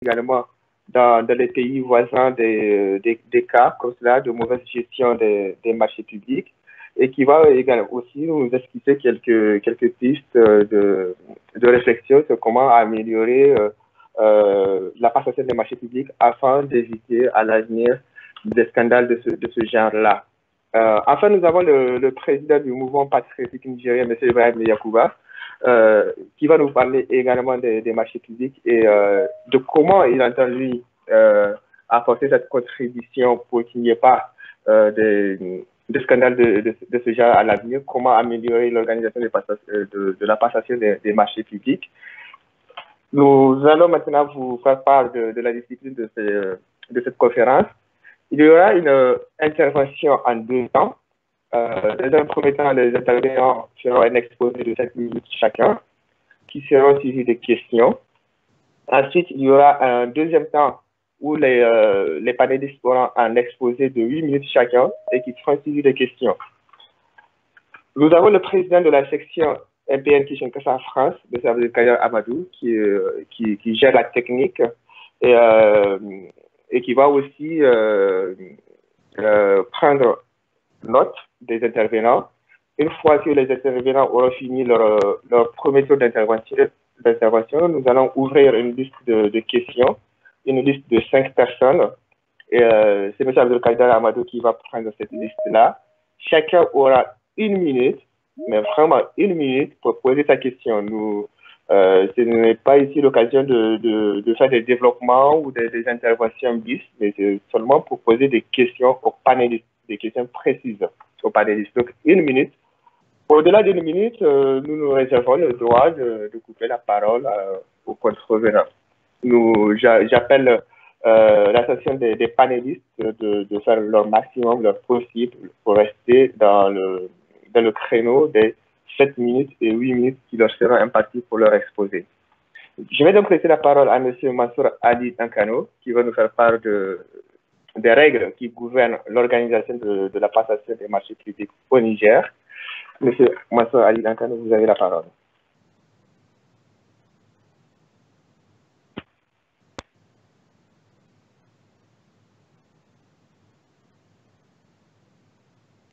également dans les pays voisins des cas comme cela de mauvaise gestion des marchés publics et qui va également aussi nous expliquer quelques pistes de réflexion sur comment améliorer la passation des marchés publics afin d'éviter à l'avenir des scandales de ce genre-là. Enfin, nous avons le président du mouvement patriotique nigérien, M. Ibrahim Yakuba, qui va nous parler également des marchés publics et de comment il entend, lui, apporter cette contribution pour qu'il n'y ait pas de scandales de ce genre à l'avenir, comment améliorer l'organisation de la passation des marchés publics. Nous allons maintenant vous faire part de la discipline de cette conférence. Il y aura une intervention en 2 temps. Dans un premier temps, les intervenants feront un exposé de 7 minutes chacun, qui seront suivis de questions. Ensuite, il y aura un deuxième temps où les panélistes auront un exposé de 8 minutes chacun et qui seront suivis de questions. Nous avons le président de la section MPN Kinshasa France, M. Abdelkader Amadou, qui gère la technique et qui va aussi prendre note des intervenants. Une fois que les intervenants auront fini leur premier tour d'intervention, nous allons ouvrir une liste de questions, une liste de 5 personnes. Et c'est M. Abdelkader Amadou qui va prendre cette liste-là. Chacun aura 1 minute, mais vraiment 1 minute pour poser sa question. Ce n'est pas ici l'occasion de faire des développements ou des interventions bis, mais c'est seulement pour poser des questions aux panélistes, des questions précises aux panélistes. Donc, 1 minute. Au-delà d'1 minute, nous nous réservons le droit de couper la parole aux contrevenants. J'appelle l'attention des panélistes de faire leur maximum, leur possible pour rester dans le créneau des 7 minutes et 8 minutes qui leur seront imparties pour leur exposé. Je vais donc laisser la parole à M. Mansour Ali Dankano, qui va nous faire part des règles qui gouvernent l'organisation de la passation des marchés publics au Niger. M. Mansour Ali Dankano, vous avez la parole.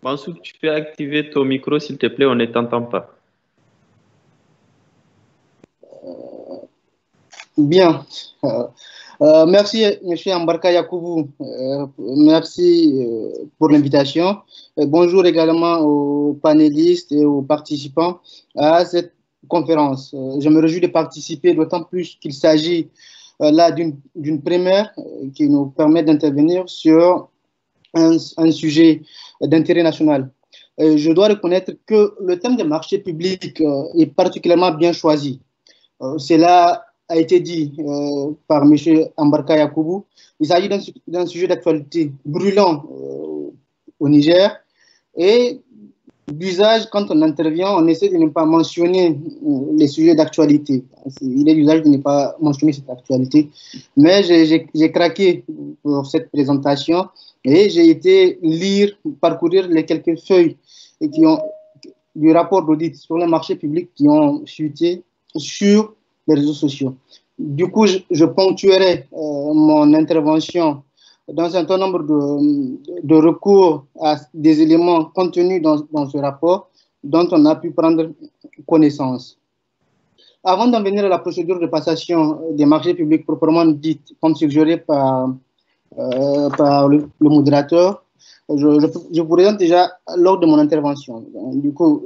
Mansour, tu peux activer ton micro, s'il te plaît, on ne t'entend pas. Bien. Merci, M. Ambarka Yakoubou. Merci pour l'invitation. Bonjour également aux panélistes et aux participants à cette conférence. Je me réjouis de participer, d'autant plus qu'il s'agit là d'une première qui nous permet d'intervenir sur un sujet d'intérêt national. Je dois reconnaître que le thème des marchés publics est particulièrement bien choisi. Cela a été dit par M. Ambarka Yakoubou. Il s'agit d'un sujet d'actualité brûlant au Niger et d'usage, quand on intervient, on essaie de ne pas mentionner les sujets d'actualité. Il est d'usage de ne pas mentionner cette actualité. Mais j'ai craqué pour cette présentation et j'ai été parcourir les quelques feuilles du rapport d'audit sur les marchés publics qui ont fuité sur les réseaux sociaux. Du coup, je ponctuerai mon intervention dans un certain nombre de recours à des éléments contenus dans ce rapport dont on a pu prendre connaissance. Avant d'en venir à la procédure de passation des marchés publics proprement dite, comme suggéré par le modérateur, je vous présente déjà lors de mon intervention. Du coup,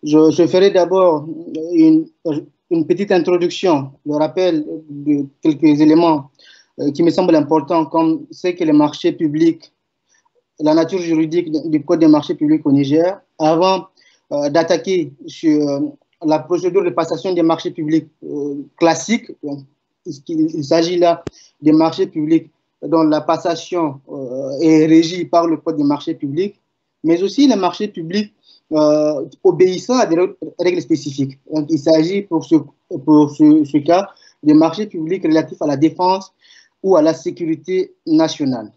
je ferai d'abord une petite introduction, le rappel de quelques éléments qui me semblent importants, comme c'est que les marchés publics, la nature juridique du Code des marchés publics au Niger, avant d'attaquer sur la procédure de passation des marchés publics classiques. Il s'agit là des marchés publics dont la passation est régie par le Code des marchés publics, mais aussi les marchés publics obéissant à des règles spécifiques. Donc, il s'agit pour ce cas des marchés publics relatifs à la défense ou à la sécurité nationale.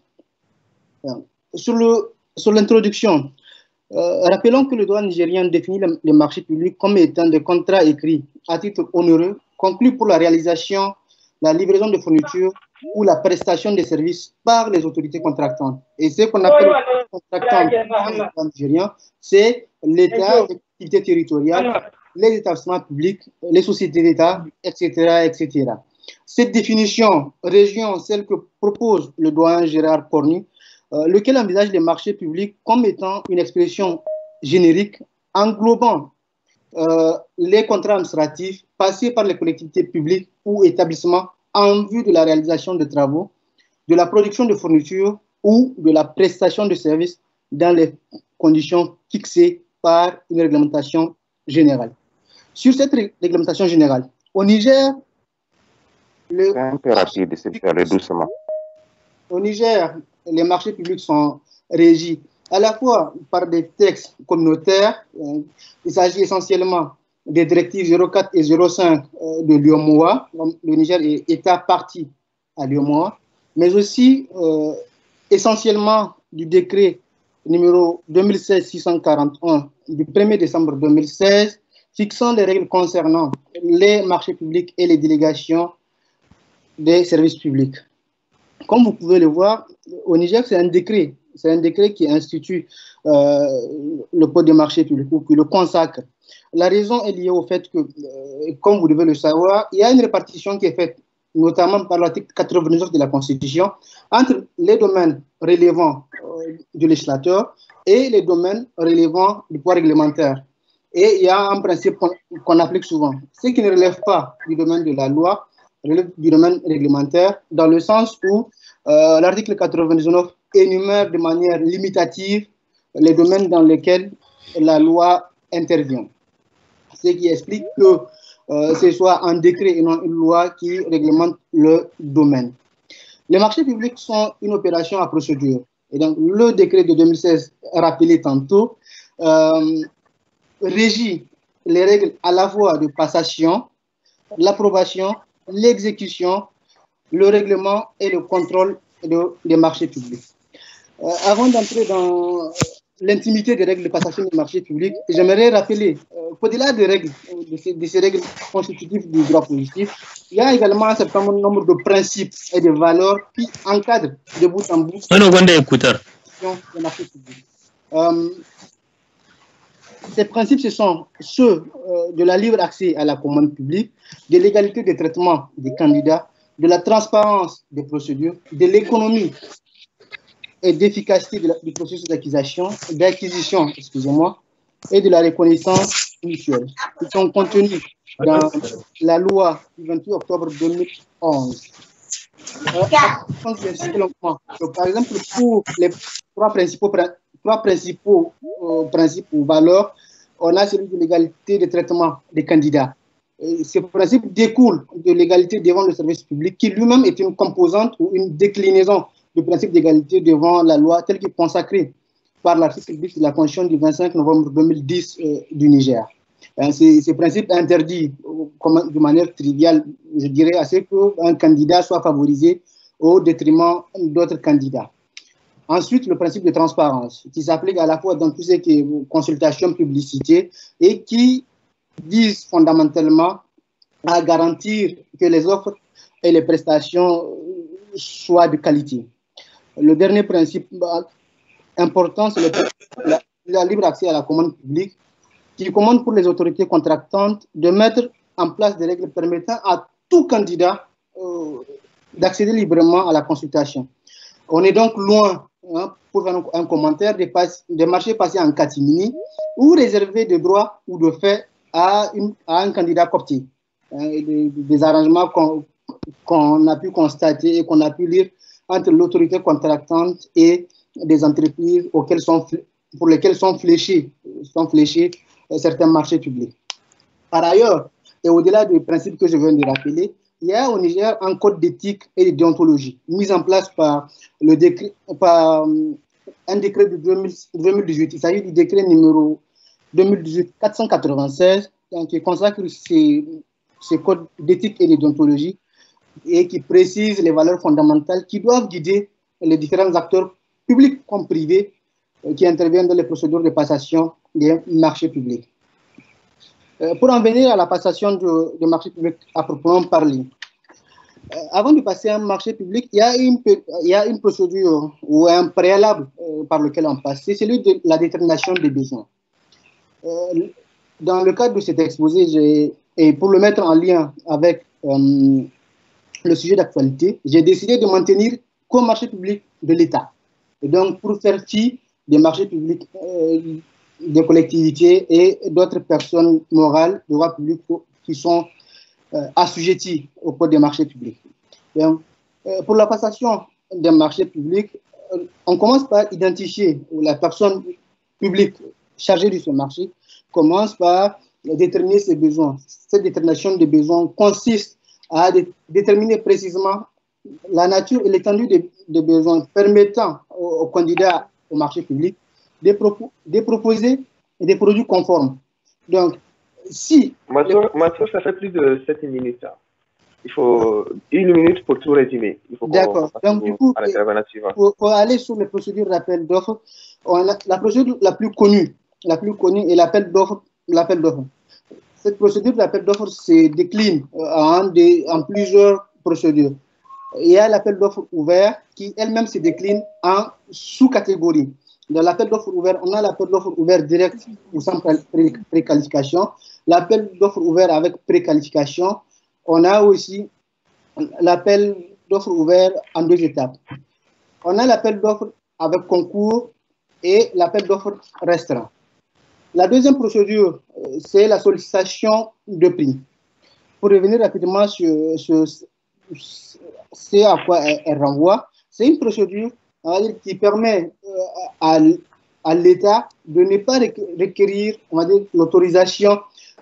Sur l'introduction, rappelons que le droit nigérien définit les marchés publics comme étant des contrats écrits à titre onéreux, conclus pour la réalisation la livraison de fournitures ou la prestation de services par les autorités contractantes. Et ce qu'on appelle contractant nigérien, c'est l'État, les collectivités territoriales, les établissements publics, les sociétés d'État, etc., etc. Cette définition région, celle que propose le doyen Gérard Cornu, lequel envisage les marchés publics comme étant une expression générique englobant les contrats administratifs passés par les collectivités publiques ou établissements en vue de la réalisation de travaux, de la production de fournitures ou de la prestation de services dans les conditions fixées par une réglementation générale. Sur cette réglementation générale, au Niger, c'est un peu rapide, s'il te plaît, doucement. Au Niger, les marchés publics sont régis à la fois par des textes communautaires. Il s'agit essentiellement des directives 04 et 05 de l'UEMOA. Le Niger est État partie à l'UEMOA, mais aussi essentiellement du décret numéro 2016-641 du 1er décembre 2016 fixant les règles concernant les marchés publics et les délégations des services publics. Comme vous pouvez le voir, au Niger, c'est un décret qui institue le code des marchés publics ou qui le consacre. La raison est liée au fait que, comme vous devez le savoir, il y a une répartition qui est faite, notamment par l'article 99 de la Constitution, entre les domaines relevant du législateur et les domaines relevant du pouvoir réglementaire. Et il y a un principe qu'on applique souvent. Ce qui ne relève pas du domaine de la loi relève du domaine réglementaire, dans le sens où l'article 99 énumère de manière limitative les domaines dans lesquels la loi intervient. Ce qui explique que ce soit un décret et non une loi qui réglemente le domaine. Les marchés publics sont une opération à procédure. Et donc, le décret de 2016, rappelé tantôt, régit les règles à la fois de passation, l'approbation, l'exécution, le règlement et le contrôle des marchés publics. Avant d'entrer dans l'intimité des règles de passation des marchés publics, j'aimerais rappeler qu'au-delà des règles, de ces règles constitutives du droit positif, il y a également un certain nombre de principes et de valeurs qui encadrent de bout en bout les marchés publics. Ces principes, ce sont ceux de la libre accès à la commande publique, de l'égalité de traitement des candidats, de la transparence des procédures, de l'économie et d'efficacité du processus d'acquisition, excusez-moi, et de la reconnaissance mutuelle. Ils sont contenus dans la loi du 28 octobre 2011. Par exemple, pour les trois principaux principes ou valeurs, on a celui de l'égalité de traitement des candidats. Ce principe découle de l'égalité devant le service public, qui lui-même est une composante ou une déclinaison du principe d'égalité devant la loi tel qu'il est consacré par l'article 10 de la Constitution du 25 novembre 2010 du Niger. Ce principe interdit de manière triviale, je dirais, à ce qu'un candidat soit favorisé au détriment d'autres candidats. Ensuite, le principe de transparence, qui s'applique à la fois dans tout ce qui est consultation, publicité, et qui vise fondamentalement à garantir que les offres et les prestations soient de qualité. Le dernier principe important, c'est le libre accès à la commande publique, qui commande pour les autorités contractantes de mettre en place des règles permettant à tout candidat d'accéder librement à la consultation. On est donc loin, pour faire un commentaire, des marchés passés en catimini ou réservés de droit ou de fait à un candidat coopté. Des arrangements qu'on a pu constater et qu'on a pu lire entre l'autorité contractante et des entreprises pour lesquelles sont fléchés certains marchés publics. Par ailleurs, et au-delà des principes que je viens de rappeler, il y a au Niger un code d'éthique et de déontologie mis en place par un décret de 2018. Il s'agit du décret numéro 2018-496 qui consacre ces codes d'éthique et de déontologie et qui précise les valeurs fondamentales qui doivent guider les différents acteurs publics comme privés qui interviennent dans les procédures de passation des marchés publics. Pour en venir à la passation des marchés publics à proprement parler, Avant de passer à un marché public, il y a une procédure ou un préalable par lequel on passe. C'est celui de la détermination des besoins. Dans le cadre de cet exposé, et pour le mettre en lien avec le sujet d'actualité, j'ai décidé de m'en tenir qu'au marché public de l'État. Et donc, pour faire fi des marchés publics des collectivités et d'autres personnes morales de droit public qui sont assujettis au code des marchés publics. Donc, pour la passation des marchés publics, on commence par identifier la personne publique chargée de ce marché, commence par déterminer ses besoins. Cette détermination des besoins consiste à déterminer précisément la nature et l'étendue des besoins permettant aux candidats au marché public de proposer des produits conformes. Donc, si... Mathieu, ça fait plus de 7 minutes. Il faut 1 minute pour tout résumer. D'accord. Donc, du coup, pour aller sur les procédures d'appel d'offres, la procédure la plus connue est l'appel d'offres. Cette procédure d'appel d'offres se décline en plusieurs procédures. Il y a l'appel d'offres ouvert qui elle-même se décline en sous-catégories. Dans l'appel d'offres ouvert, on a l'appel d'offres ouvert direct ou sans préqualification, l'appel d'offres ouvert avec préqualification. On a aussi l'appel d'offres ouvert en 2 étapes. On a l'appel d'offres avec concours et l'appel d'offres restreint. La deuxième procédure, c'est la sollicitation de prix. Pour revenir rapidement sur ce à quoi elle renvoie, c'est une procédure qui permet à l'État de ne pas requérir l'autorisation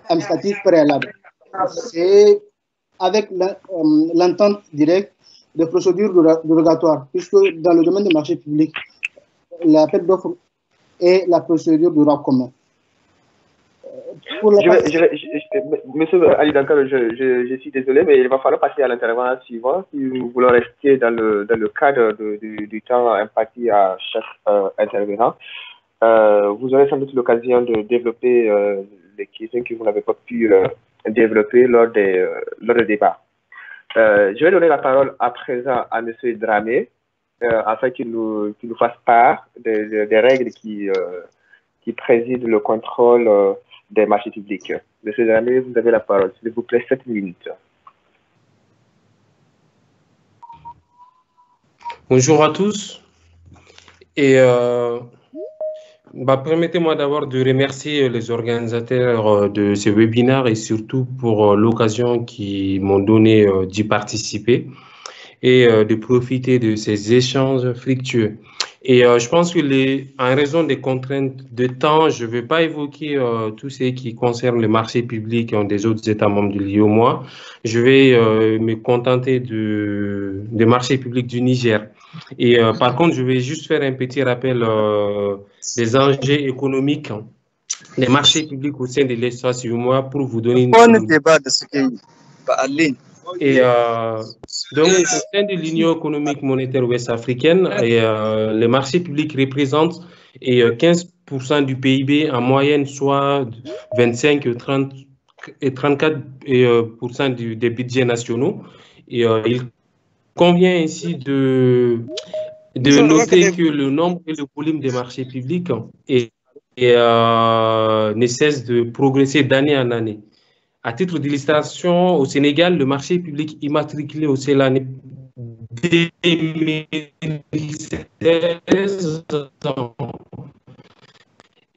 administrative préalable. C'est avec l'entente directe des procédures dérogatoires, puisque dans le domaine des marchés publics, l'appel d'offres est la procédure de droit commun. Monsieur Ali Dankar, je suis désolé, mais il va falloir passer à l'intervenant suivant si vous voulez rester dans le cadre du temps imparti à chaque intervenant. Vous aurez sans doute l'occasion de développer les questions que vous n'avez pas pu développer lors des débats. Je vais donner la parole à présent à monsieur Dramé afin qu'il nous fasse part des règles qui président le contrôle des marchés publics. Monsieur Dramé, vous avez la parole. S'il vous plaît, 7 minutes. Bonjour à tous. Et permettez-moi d'abord de remercier les organisateurs de ce webinaire et surtout pour l'occasion qu'ils m'ont donné d'y participer et de profiter de ces échanges fructueux. Et je pense que en raison des contraintes de temps, je ne vais pas évoquer tout ce qui concerne le marché public des autres États membres de l'UEMOA. Je vais me contenter des marchés publics du Niger. Et par contre, je vais juste faire un petit rappel des enjeux économiques des marchés publics au sein de l'espace UEMOA pour vous donner une... Et donc, au sein de l'Union économique monétaire ouest-africaine, les marchés publics représentent 15% du PIB en moyenne, soit 25 et 34% des budgets nationaux. Et il convient ainsi de noter que le nombre et le volume des marchés publics ne cesse de progresser d'année en année. À titre d'illustration, au Sénégal, le marché public immatriculé au CELANE 2016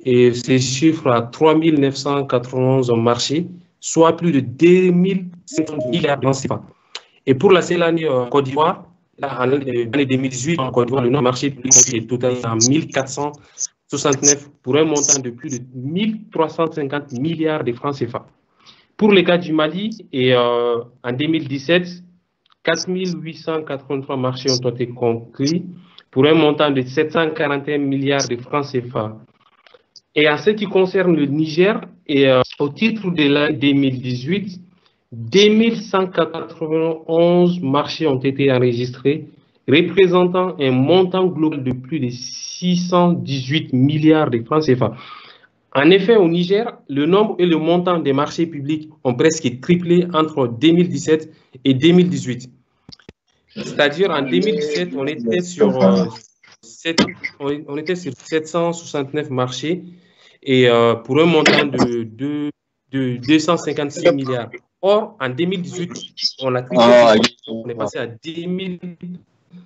et se chiffre à 3 991 marchés, soit plus de 2500 milliards de francs CFA. Et pour la CELANE Côte d'Ivoire, en l'année 2018, en Côte d'Ivoire, le marché public est total à 1469 pour un montant de plus de 1350 milliards de francs CFA. Pour le cas du Mali, en 2017, 4883 marchés ont été conclus pour un montant de 741 milliards de francs CFA. Et en ce qui concerne le Niger, au titre de l'année 2018, 2191 marchés ont été enregistrés, représentant un montant global de plus de 618 milliards de francs CFA. En effet, au Niger, le nombre et le montant des marchés publics ont presque triplé entre 2017 et 2018. C'est-à-dire en 2017, on était sur 769 marchés et pour un montant de 256 milliards. Or, en 2018, on a triplé, on est passé à 10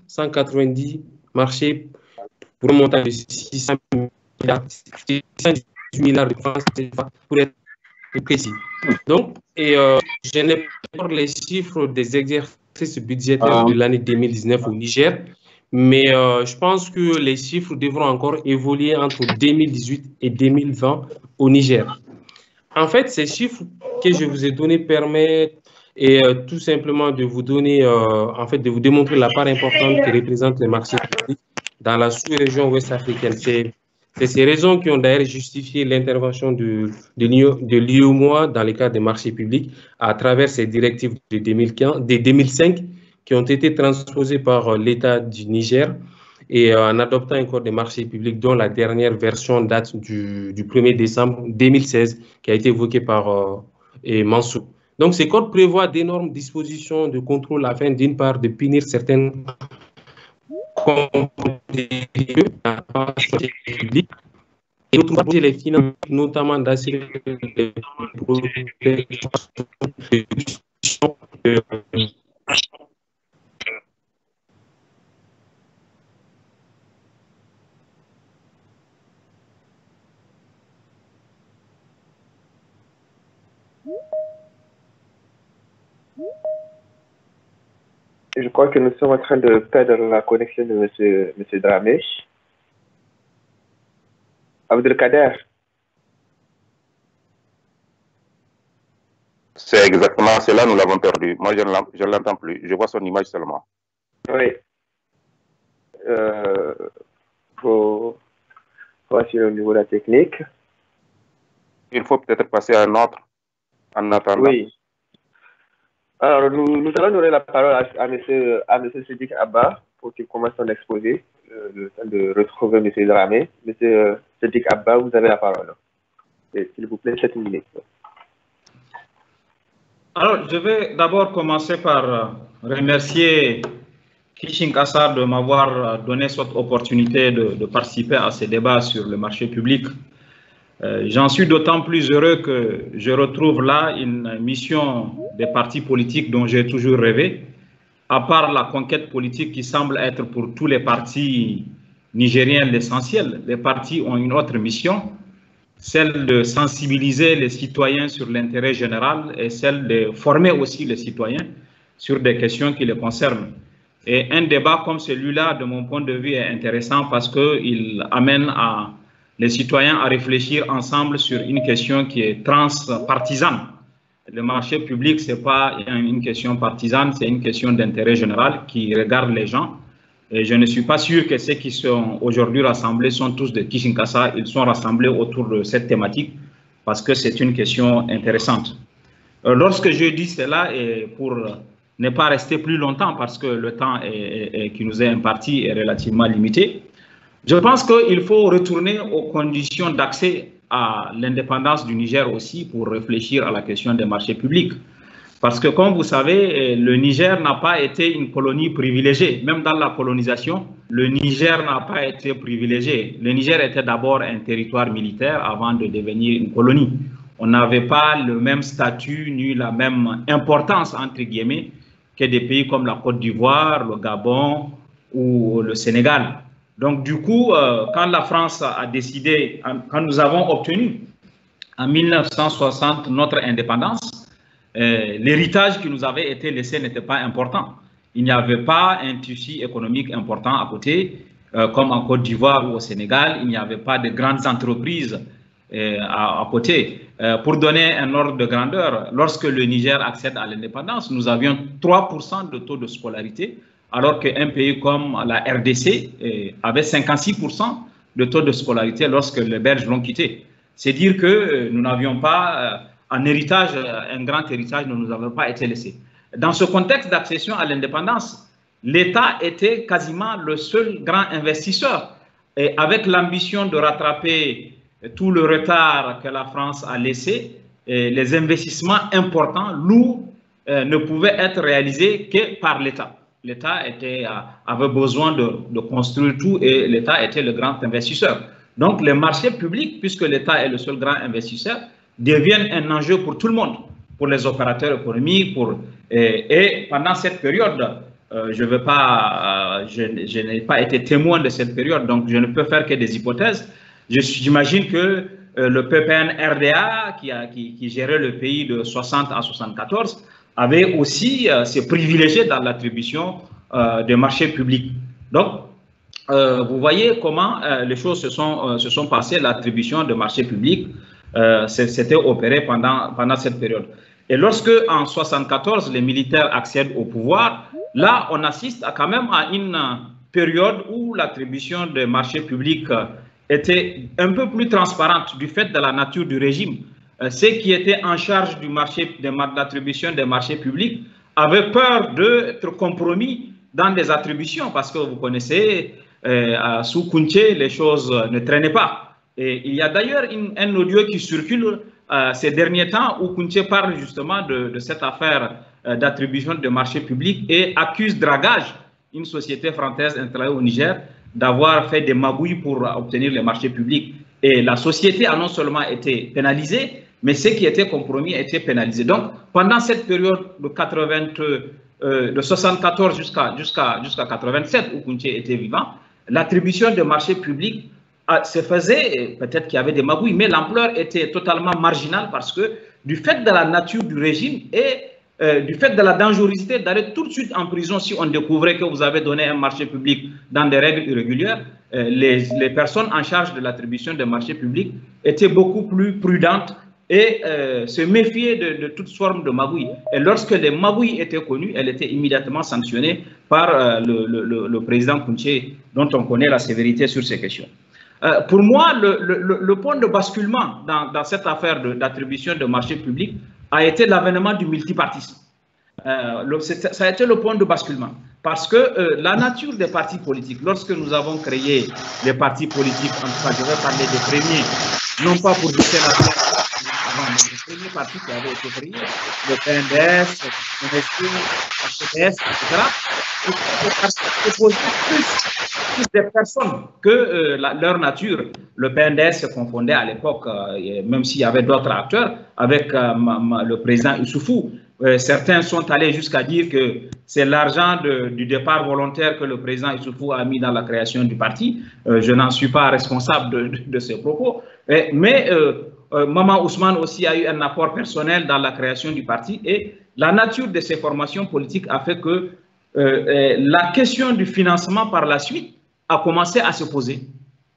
190 marchés pour un montant de 600 milliards de francs pour être précis. Donc, je n'ai pas les chiffres des exercices budgétaires de l'année 2019 au Niger, mais je pense que les chiffres devront encore évoluer entre 2018 et 2020 au Niger. En fait, ces chiffres que je vous ai donnés permettent tout simplement de vous donner, en fait, de vous démontrer la part importante que représentent les marchés publics dans la sous-région ouest africaine. C'est ces raisons qui ont d'ailleurs justifié l'intervention de l'UEMOA dans le cadre des marchés publics à travers ces directives de 2005 qui ont été transposées par l'État du Niger et en adoptant un code des marchés publics dont la dernière version date du 1er décembre 2016 qui a été évoqué par Mansour. Donc, ces codes prévoient d'énormes dispositions de contrôle afin, d'une part, de punir certaines publiques et d'autre part, les finances, notamment d'assurer les Je crois que nous sommes en train de perdre la connexion de M. Dramé. Abdelkader. C'est exactement cela, nous l'avons perdu. Moi, je ne l'entends plus. Je vois son image seulement. Oui. Voici au niveau de la technique. Il faut peut-être passer à un autre en attendant. Oui. Alors, nous allons donner la parole à M. Siddiq Abba pour qu'il commence son exposé, le temps de retrouver M. Dramé. M. Siddiq Abba, vous avez la parole. S'il vous plaît, 7 minutes. Alors, je vais d'abord commencer par remercier Kishinkasa de m'avoir donné cette opportunité de participer à ces débats sur le marché public. J'en suis d'autant plus heureux que je retrouve là une mission des partis politiques dont j'ai toujours rêvé, à part la conquête politique qui semble être pour tous les partis nigériens l'essentiel. Les partis ont une autre mission, celle de sensibiliser les citoyens sur l'intérêt général et celle de former aussi les citoyens sur des questions qui les concernent. Et un débat comme celui-là, de mon point de vue, est intéressant parce qu'il amène les citoyens à réfléchir ensemble sur une question qui est transpartisane. Le marché public, ce n'est pas une question partisane, c'est une question d'intérêt général qui regarde les gens. Et je ne suis pas sûr que ceux qui sont aujourd'hui rassemblés sont tous de Kishinkasa. Ils sont rassemblés autour de cette thématique parce que c'est une question intéressante. Lorsque je dis cela, et pour ne pas rester plus longtemps parce que le temps qui nous est imparti est relativement limité, je pense qu'il faut retourner aux conditions d'accès à l'indépendance du Niger aussi pour réfléchir à la question des marchés publics. Parce que, comme vous savez, le Niger n'a pas été une colonie privilégiée. Même dans la colonisation, le Niger n'a pas été privilégié. Le Niger était d'abord un territoire militaire avant de devenir une colonie. On n'avait pas le même statut ni la même importance, entre guillemets, que des pays comme la Côte d'Ivoire, le Gabon ou le Sénégal. Donc, du coup, quand la France a décidé, quand nous avons obtenu en 1960 notre indépendance, l'héritage qui nous avait été laissé n'était pas important. Il n'y avait pas un tissu économique important à côté, comme en Côte d'Ivoire ou au Sénégal. Il n'y avait pas de grandes entreprises à côté. Pour donner un ordre de grandeur, lorsque le Niger accède à l'indépendance, nous avions 3% de taux de scolarité, alors qu'un pays comme la RDC avait 56% de taux de scolarité lorsque les Belges l'ont quitté. C'est dire que nous n'avions pas un héritage, un grand héritage ne nous avait pas été laissé. Dans ce contexte d'accession à l'indépendance, l'État était quasiment le seul grand investisseur. Et avec l'ambition de rattraper tout le retard que la France a laissé, les investissements importants, lourds, ne pouvaient être réalisés que par l'État. L'État avait besoin de construire tout et l'État était le grand investisseur. Donc, les marchés publics, puisque l'État est le seul grand investisseur, deviennent un enjeu pour tout le monde, pour les opérateurs économiques. Et pendant cette période, je n'ai pas été témoin de cette période, donc je ne peux faire que des hypothèses. J'imagine que le PPN-RDA, qui gérait le pays de 60 à 74, avait aussi se privilégié dans l'attribution des marchés publics. Donc, vous voyez comment les choses se sont passées, l'attribution de marchés publics s'était opérée pendant cette période. Et lorsque, en 74, les militaires accèdent au pouvoir, là, on assiste quand même à une période où l'attribution des marchés publics était un peu plus transparente du fait de la nature du régime. Ceux qui étaient en charge de l'attribution des marchés publics avaient peur d'être compromis dans des attributions parce que vous connaissez, sous Kounché, les choses ne traînaient pas. Et il y a d'ailleurs un audio qui circule ces derniers temps où Kounché parle justement de cette affaire d'attribution de marchés publics et accuse Dragage, une société française installée au Niger, d'avoir fait des magouilles pour obtenir les marchés publics. Et la société a non seulement été pénalisée, mais ceux qui étaient compromis étaient pénalisés. Donc, pendant cette période de 74 jusqu'à 87, où Kounché était vivant, l'attribution de marchés publics se faisait, peut-être qu'il y avait des magouilles, mais l'ampleur était totalement marginale parce que du fait de la nature du régime et du fait de la dangerosité d'aller tout de suite en prison si on découvrait que vous avez donné un marché public dans des règles irrégulières, les personnes en charge de l'attribution des marchés publics étaient beaucoup plus prudentes et se méfiaient de toute forme de magouille. Et lorsque les magouilles étaient connues, elles étaient immédiatement sanctionnées par le président Kounché, dont on connaît la sévérité sur ces questions. Pour moi, le point de basculement dans cette affaire d'attribution de marchés publics a été l'avènement du multipartisme. Ça a été le point de basculement. Parce que la nature des partis politiques, lorsque nous avons créé les partis politiques, en tout cas, je vais parler des premiers, non pas pour jeter la terre, les premiers partis qui avaient été créés, le PNDS, le MSP, le PDS, etc., plus des personnes que leur nature. Le PNDS se confondait à l'époque, même s'il y avait d'autres acteurs, avec le président Issoufou. Certains sont allés jusqu'à dire que c'est l'argent du départ volontaire que le président Issoufou a mis dans la création du parti. Je n'en suis pas responsable de ces propos. Mais Maman Ousmane aussi a eu un apport personnel dans la création du parti. Et la nature de ces formations politiques a fait que la question du financement par la suite a commencé à se poser.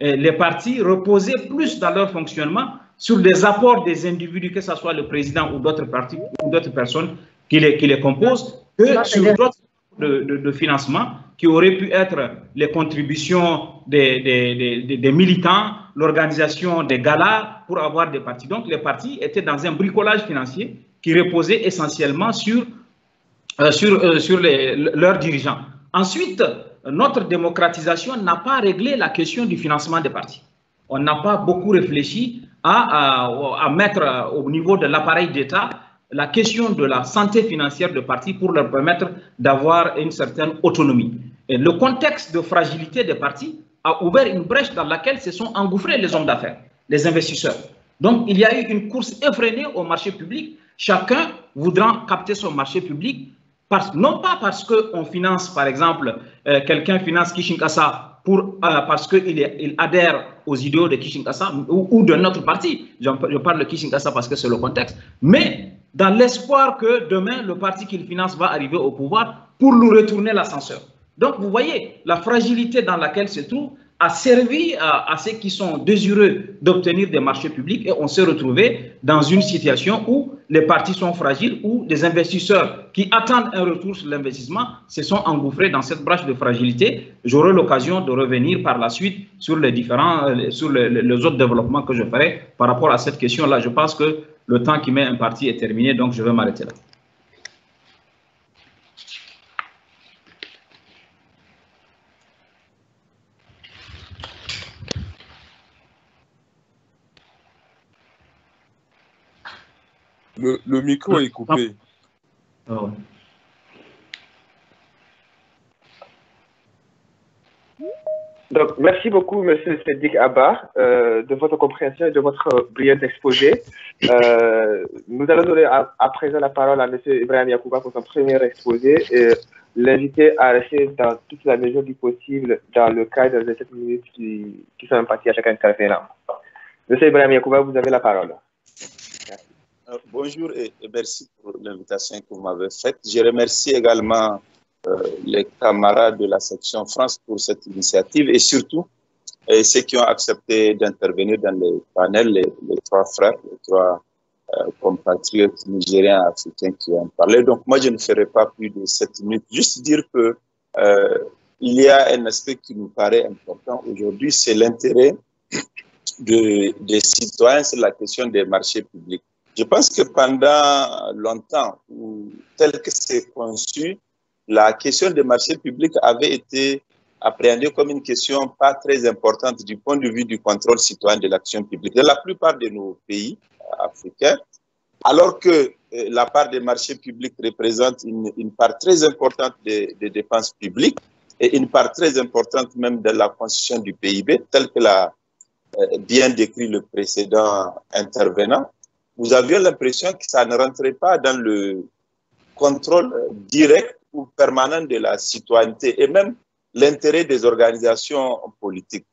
Les partis reposaient plus dans leur fonctionnement sur des apports des individus, que ce soit le président ou d'autres partis ou d'autres personnes qui les composent, que sur d'autres de financement qui auraient pu être les contributions des militants, l'organisation des galas pour avoir des partis. Donc les partis étaient dans un bricolage financier qui reposait essentiellement sur leurs dirigeants. Ensuite, notre démocratisation n'a pas réglé la question du financement des partis. On n'a pas beaucoup réfléchi à mettre au niveau de l'appareil d'État la question de la santé financière des partis pour leur permettre d'avoir une certaine autonomie. Et le contexte de fragilité des partis a ouvert une brèche dans laquelle se sont engouffrés les hommes d'affaires, les investisseurs. Donc, il y a eu une course effrénée au marché public, chacun voudra capter son marché public, non pas parce qu'on finance, par exemple, quelqu'un finance Kishinkasa parce qu'il adhère aux idéaux de Kishinkasa ou de notre parti. Je parle de Kishinkasa parce que c'est le contexte. Mais dans l'espoir que demain, le parti qu'il finance va arriver au pouvoir pour nous retourner l'ascenseur. Donc, vous voyez, la fragilité dans laquelle se trouve a servi à ceux qui sont désireux d'obtenir des marchés publics et on s'est retrouvé dans une situation où les partis sont fragiles, où les investisseurs qui attendent un retour sur l'investissement se sont engouffrés dans cette brèche de fragilité. J'aurai l'occasion de revenir par la suite sur les autres développements que je ferai par rapport à cette question-là. Je pense que le temps qui m'est imparti est terminé, donc je vais m'arrêter là. Le micro est coupé. Oh. Donc, merci beaucoup, M. Sédik Abba, de votre compréhension et de votre brillant exposé. Nous allons donner à présent la parole à M. Ibrahim Yacouba pour son premier exposé et l'inviter à rester dans toute la mesure du possible dans le cadre de 7 minutes qui sont imparties à chaque intervenant. M. Ibrahim Yacouba, vous avez la parole. Bonjour et merci pour l'invitation que vous m'avez faite. Je remercie également les camarades de la section France pour cette initiative et surtout ceux qui ont accepté d'intervenir dans les panels, les trois frères, les trois compatriotes nigériens africains qui ont parlé. Donc moi, je ne ferai pas plus de 7 minutes. Juste dire que il y a un aspect qui nous paraît important aujourd'hui, c'est l'intérêt des citoyens sur la question des marchés publics. Je pense que pendant longtemps, tel que c'est conçu, la question des marchés publics avait été appréhendée comme une question pas très importante du point de vue du contrôle citoyen de l'action publique. Dans la plupart de nos pays africains, alors que la part des marchés publics représente une part très importante des dépenses publiques et une part très importante même de la constitution du PIB, tel que l'a bien décrit le précédent intervenant, vous aviez l'impression que ça ne rentrait pas dans le contrôle direct ou permanent de la citoyenneté et même l'intérêt des organisations politiques.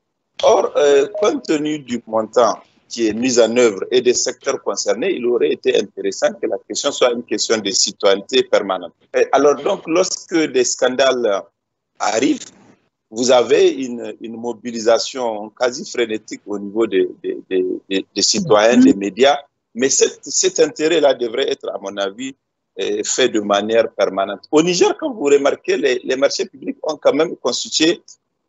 Or, compte tenu du montant qui est mis en œuvre et des secteurs concernés, il aurait été intéressant que la question soit une question de citoyenneté permanente. Et alors donc, lorsque des scandales arrivent, vous avez une mobilisation quasi frénétique au niveau des citoyens, des médias, mais cet intérêt-là devrait être, à mon avis, fait de manière permanente. Au Niger, quand vous remarquez, les marchés publics ont quand même constitué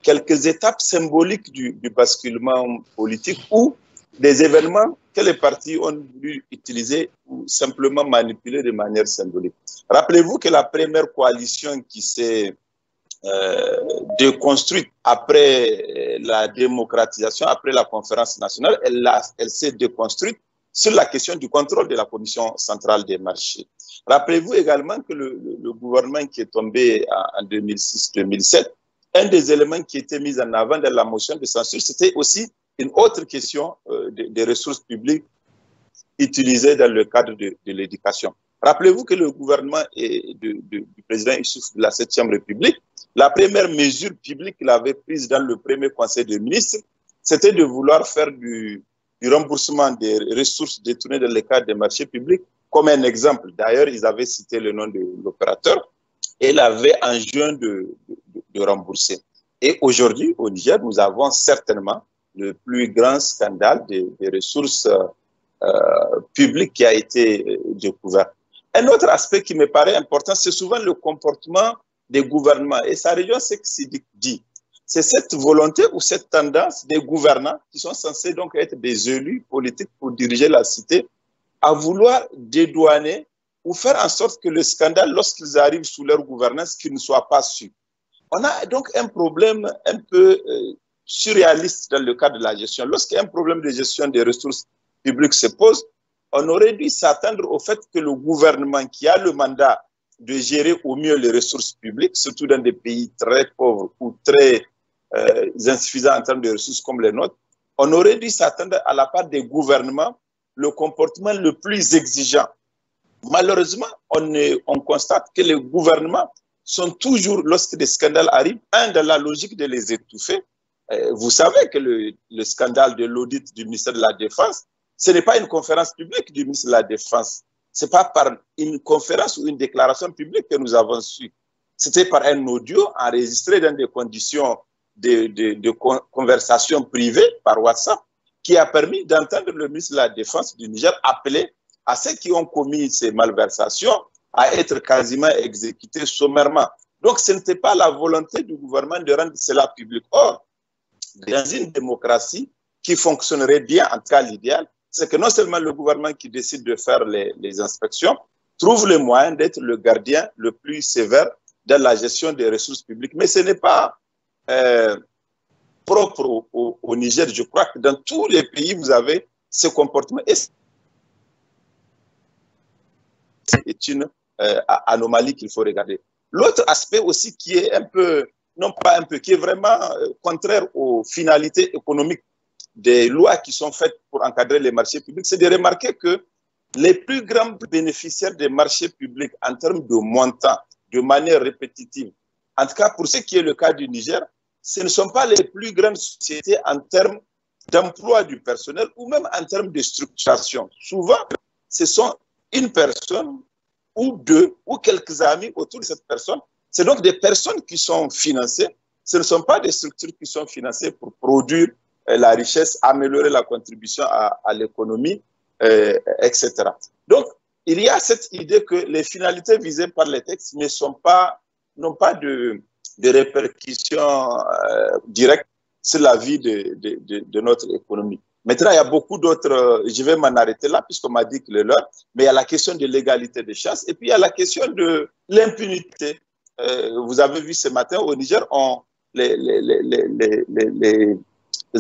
quelques étapes symboliques du basculement politique ou des événements que les partis ont voulu utiliser ou simplement manipuler de manière symbolique. Rappelez-vous que la première coalition qui s'est déconstruite après la démocratisation, après la conférence nationale, elle s'est déconstruite sur la question du contrôle de la Commission centrale des marchés. Rappelez-vous également que le gouvernement qui est tombé en 2006-2007, un des éléments qui était mis en avant dans la motion de censure, c'était aussi une autre question des ressources publiques utilisées dans le cadre de l'éducation. Rappelez-vous que le gouvernement du président Issouf de la 7e République, la première mesure publique qu'il avait prise dans le premier conseil des ministres, c'était de vouloir faire du remboursement des ressources détournées dans le cadre des marchés publics comme un exemple. D'ailleurs, ils avaient cité le nom de l'opérateur et l'avaient enjoint de rembourser. Et aujourd'hui, au Niger, nous avons certainement le plus grand scandale des ressources publiques qui a été découvert. Un autre aspect qui me paraît important, c'est souvent le comportement des gouvernements. Et ça rejoint ce que Sédik dit. C'est cette volonté ou cette tendance des gouvernants qui sont censés donc être des élus politiques pour diriger la cité à vouloir dédouaner ou faire en sorte que le scandale, lorsqu'ils arrivent sous leur gouvernance, qu'ils ne soient pas su. On a donc un problème un peu surréaliste dans le cadre de la gestion. Lorsqu'un problème de gestion des ressources publiques se pose, on aurait dû s'attendre au fait que le gouvernement qui a le mandat de gérer au mieux les ressources publiques, surtout dans des pays très pauvres ou très insuffisants en termes de ressources comme les nôtres, on aurait dû s'attendre à la part des gouvernements le comportement le plus exigeant. Malheureusement, on constate que les gouvernements sont toujours, lorsque des scandales arrivent, dans la logique de les étouffer. Vous savez que le scandale de l'audit du ministère de la Défense, ce n'est pas une conférence publique du ministre de la Défense. Ce n'est pas par une conférence ou une déclaration publique que nous avons su. C'était par un audio enregistré dans des conditions de conversation privée par WhatsApp qui a permis d'entendre le ministre de la Défense du Niger appeler à ceux qui ont commis ces malversations à être quasiment exécutés sommairement. Donc, ce n'était pas la volonté du gouvernement de rendre cela public. Or, dans une démocratie qui fonctionnerait bien, en tout cas l'idéal, c'est que non seulement le gouvernement qui décide de faire les inspections trouve le moyen d'être le gardien le plus sévère dans la gestion des ressources publiques. Mais ce n'est pas propre au Niger. Je crois que dans tous les pays, vous avez ce comportement. Et c'est une anomalie qu'il faut regarder. L'autre aspect aussi qui est un peu, non pas un peu, qui est vraiment contraire aux finalités économiques des lois qui sont faites pour encadrer les marchés publics, c'est de remarquer que les plus grands bénéficiaires des marchés publics en termes de montant, de manière répétitive, en tout cas pour ce qui est le cas du Niger, ce ne sont pas les plus grandes sociétés en termes d'emploi du personnel ou même en termes de structuration. Souvent, ce sont une personne ou deux ou quelques amis autour de cette personne. C'est donc des personnes qui sont financées. Ce ne sont pas des structures qui sont financées pour produire la richesse, améliorer la contribution à l'économie, etc. Donc, il y a cette idée que les finalités visées par les textes n'ont pas de répercussions directes sur la vie de notre économie. Maintenant, il y a beaucoup d'autres, je vais m'en arrêter là puisqu'on m'a dit que le leur, mais il y a la question de l'égalité des chances et puis il y a la question de l'impunité. Vous avez vu ce matin au Niger, les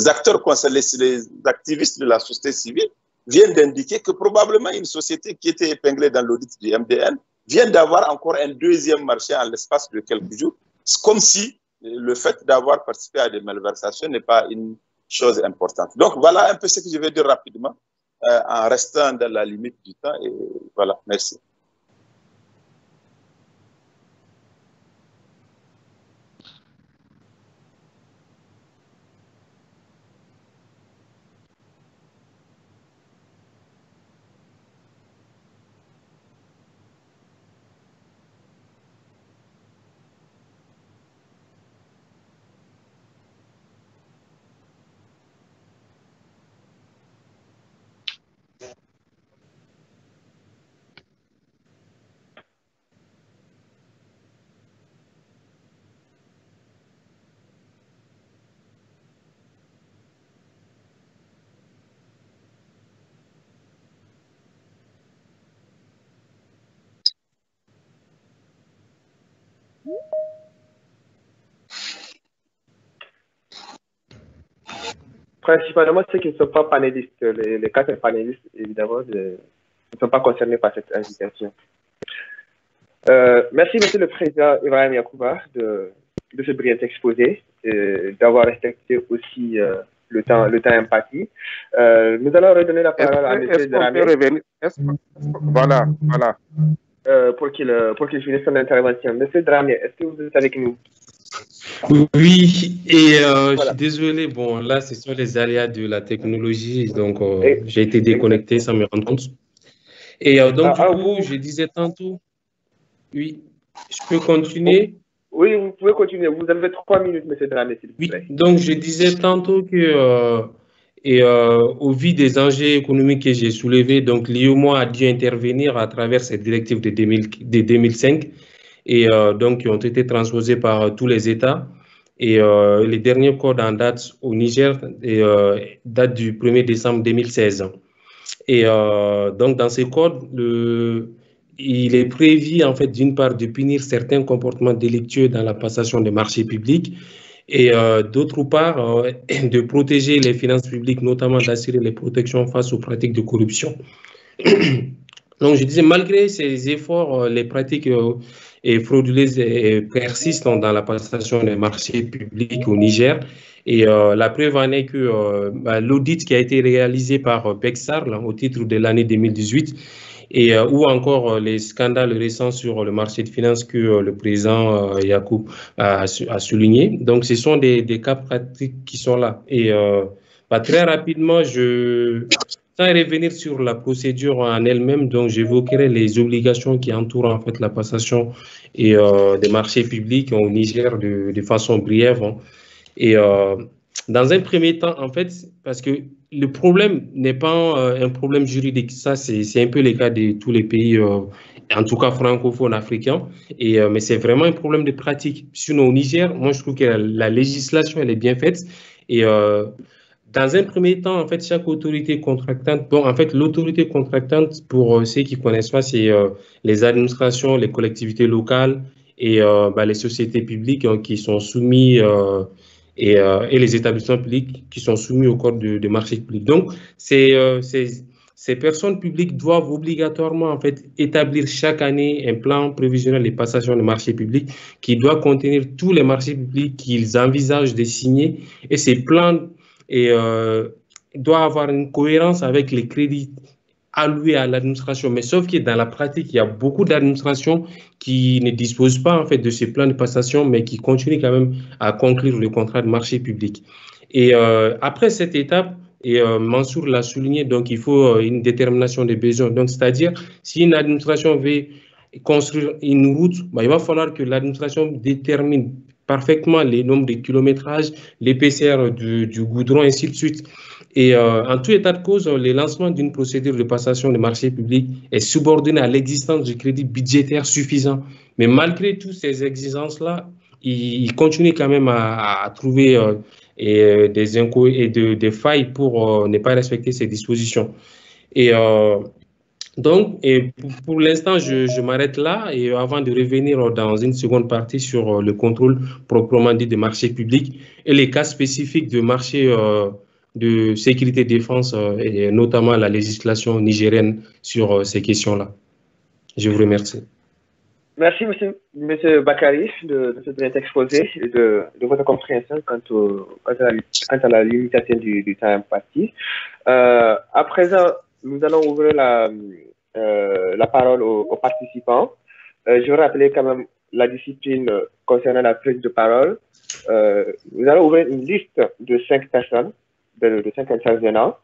acteurs concernés, les activistes de la société civile viennent d'indiquer que probablement une société qui était épinglée dans l'audit du MDN vient d'avoir encore un deuxième marché en l'espace de quelques jours, comme si le fait d'avoir participé à des malversations n'est pas une chose importante. Donc voilà un peu ce que je vais dire rapidement, en restant dans la limite du temps. Et voilà, merci. Principalement ceux qui ne sont pas panélistes. Les 4 panélistes, évidemment, ne sont pas concernés par cette invitation. Merci, Monsieur le Président Ibrahim Yacouba, de ce brillant exposé, d'avoir respecté aussi le temps imparti. Nous allons redonner la parole à M. Dramé. Voilà. Pour qu'il finisse son intervention. Monsieur Dramé, est-ce que vous êtes avec nous? Oui, et voilà. Je suis désolé, bon, là, ce sont les aléas de la technologie, donc j'ai été déconnecté sans me rendre compte. Et donc, du coup, je disais tantôt, oui, je peux continuer? Oui, vous pouvez continuer. Vous avez 3 minutes, M. Dramé, s'il vous plaît. Oui, donc je disais tantôt que, au vu des enjeux économiques que j'ai soulevés, donc l'IOMOA a dû intervenir à travers cette directive de 2005, et donc qui ont été transposés par tous les États. Et les derniers codes en date au Niger datent du 1er décembre 2016. Et donc dans ces codes, il est prévu en fait d'une part de punir certains comportements délictueux dans la passation des marchés publics et d'autre part de protéger les finances publiques, notamment d'assurer les protections face aux pratiques de corruption. Donc je disais, malgré ces efforts, les pratiques frauduleuses persistent dans la passation des marchés publics au Niger. Et la preuve en est que l'audit qui a été réalisé par Bexar au titre de l'année 2018 et ou encore les scandales récents sur le marché de finances que le président Yacoub a souligné. Donc ce sont des cas pratiques qui sont là. Et très rapidement, sans revenir sur la procédure en elle-même, donc j'évoquerai les obligations qui entourent en fait la passation et des marchés publics au Niger de façon briève. Et dans un premier temps, en fait, parce que le problème n'est pas un problème juridique, ça c'est un peu le cas de tous les pays, en tout cas francophones africains, mais c'est vraiment un problème de pratique. Sinon au Niger, moi je trouve que la législation elle est bien faite et dans un premier temps, en fait, chaque autorité contractante, bon, en fait, l'autorité contractante, pour ceux qui ne connaissent pas, c'est les administrations, les collectivités locales et les sociétés publiques qui sont soumises et les établissements publics qui sont soumis au code de marché public. Donc, ces ces personnes publiques doivent obligatoirement en fait établir chaque année un plan prévisionnel de passation de marchés publics qui doit contenir tous les marchés publics qu'ils envisagent de signer, et ces plans doivent avoir une cohérence avec les crédits alloués à l'administration. Mais sauf que dans la pratique, il y a beaucoup d'administrations qui ne disposent pas en fait de ces plans de passation, mais qui continuent quand même à conclure le contrat de marché public. Et après cette étape, et Mansour l'a souligné, donc il faut une détermination des besoins. Donc, c'est-à-dire, si une administration veut construire une route, il va falloir que l'administration détermine parfaitement les nombres de kilométrages, l'épaisseur du goudron, ainsi de suite. Et en tout état de cause, le lancement d'une procédure de passation de marché public est subordonné à l'existence de crédits budgétaires suffisants. Mais malgré toutes ces exigences-là, il continue quand même à trouver des failles pour ne pas respecter ces dispositions. Et donc, pour l'instant, je m'arrête là, et avant de revenir dans une seconde partie sur le contrôle proprement dit des marchés publics et les cas spécifiques de marché de sécurité et défense, et notamment la législation nigérienne sur ces questions-là. Je vous remercie. Merci, monsieur Bakary, de ce bref exposé et de votre compréhension quant à la limitation du temps imparti. À présent, nous allons ouvrir la parole aux participants. Je vais rappeler quand même la discipline concernant la prise de parole. Nous allons ouvrir une liste de 5 personnes, de 5 intervenants,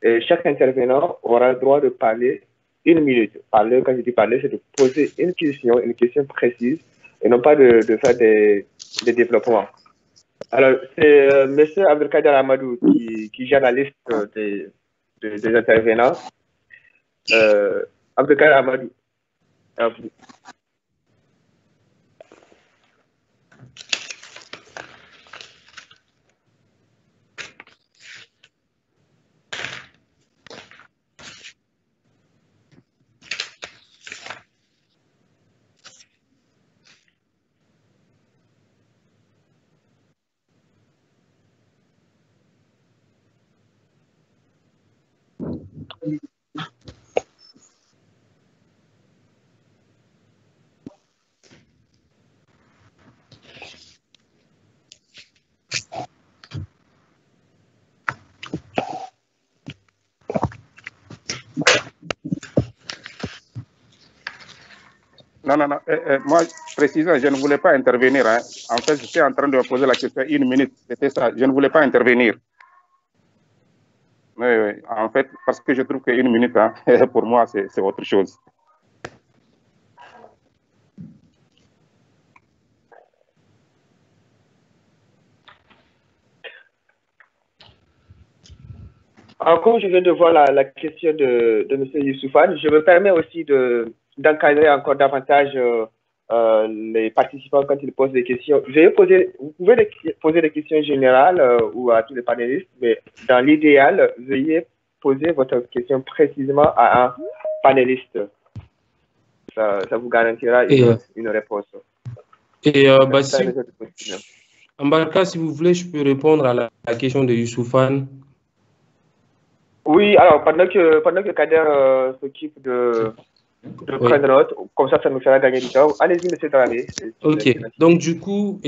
et chaque intervenant aura le droit de parler 1 minute. Parler, quand je dis parler, c'est de poser une question précise, et non pas de faire des développements. Alors, c'est M. Abdelkader Amadou qui gère la liste des intervenants. Abdelkader Amadou, à vous. Non. Moi, précisément, je ne voulais pas intervenir. Hein. En fait, j'étais en train de me poser la question 1 minute. C'était ça. Je ne voulais pas intervenir. Oui. En fait, parce que je trouve que 1 minute, hein, pour moi, c'est autre chose. Alors, comme je viens de voir la question de M. Youssoufane, je me permets aussi d'encadrer encore davantage les participants quand ils posent des questions. Vous pouvez poser des questions générales ou à tous les panélistes, mais dans l'idéal, veuillez poser votre question précisément à un panéliste. Ça vous garantira une réponse. Ambarka, si vous voulez, je peux répondre à la question de Youssoufane. Oui, alors pendant que Kader s'occupe de prendre note, comme ça nous fera gagner du temps. Allez-y, M. Dramé. Ok, donc du coup,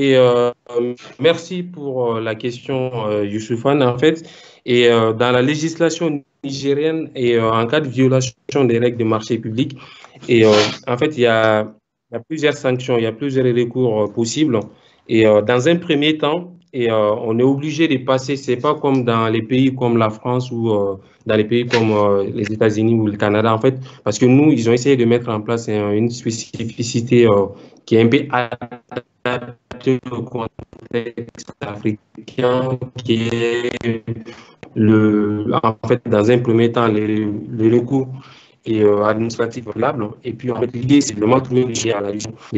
merci pour la question, Youssoufane, en fait. Et dans la législation nigérienne, et en cas de violation des règles de marché public, et en fait, il y a plusieurs sanctions, il y a plusieurs recours possibles. Et dans un premier temps, on est obligé de passer, c'est pas comme dans les pays comme la France ou dans les pays comme les États-Unis ou le Canada, en fait, parce que nous, ils ont essayé de mettre en place une spécificité qui est un peu adaptée au contexte africain, qui est en fait, dans un premier temps, le recours et administratif valable. Et puis, en fait, l'idée, c'est vraiment trouver des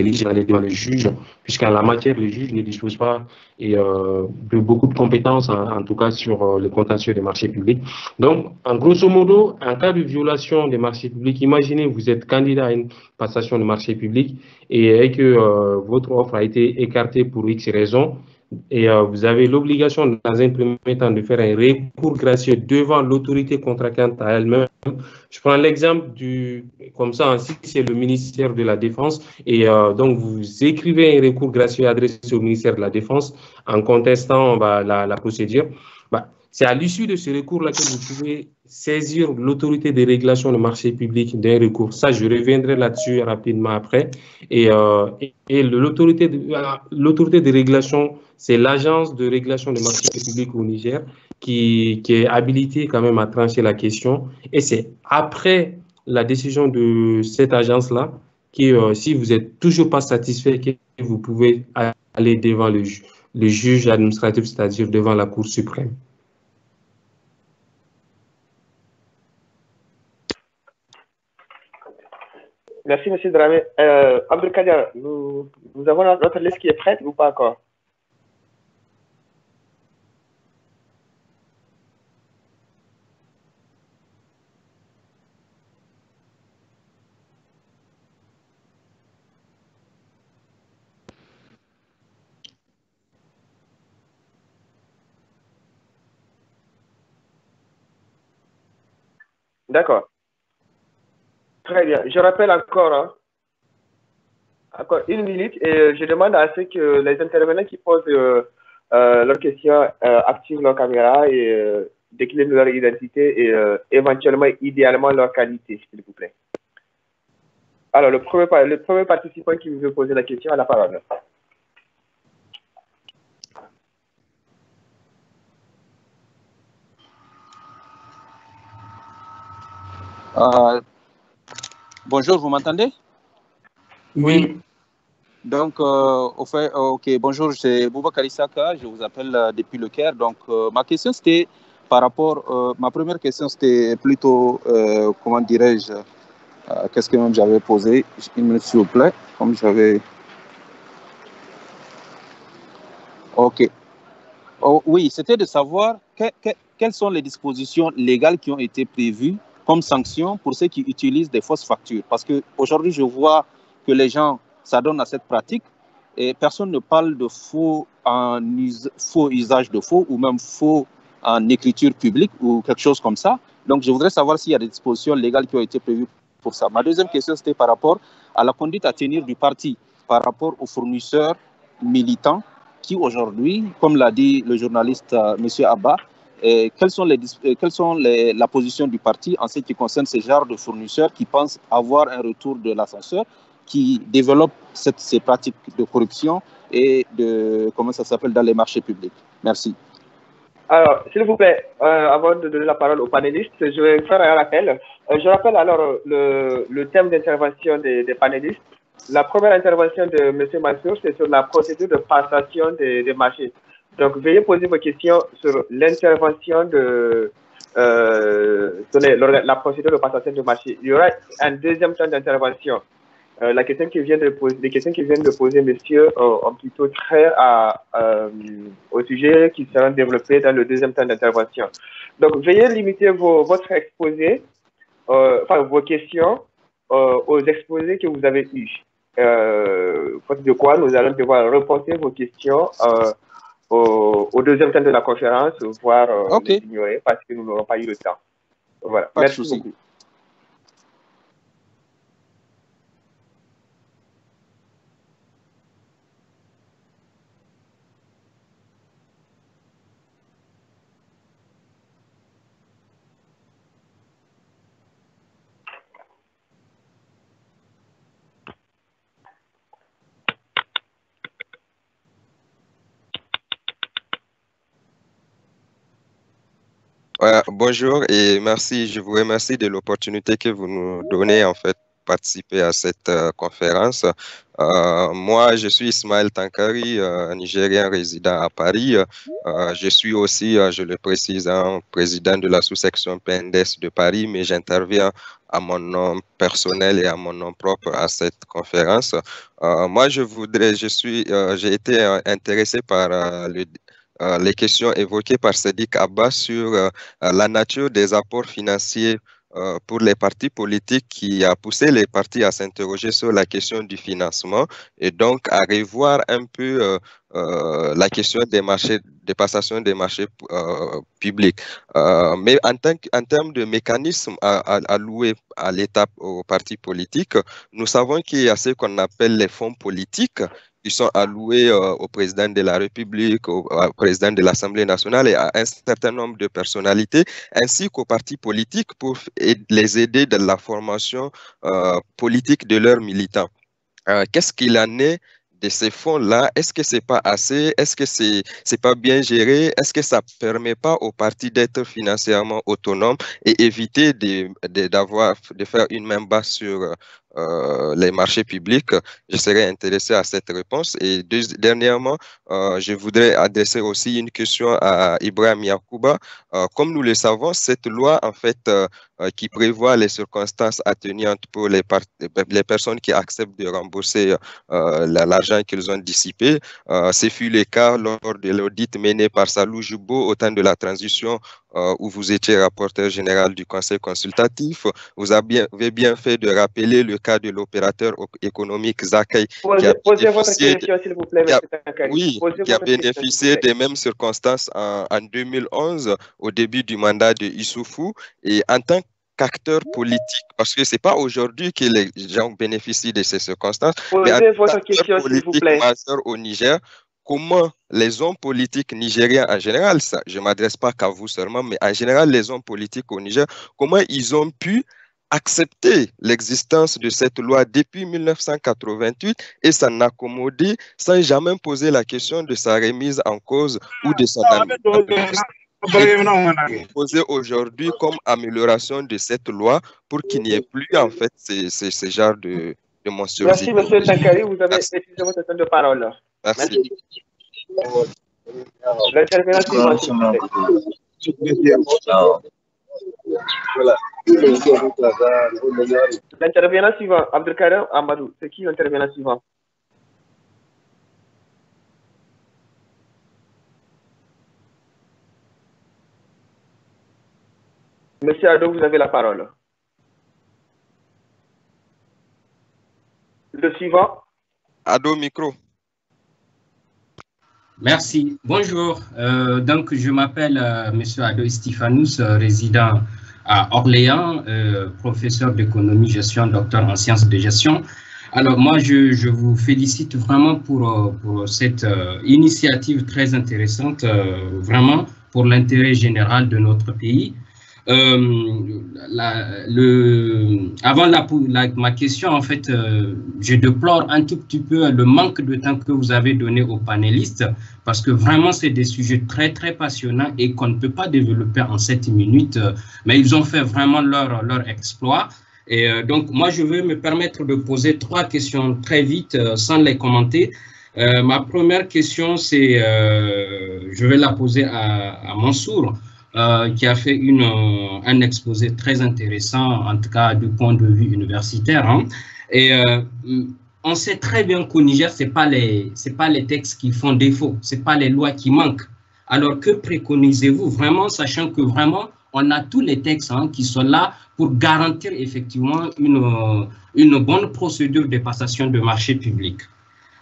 litiges devant les juges, puisqu'en la matière, les juges ne disposent pas de beaucoup de compétences, en tout cas sur le contentieux des marchés publics. Donc, en grosso modo, en cas de violation des marchés publics, imaginez vous êtes candidat à une passation de marché public et que votre offre a été écartée pour X raisons. Et vous avez l'obligation, dans un premier temps, de faire un recours gracieux devant l'autorité contractante à elle-même Je prends l'exemple comme ça, si c'est le ministère de la Défense, et donc vous écrivez un recours gracieux adressé au ministère de la Défense en contestant la procédure. C'est à l'issue de ce recours-là que vous pouvez saisir l'autorité de régulation de marché public d'un recours. Ça, je reviendrai là-dessus rapidement après. Et l'autorité de régulation, c'est l'agence de régulation de marché public au Niger qui est habilitée quand même à trancher la question. Et c'est après la décision de cette agence-là que si vous n'êtes toujours pas satisfait, que vous pouvez aller devant le juge administratif, c'est-à-dire devant la Cour suprême. Merci, M. Dramé. Abdelkader, nous avons notre liste qui est prête ou pas encore? D'accord. Très bien. Je rappelle encore, encore 1 minute et je demande à ce que les intervenants qui posent leurs questions activent leur caméra et déclinent leur identité et éventuellement, idéalement, leur qualité, s'il vous plaît. Alors, le premier participant qui veut poser la question a la parole. Bonjour, vous m'entendez? Oui. Donc, bonjour, c'est Boubacar Issaka, je vous appelle depuis le Caire. Donc, ma question c'était par rapport, ma première question c'était plutôt, comment dirais-je, qu'est-ce que même j'avais posé? Une minute s'il vous plaît, comme j'avais... Ok. Oh, oui, c'était de savoir quelles sont les dispositions légales qui ont été prévues comme sanction pour ceux qui utilisent des fausses factures. Parce qu'aujourd'hui, je vois que les gens s'adonnent à cette pratique et personne ne parle de faux usage de faux ou même faux en écriture publique ou quelque chose comme ça. Donc, je voudrais savoir s'il y a des dispositions légales qui ont été prévues pour ça. Ma deuxième question, c'était par rapport à la conduite à tenir du parti par rapport aux fournisseurs militants qui aujourd'hui, comme l'a dit le journaliste M. Abba, quelles sont la position du parti en ce qui concerne ce genre de fournisseurs qui pensent avoir un retour de l'ascenseur, qui développent ces pratiques de corruption et dans les marchés publics. Merci. Alors, s'il vous plaît, avant de donner la parole aux panélistes, je vais faire un rappel. Je rappelle alors le thème d'intervention des panélistes. La première intervention de M. Mansour, c'est sur la procédure de passation des marchés. Donc, veuillez poser vos questions sur l'intervention sur la procédure de passation de marché. Il y aura un deuxième temps d'intervention. Les questions qui viennent de poser, messieurs, ont plutôt trait au sujet qui sera développé dans le deuxième temps d'intervention. Donc, veuillez limiter votre exposé, vos questions aux exposés que vous avez eus. Faute de quoi, nous allons devoir reporter vos questions au deuxième temps de la conférence, voire les ignorer parce que nous n'aurons pas eu le temps. Voilà. Merci beaucoup. Bonjour et merci, je vous remercie de l'opportunité que vous nous donnez en fait participer à cette conférence. Moi, je suis Ismaël Tankari, Nigérien résident à Paris. Je suis aussi, je le précise, président de la sous-section PNDES de Paris, mais j'interviens à mon nom personnel et à mon nom propre à cette conférence. Moi, j'ai été intéressé par les questions évoquées par Sédic Abba sur la nature des apports financiers pour les partis politiques qui a poussé les partis à s'interroger sur la question du financement et donc à revoir un peu la question des de passation des marchés publics. Mais en termes de mécanismes alloués à l'État aux partis politiques, nous savons qu'il y a ce qu'on appelle les fonds politiques qui sont alloués au président de la République, au président de l'Assemblée nationale et à un certain nombre de personnalités, ainsi qu'aux partis politiques pour les aider dans la formation politique de leurs militants. Qu'est-ce qu'il en est de ces fonds-là? Est-ce que c'est pas assez? Est-ce que c'est pas bien géré? Est-ce que ça permet pas aux partis d'être financièrement autonomes et éviter de faire une main basse sur les marchés publics? Je serais intéressé à cette réponse. Et dernièrement, je voudrais adresser aussi une question à Ibrahim Yacouba. Comme nous le savons, cette loi, en fait, qui prévoit les circonstances atténuantes pour les personnes qui acceptent de rembourser l'argent qu'ils ont dissipé, ce fut le cas lors de l'audit mené par Salou Jubo au temps de la transition où vous étiez rapporteur général du Conseil consultatif. Vous avez bien fait de rappeler le cas de l'opérateur économique Zakai qui a bénéficié des mêmes circonstances en 2011 au début du mandat de Issoufou. Et en tant qu'acteur politique, parce que ce n'est pas aujourd'hui que les gens bénéficient de ces circonstances, mais en tant qu'acteur politique majeur au Niger, comment les hommes politiques nigériens en général, ça, je ne m'adresse pas qu'à vous seulement, mais en général les hommes politiques au Niger, comment ils ont pu accepter l'existence de cette loi depuis 1988 et s'en accommoder sans jamais poser la question de sa remise en cause ou de son amélioration. Poser aujourd'hui comme amélioration de cette loi pour qu'il n'y ait plus en fait ce genre de monstruosité. Merci, M. Tankari, vous avez utilisé votre temps de parole. Merci. L'intervenant suivant. L'intervenant suivant, Abdelkader Amadou, c'est qui l'intervenant suivant? Monsieur Ado, vous avez la parole. Le suivant. Ado, micro. Merci. Bonjour. Donc, je m'appelle Monsieur Ado Stéphanous, résident à Orléans, professeur d'économie, gestion, docteur en sciences de gestion. Alors, moi, je vous félicite vraiment pour cette initiative très intéressante, vraiment pour l'intérêt général de notre pays. Avant ma question, en fait, je déplore un tout petit peu le manque de temps que vous avez donné aux panélistes parce que vraiment, c'est des sujets très, très passionnants et qu'on ne peut pas développer en 7 minutes, mais ils ont fait vraiment leur exploit. Et donc, moi, je vais me permettre de poser 3 questions très vite sans les commenter. Ma première question, c'est, je vais la poser à Mansour. Qui a fait un exposé très intéressant, en tout cas du point de vue universitaire. Hein. Et on sait très bien qu'au Niger, ce n'est pas les textes qui font défaut, ce n'est pas les lois qui manquent. Alors que préconisez-vous vraiment, sachant que vraiment, on a tous les textes qui sont là pour garantir effectivement une bonne procédure de passation de marché public.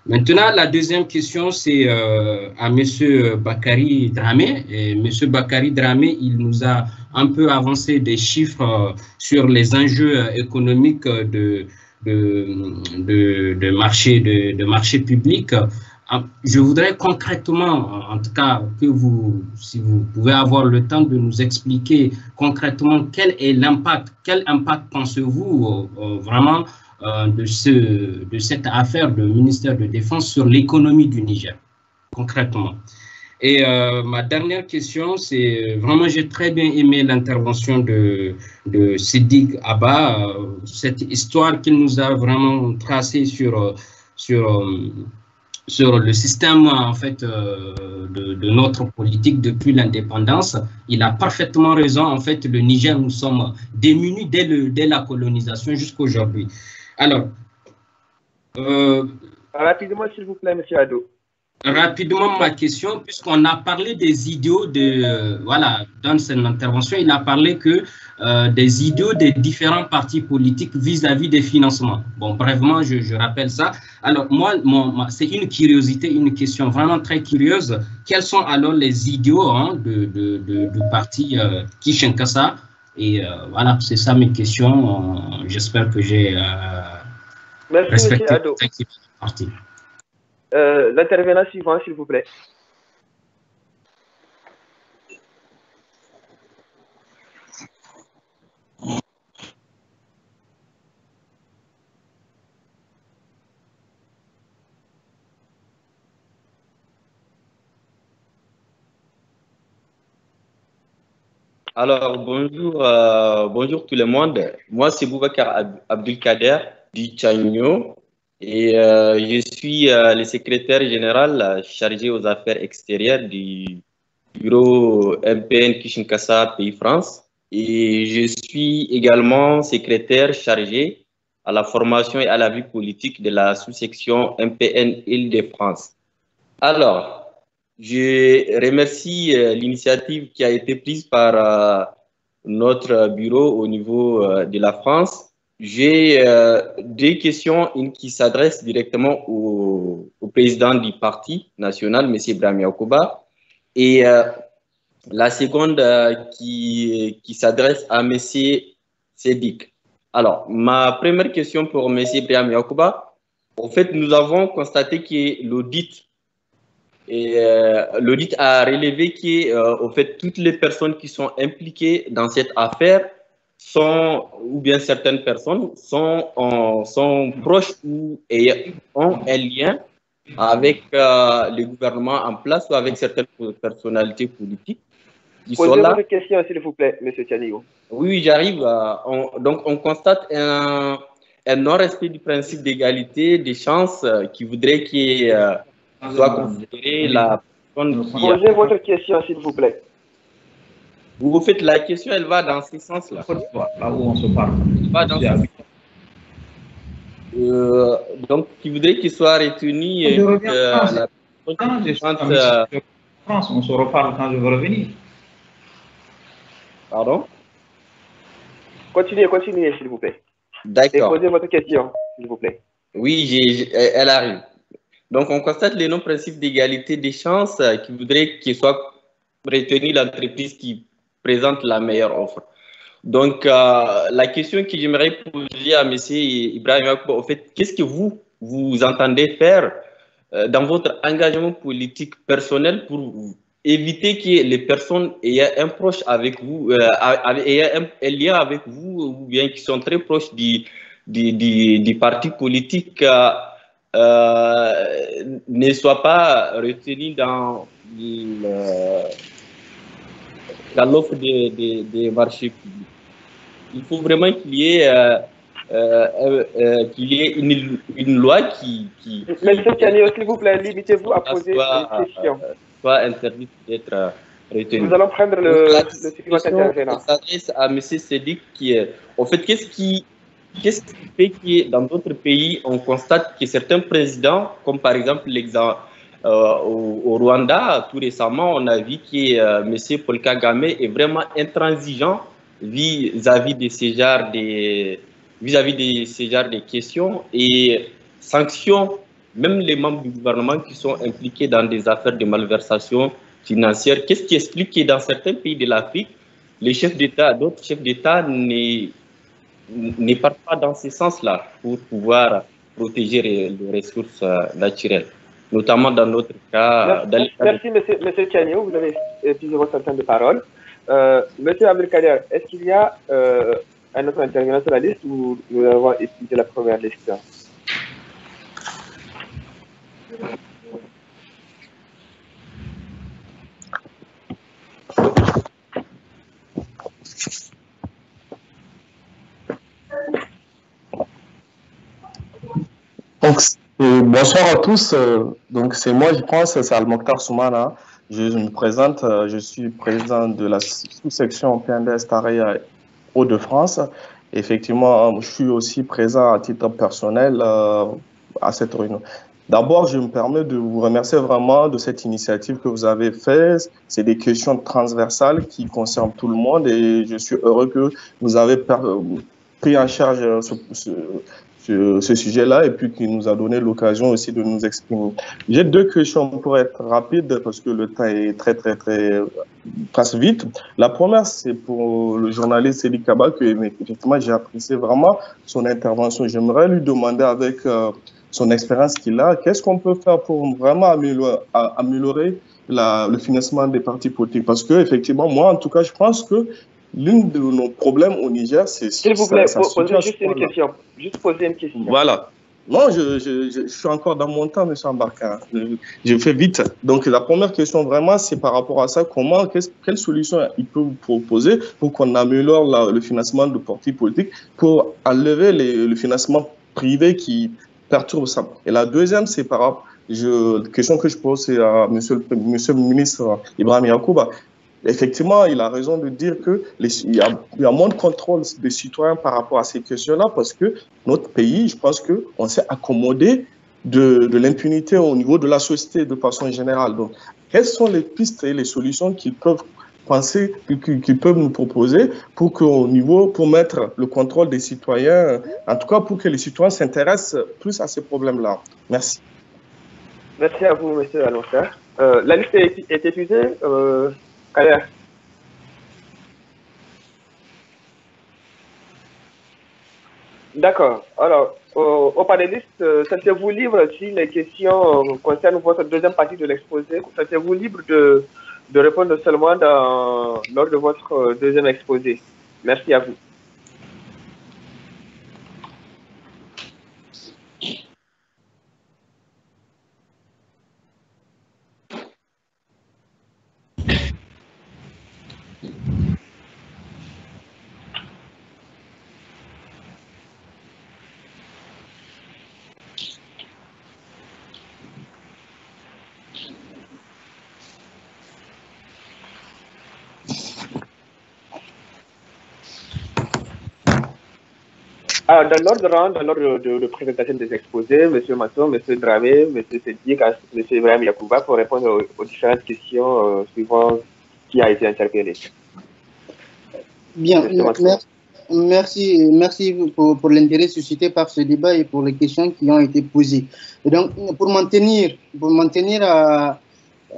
Maintenant, la deuxième question, c'est à M. Bakary Dramé. Et M. Bakary Dramé, il nous a un peu avancé des chiffres sur les enjeux économiques de marché public. Je voudrais concrètement, en tout cas, que si vous pouvez avoir le temps de nous expliquer concrètement quel impact pensez-vous vraiment de cette affaire de ministère de Défense sur l'économie du Niger, concrètement. Et ma dernière question, c'est vraiment, j'ai très bien aimé l'intervention de Siddiq Abba, cette histoire qu'il nous a vraiment tracée sur le système en fait de notre politique depuis l'indépendance. Il a parfaitement raison. En fait, le Niger, nous sommes démunis dès la colonisation jusqu'à aujourd'hui. Alors, rapidement, s'il vous plaît, M. Ado. rapidement ma question, puisqu'on a parlé des idéaux de, voilà, dans son intervention, il a parlé que des idéaux des différents partis politiques vis-à-vis des financements. Bon, brièvement, je rappelle ça. Alors, moi, c'est une curiosité, une question vraiment très curieuse. Quels sont alors les idéaux du parti Kishin Kassa? Et voilà, c'est ça mes questions. J'espère que j'ai respecté le parti. L'intervenant suivant, s'il vous plaît. Alors, bonjour tout le monde. Moi, c'est Boubacar Abdelkader du Tchagno et je suis le secrétaire général chargé aux affaires extérieures du bureau MPN Kishin Kassa Pays France. Et je suis également secrétaire chargé à la formation et à la vie politique de la sous-section MPN Île-de-France. Alors, je remercie l'initiative qui a été prise par notre bureau au niveau de la France. J'ai deux questions, une qui s'adresse directement au président du parti national, M. Ibrahim Yacouba, et la seconde qui s'adresse à M. Sédik. Alors, ma première question pour M. Ibrahim Yacouba, en fait, nous avons constaté que l'audit a relevé que, en fait, toutes les personnes qui sont impliquées dans cette affaire ou bien certaines personnes sont proches ou ont un lien avec le gouvernement en place ou avec certaines personnalités politiques qui sont là. Posez votre question, s'il vous plaît, M. Tianigo. Oui, j'arrive. Donc, on constate un non-respect du principe d'égalité des chances qui voudrait qu'il soit considéré la personne qui... Posez votre question, s'il vous plaît. Vous faites la question, elle va dans ce sens-là. Là où on se parle. Elle va dans ce sens. Donc, qui voudrait qu'il soit retenu la France, on se reparle quand je veux revenir. Pardon? Continuez, s'il vous plaît. D'accord. Et posez votre question, s'il vous plaît. Oui, elle arrive. Donc, on constate le non-principe d'égalité des chances qui voudrait qu'il soit retenu l'entreprise qui présente la meilleure offre. Donc, la question que j'aimerais poser à M. Ibrahim Yacouba, en fait, qu'est-ce que vous entendez faire dans votre engagement politique personnel pour éviter que les personnes ayant un proche avec vous, ayant un lien avec vous, ou bien qui sont très proches du parti politique, ne soient pas retenus dans l'offre des marchés publics. Il faut vraiment qu'il y ait, une loi qui Monsieur Tianigo, s'il vous plaît, limitez-vous à poser une question. Soit interdite d'être retenu. Nous allons prendre le suivant intervenant. Ça s'adresse à M. Sédik qui est... En fait, qu'est-ce qui fait que dans d'autres pays, on constate que certains présidents, comme par exemple au Rwanda, tout récemment, on a vu que M. Paul Kagame est vraiment intransigeant vis-à-vis de ces genres de questions et sanctionne même les membres du gouvernement qui sont impliqués dans des affaires de malversation financière. Qu'est-ce qui explique que dans certains pays de l'Afrique, les chefs d'État, d'autres chefs d'État ne partent pas dans ce sens-là pour pouvoir protéger les ressources naturelles, notamment dans notre cas. Merci, monsieur Tianigo, vous avez plusieurs centaines de paroles. Monsieur Abdelkader, est-ce qu'il y a un autre intervenant sur la liste ou nous avons étudié la première liste? Donc, bonsoir à tous. Donc, c'est moi, je pense, c'est Al-Mokhtar Soumana. Je me présente, je suis président de la sous-section PNDS Tareya Hauts-de-France. Effectivement, je suis aussi présent à titre personnel à cette réunion. D'abord, je me permets de vous remercier vraiment de cette initiative que vous avez faite. C'est des questions transversales qui concernent tout le monde et je suis heureux que vous avez pris en charge ce sujet-là et puis qui nous a donné l'occasion aussi de nous exprimer. J'ai deux questions pour être rapide parce que le temps est très passe vite. La première, c'est pour le journaliste Sedi Kaba que effectivement j'ai apprécié vraiment son intervention. J'aimerais lui demander avec son expérience qu'il a, qu'est-ce qu'on peut faire pour vraiment améliorer le financement des partis politiques? Parce que effectivement, moi en tout cas, je pense que l'un de nos problèmes au Niger, c'est... S'il vous plaît, posez juste une question. Juste poser une question. Voilà. Non, je suis encore dans mon temps, M. Ambarka. Je fais vite. Donc, la première question, vraiment, c'est par rapport à ça. Quelle solution il peut vous proposer pour qu'on améliore le financement de partis politiques, pour enlever le financement privé qui perturbe ça? Et la deuxième, c'est par rapport... question que je pose à monsieur le ministre Ibrahim Yacouba. Effectivement, il a raison de dire qu'il y a moins de contrôle des citoyens par rapport à ces questions-là parce que notre pays, je pense qu'on s'est accommodé de l'impunité au niveau de la société de façon générale. Donc, quelles sont les pistes et les solutions qu'ils peuvent penser, qu'ils peuvent nous proposer pour mettre le contrôle des citoyens, en tout cas pour que les citoyens s'intéressent plus à ces problèmes-là? Merci. Merci à vous, M. Alonso. La liste est épuisée. D'accord. Alors, aux panélistes, sentez-vous libre si les questions concernent votre deuxième partie de l'exposé, sentez-vous libre de répondre seulement lors de votre deuxième exposé. Merci à vous. Alors, dans l'ordre de présentation des exposés, M. Masson, M. Dramé, M. Sédic, M. Ibrahim Yacouba pour répondre aux différentes questions suivant qui a été interpellé. Bien, merci pour l'intérêt suscité par ce débat et pour les questions qui ont été posées. Et donc, pour m'en tenir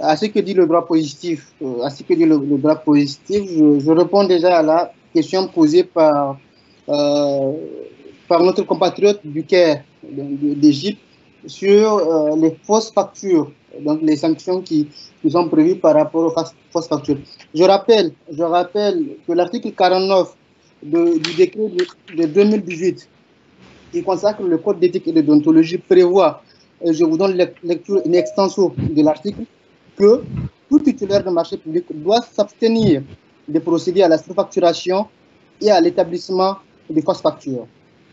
à ce que dit le droit positif, je réponds déjà à la question posée par notre compatriote du Caire, d'Égypte, sur les fausses factures, donc les sanctions qui sont prévues par rapport aux fausses factures. Je rappelle que l'article 49 du décret de 2018, qui consacre le code d'éthique et de déontologie, prévoit, et je vous donne lecture in extenso de l'article, que tout titulaire de marché public doit s'abstenir de procéder à la surfacturation et à l'établissement des fausses factures.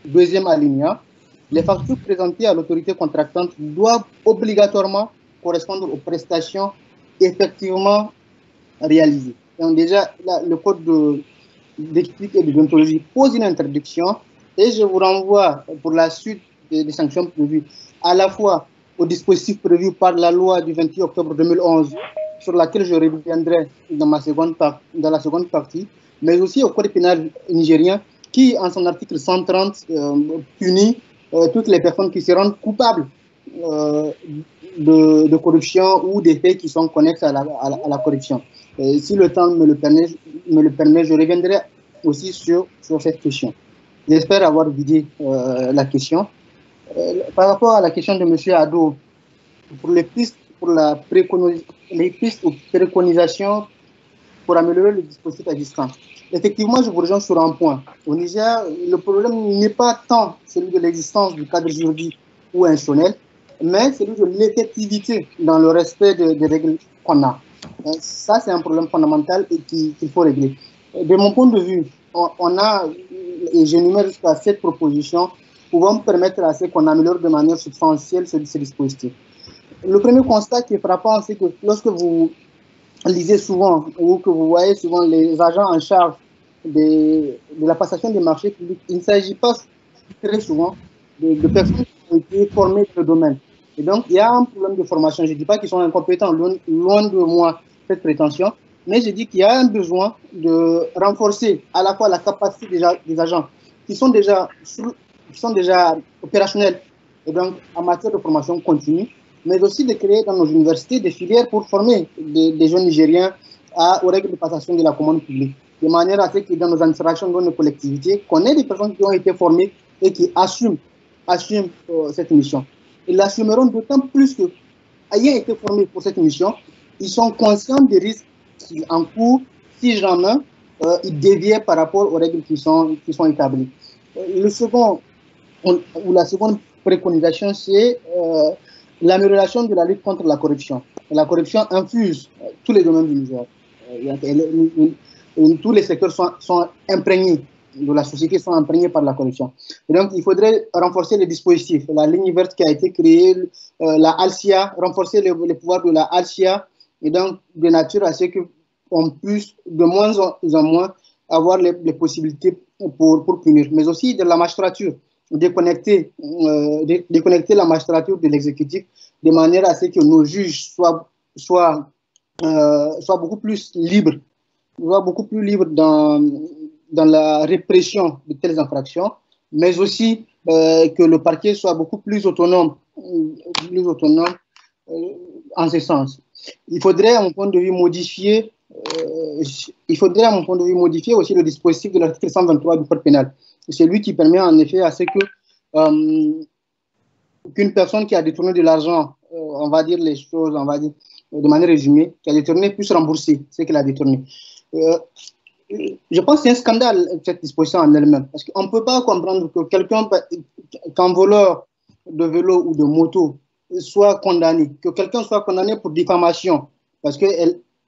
Deuxième alinéa, les factures présentées à l'autorité contractante doivent obligatoirement correspondre aux prestations effectivement réalisées. Donc déjà, là, le code d'éthique et de déontologie pose une interdiction et je vous renvoie pour la suite des sanctions prévues à la fois au dispositif prévu par la loi du 28 octobre 2011 sur laquelle je reviendrai dans la seconde partie, mais aussi au code pénal nigérien qui, en son article 130, punit toutes les personnes qui se rendent coupables de corruption ou des faits qui sont connexes à la corruption. Si le temps me le permet, je reviendrai aussi sur cette question. J'espère avoir vidé la question. Par rapport à la question de M. Ado, pour les pistes ou préconisations pour améliorer le dispositif existant. Effectivement, je vous rejoins sur un point. Au Niger, le problème n'est pas tant celui de l'existence du cadre juridique ou institutionnel, mais celui de l'effectivité dans le respect des règles qu'on a. Ça, c'est un problème fondamental et qu'il faut régler. De mon point de vue, on a, et j'énumère jusqu'à 7 propositions, pouvant permettre à ce qu'on améliore de manière substantielle ce dispositif. Le premier constat qui est frappant, c'est que lorsque vous lisez souvent ou que vous voyez souvent les agents en charge de la passation des marchés publics, il ne s'agit pas très souvent de personnes qui ont été formées dans le domaine. Et donc, il y a un problème de formation. Je ne dis pas qu'ils sont incompétents, loin de moi cette prétention, mais je dis qu'il y a un besoin de renforcer à la fois la capacité des agents qui sont déjà opérationnels, et donc en matière de formation continue, mais aussi de créer dans nos universités des filières pour former des jeunes Nigériens aux règles de passation de la commande publique, de manière à ce que dans nos administrations, dans nos collectivités, qu'on ait des personnes qui ont été formées et qui assument cette mission. Ils l'assumeront d'autant plus que, ayant été formés pour cette mission, ils sont conscients des risques qui encourent si jamais ils déviaient par rapport aux règles qui sont établies. La seconde préconisation, c'est l'amélioration de la lutte contre la corruption. La corruption infuse tous les domaines du Niger. Tous les secteurs sont imprégnés de la société, sont imprégnés par la corruption. Et donc, il faudrait renforcer les dispositifs. La ligne verte qui a été créée, la ALSIA, renforcer les pouvoirs de la ALSIA, et donc de nature à ce qu'on puisse de moins en moins avoir les possibilités pour punir. Mais aussi de la magistrature, déconnecter la magistrature de l'exécutif de manière à ce que nos juges soient beaucoup plus libres, dans la répression de telles infractions, mais aussi que le parquet soit beaucoup plus autonome en ce sens. Il faudrait, à mon point de vue, modifier aussi le dispositif de l'article 123 du Code pénal. C'est lui qui permet en effet à ce qu'une personne qui a détourné de l'argent, on va dire les choses, de manière résumée, qui a détourné puisse rembourser ce qu'elle a détourné. Je pense que c'est un scandale, cette disposition en elle-même, parce qu'on ne peut pas comprendre que qu'un voleur de vélo ou de moto soit condamné, que quelqu'un soit condamné pour diffamation, parce que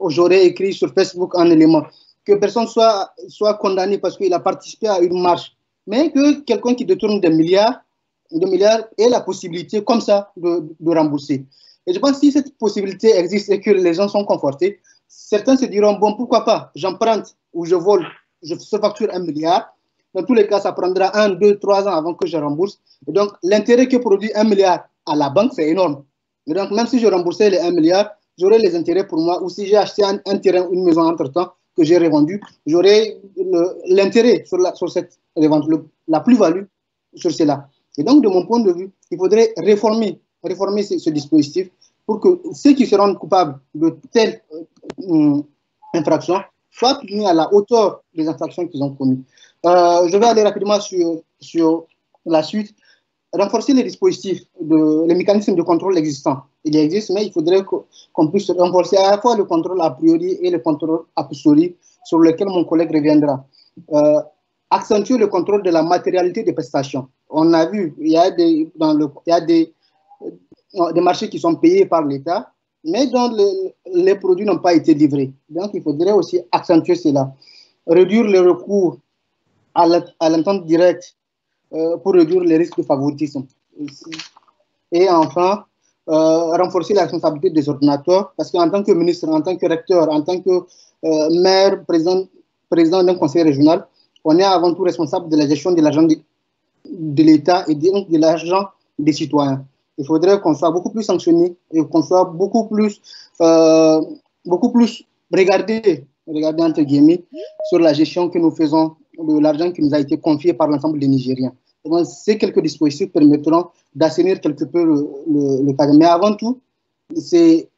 j'aurais écrit sur Facebook un élément, que personne soit condamné parce qu'il a participé à une marche, mais que quelqu'un qui détourne des milliards ait la possibilité comme ça de rembourser. Et je pense que si cette possibilité existe et que les gens sont confortés, certains se diront, bon, pourquoi pas, j'emprunte ou je vole, je facture 1 milliard. Dans tous les cas, ça prendra 1, 2, 3 ans avant que je rembourse. Et donc, l'intérêt que produit 1 milliard à la banque, c'est énorme. Et donc, même si je remboursais les 1 milliard, j'aurais les intérêts pour moi. Ou si j'ai acheté un terrain, une maison entre-temps que j'ai revendu, j'aurais l'intérêt sur cette revente, la plus-value sur cela. Et donc, de mon point de vue, il faudrait réformer ce dispositif pour que ceux qui seront coupables de telles infractions soient punis à la hauteur des infractions qu'ils ont commises. Je vais aller rapidement sur la suite. Renforcer les dispositifs, les mécanismes de contrôle existants. Il existe, mais il faudrait qu'on puisse renforcer à la fois le contrôle a priori et le contrôle a posteriori, sur lequel mon collègue reviendra. Accentuer le contrôle de la matérialité des prestations. On a vu, il y a des marchés qui sont payés par l'État, mais dont les produits n'ont pas été livrés. Donc, il faudrait aussi accentuer cela. Réduire le recours à l'entente directe pour réduire les risques de favoritisme. Et enfin, renforcer la responsabilité des ordinateurs, parce qu'en tant que ministre, en tant que recteur, en tant que maire, président d'un conseil régional, on est avant tout responsable de la gestion de l'argent de l'État et de l'argent des citoyens. Il faudrait qu'on soit beaucoup plus sanctionné et qu'on soit beaucoup plus regardé entre guillemets sur la gestion que nous faisons de l'argent qui nous a été confié par l'ensemble des Nigériens. Ces quelques dispositifs permettront d'assainir quelque peu le cadre. Mais avant tout, c'est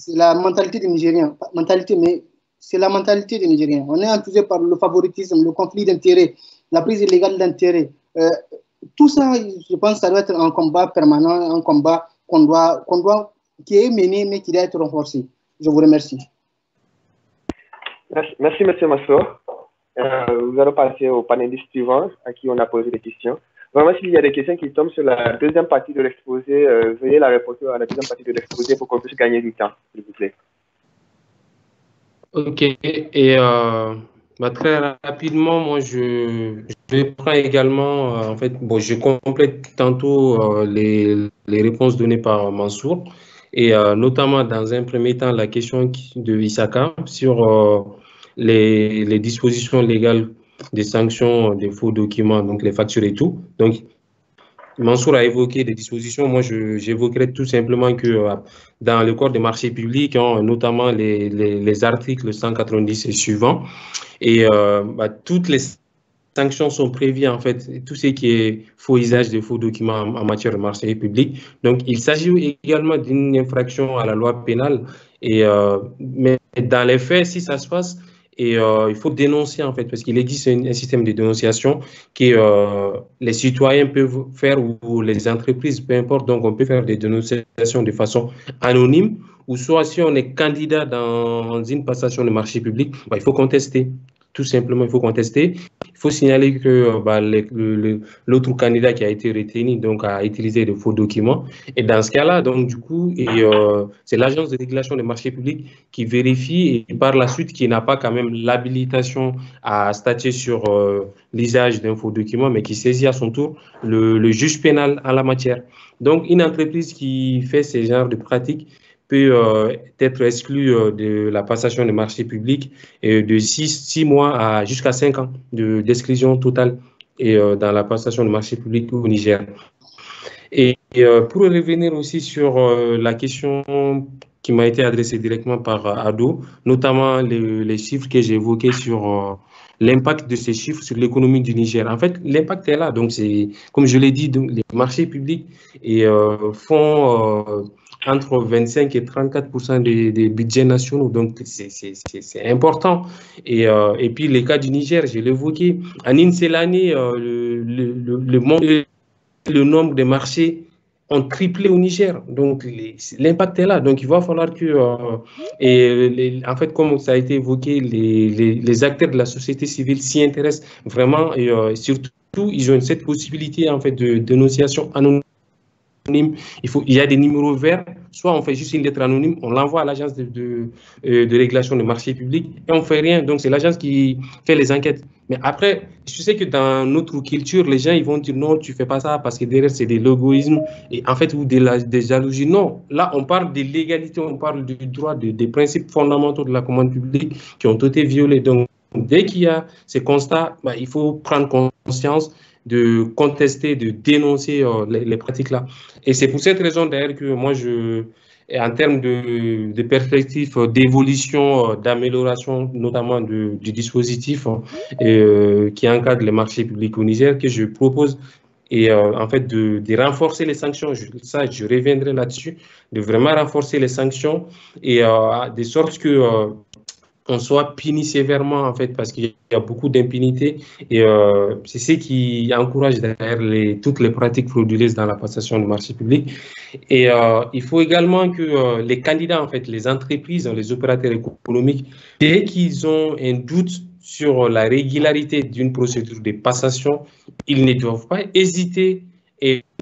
la mentalité des Nigériens. Mais c'est la mentalité des Nigériens. On est enthousiasmé par le favoritisme, le conflit d'intérêts, la prise illégale d'intérêts. Tout ça, je pense que ça doit être un combat permanent, un combat qui est mené, mais qui doit être renforcé. Je vous remercie. Merci, M. Massor. Nous allons passer au panéliste suivant à qui on a posé des questions. Vraiment, s'il y a des questions qui tombent sur la deuxième partie de l'exposé, veuillez la répondre à la deuxième partie de l'exposé pour qu'on puisse gagner du temps, s'il vous plaît. Ok. Et très rapidement, moi, je prends également, en fait, bon, je complète tantôt les réponses données par Mansour, et notamment dans un premier temps la question de Issaka sur les dispositions légales des sanctions des faux documents, donc les factures et tout. Donc, Mansour a évoqué des dispositions. Moi, j'évoquerai tout simplement que dans le Code des marchés publics, notamment les articles 190 et suivants, et toutes les sanctions sont prévues, en fait, tout ce qui est faux usage de faux documents en matière de marché public. Donc, il s'agit également d'une infraction à la loi pénale. Mais dans les faits, si ça se passe, il faut dénoncer, en fait, parce qu'il existe un système de dénonciation que les citoyens peuvent faire ou les entreprises, peu importe. Donc, on peut faire des dénonciations de façon anonyme, ou soit si on est candidat dans une passation de marché public, il faut contester. Tout simplement, il faut contester. Il faut signaler que l'autre candidat qui a été retenu donc, a utilisé de faux documents. Et dans ce cas-là, donc, du coup, c'est l'Agence de régulation des marchés publics qui vérifie et par la suite qui n'a pas quand même l'habilitation à statuer sur l'usage d'un faux document, mais qui saisit à son tour le juge pénal en la matière. Donc, une entreprise qui fait ce genre de pratiques peut être exclu de la passation des marchés publics de 6 mois jusqu'à 5 ans d'exclusion totale dans la passation de marchés publics au Niger. Et pour revenir aussi sur la question qui m'a été adressée directement par Ado, notamment les chiffres que j'ai évoqués sur l'impact de ces chiffres sur l'économie du Niger. En fait, l'impact est là. Donc, comme je l'ai dit, donc, les marchés publics font entre 25 et 34% des budgets nationaux. Donc, c'est important. Et puis, les cas du Niger, je l'ai évoqué. En une seule année, le nombre de marchés ont triplé au Niger. Donc, l'impact est là. Donc, il va falloir que, en fait, comme ça a été évoqué, les acteurs de la société civile s'y intéressent vraiment. Et surtout, ils ont cette possibilité, en fait, de dénonciation anonyme. Il y a des numéros verts, soit on fait juste une lettre anonyme, on l'envoie à l'agence de régulation des marchés publics et on ne fait rien. Donc, c'est l'agence qui fait les enquêtes. Mais après, je sais que dans notre culture, les gens ils vont dire non, tu ne fais pas ça parce que derrière, c'est de l'égoïsme et en fait, ou des jalousies. Non, là, on parle de l'égalité, on parle du droit, des principes fondamentaux de la commande publique qui ont été violés. Donc, dès qu'il y a ces constats, il faut prendre conscience de contester, de dénoncer les pratiques-là. Et c'est pour cette raison d'ailleurs que moi, en termes de perspective d'évolution, d'amélioration, notamment du dispositif qui encadre les marchés publics au Niger, que je propose en fait de renforcer les sanctions. Je reviendrai là-dessus, de vraiment renforcer les sanctions et de sorte que on soit puni sévèrement, en fait, parce qu'il y a beaucoup d'impunité. Et c'est ce qui encourage derrière toutes les pratiques frauduleuses dans la passation du marché public. Et il faut également que les candidats, en fait, les entreprises, les opérateurs économiques, dès qu'ils ont un doute sur la régularité d'une procédure de passation, ils ne doivent pas hésiter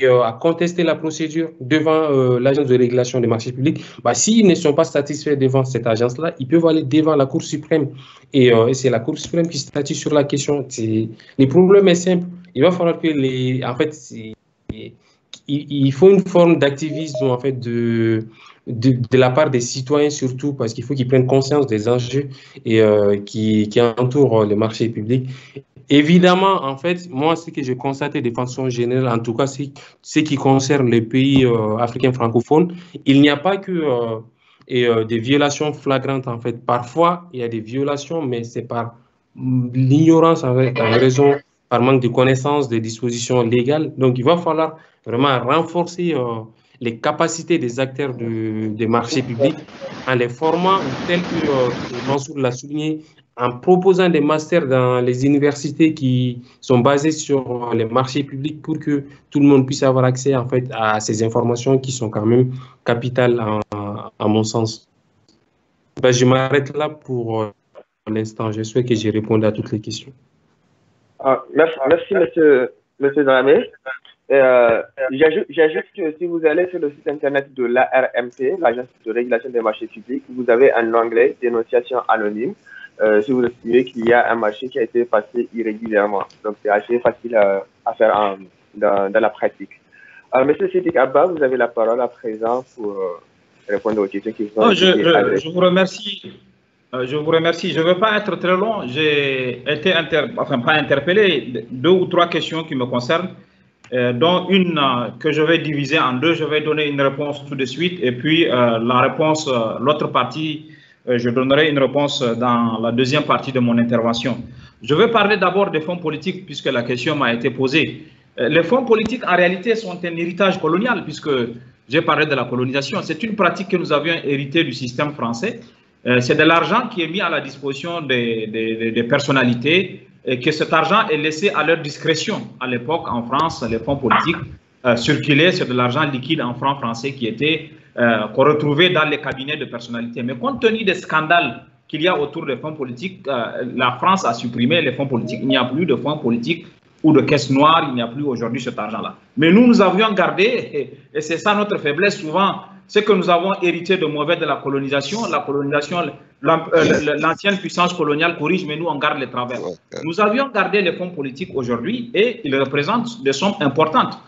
à contester la procédure devant l'agence de régulation des marchés publics. S'ils ne sont pas satisfaits devant cette agence-là, ils peuvent aller devant la Cour suprême. Et c'est la Cour suprême qui statue sur la question. Le problème est simple. Il va falloir que en fait, il faut une forme d'activisme en fait de la part des citoyens surtout, parce qu'il faut qu'ils prennent conscience des enjeux qui entourent les marchés publics. Évidemment, en fait, moi, ce que j'ai constaté de façon générale, en tout cas, ce qui concerne les pays africains francophones, il n'y a pas que des violations flagrantes, en fait. Parfois, il y a des violations, mais c'est par l'ignorance, en raison, par manque de connaissance des dispositions légales. Donc, il va falloir vraiment renforcer les capacités des acteurs des marchés publics en les formant, tel que Mansour l'a souligné, en proposant des masters dans les universités qui sont basés sur les marchés publics pour que tout le monde puisse avoir accès en fait à ces informations qui sont quand même capitales à mon sens. Je m'arrête là pour l'instant. Je souhaite que j'ai répondu à toutes les questions. Merci, monsieur Dramé. J'ajoute que si vous allez sur le site internet de l'ARMP, l'Agence de régulation des marchés publics, vous avez un onglet dénonciation anonyme. Si vous estimez qu'il y a un marché qui a été passé irrégulièrement. Donc, c'est assez facile à faire dans la pratique. Monsieur Siddiq Abba, vous avez la parole à présent pour répondre aux questions qui sont adressées. Je vous remercie. Je vous remercie. Je ne veux pas être très long. J'ai été pas interpellé, 2 ou 3 questions qui me concernent. dont une que je vais diviser en deux. Je vais donner une réponse tout de suite et puis la réponse, l'autre partie, je donnerai une réponse dans la deuxième partie de mon intervention. Je vais parler d'abord des fonds politiques puisque la question m'a été posée. Les fonds politiques, en réalité, sont un héritage colonial puisque j'ai parlé de la colonisation. C'est une pratique que nous avions héritée du système français. C'est de l'argent qui est mis à la disposition des personnalités et que cet argent est laissé à leur discrétion. À l'époque, en France, les fonds politiques circulaient sur de l'argent liquide en francs français qui était qu'on retrouvait dans les cabinets de personnalités. Mais compte tenu des scandales qu'il y a autour des fonds politiques, la France a supprimé les fonds politiques. Il n'y a plus de fonds politiques ou de caisses noires, il n'y a plus aujourd'hui cet argent-là. Mais nous avions gardé, et c'est ça notre faiblesse souvent, c'est que nous avons hérité de mauvais de la colonisation. La colonisation, l'ancienne puissance coloniale corrige, mais nous, on garde les travers. Nous avions gardé les fonds politiques aujourd'hui et ils représentent des sommes importantes.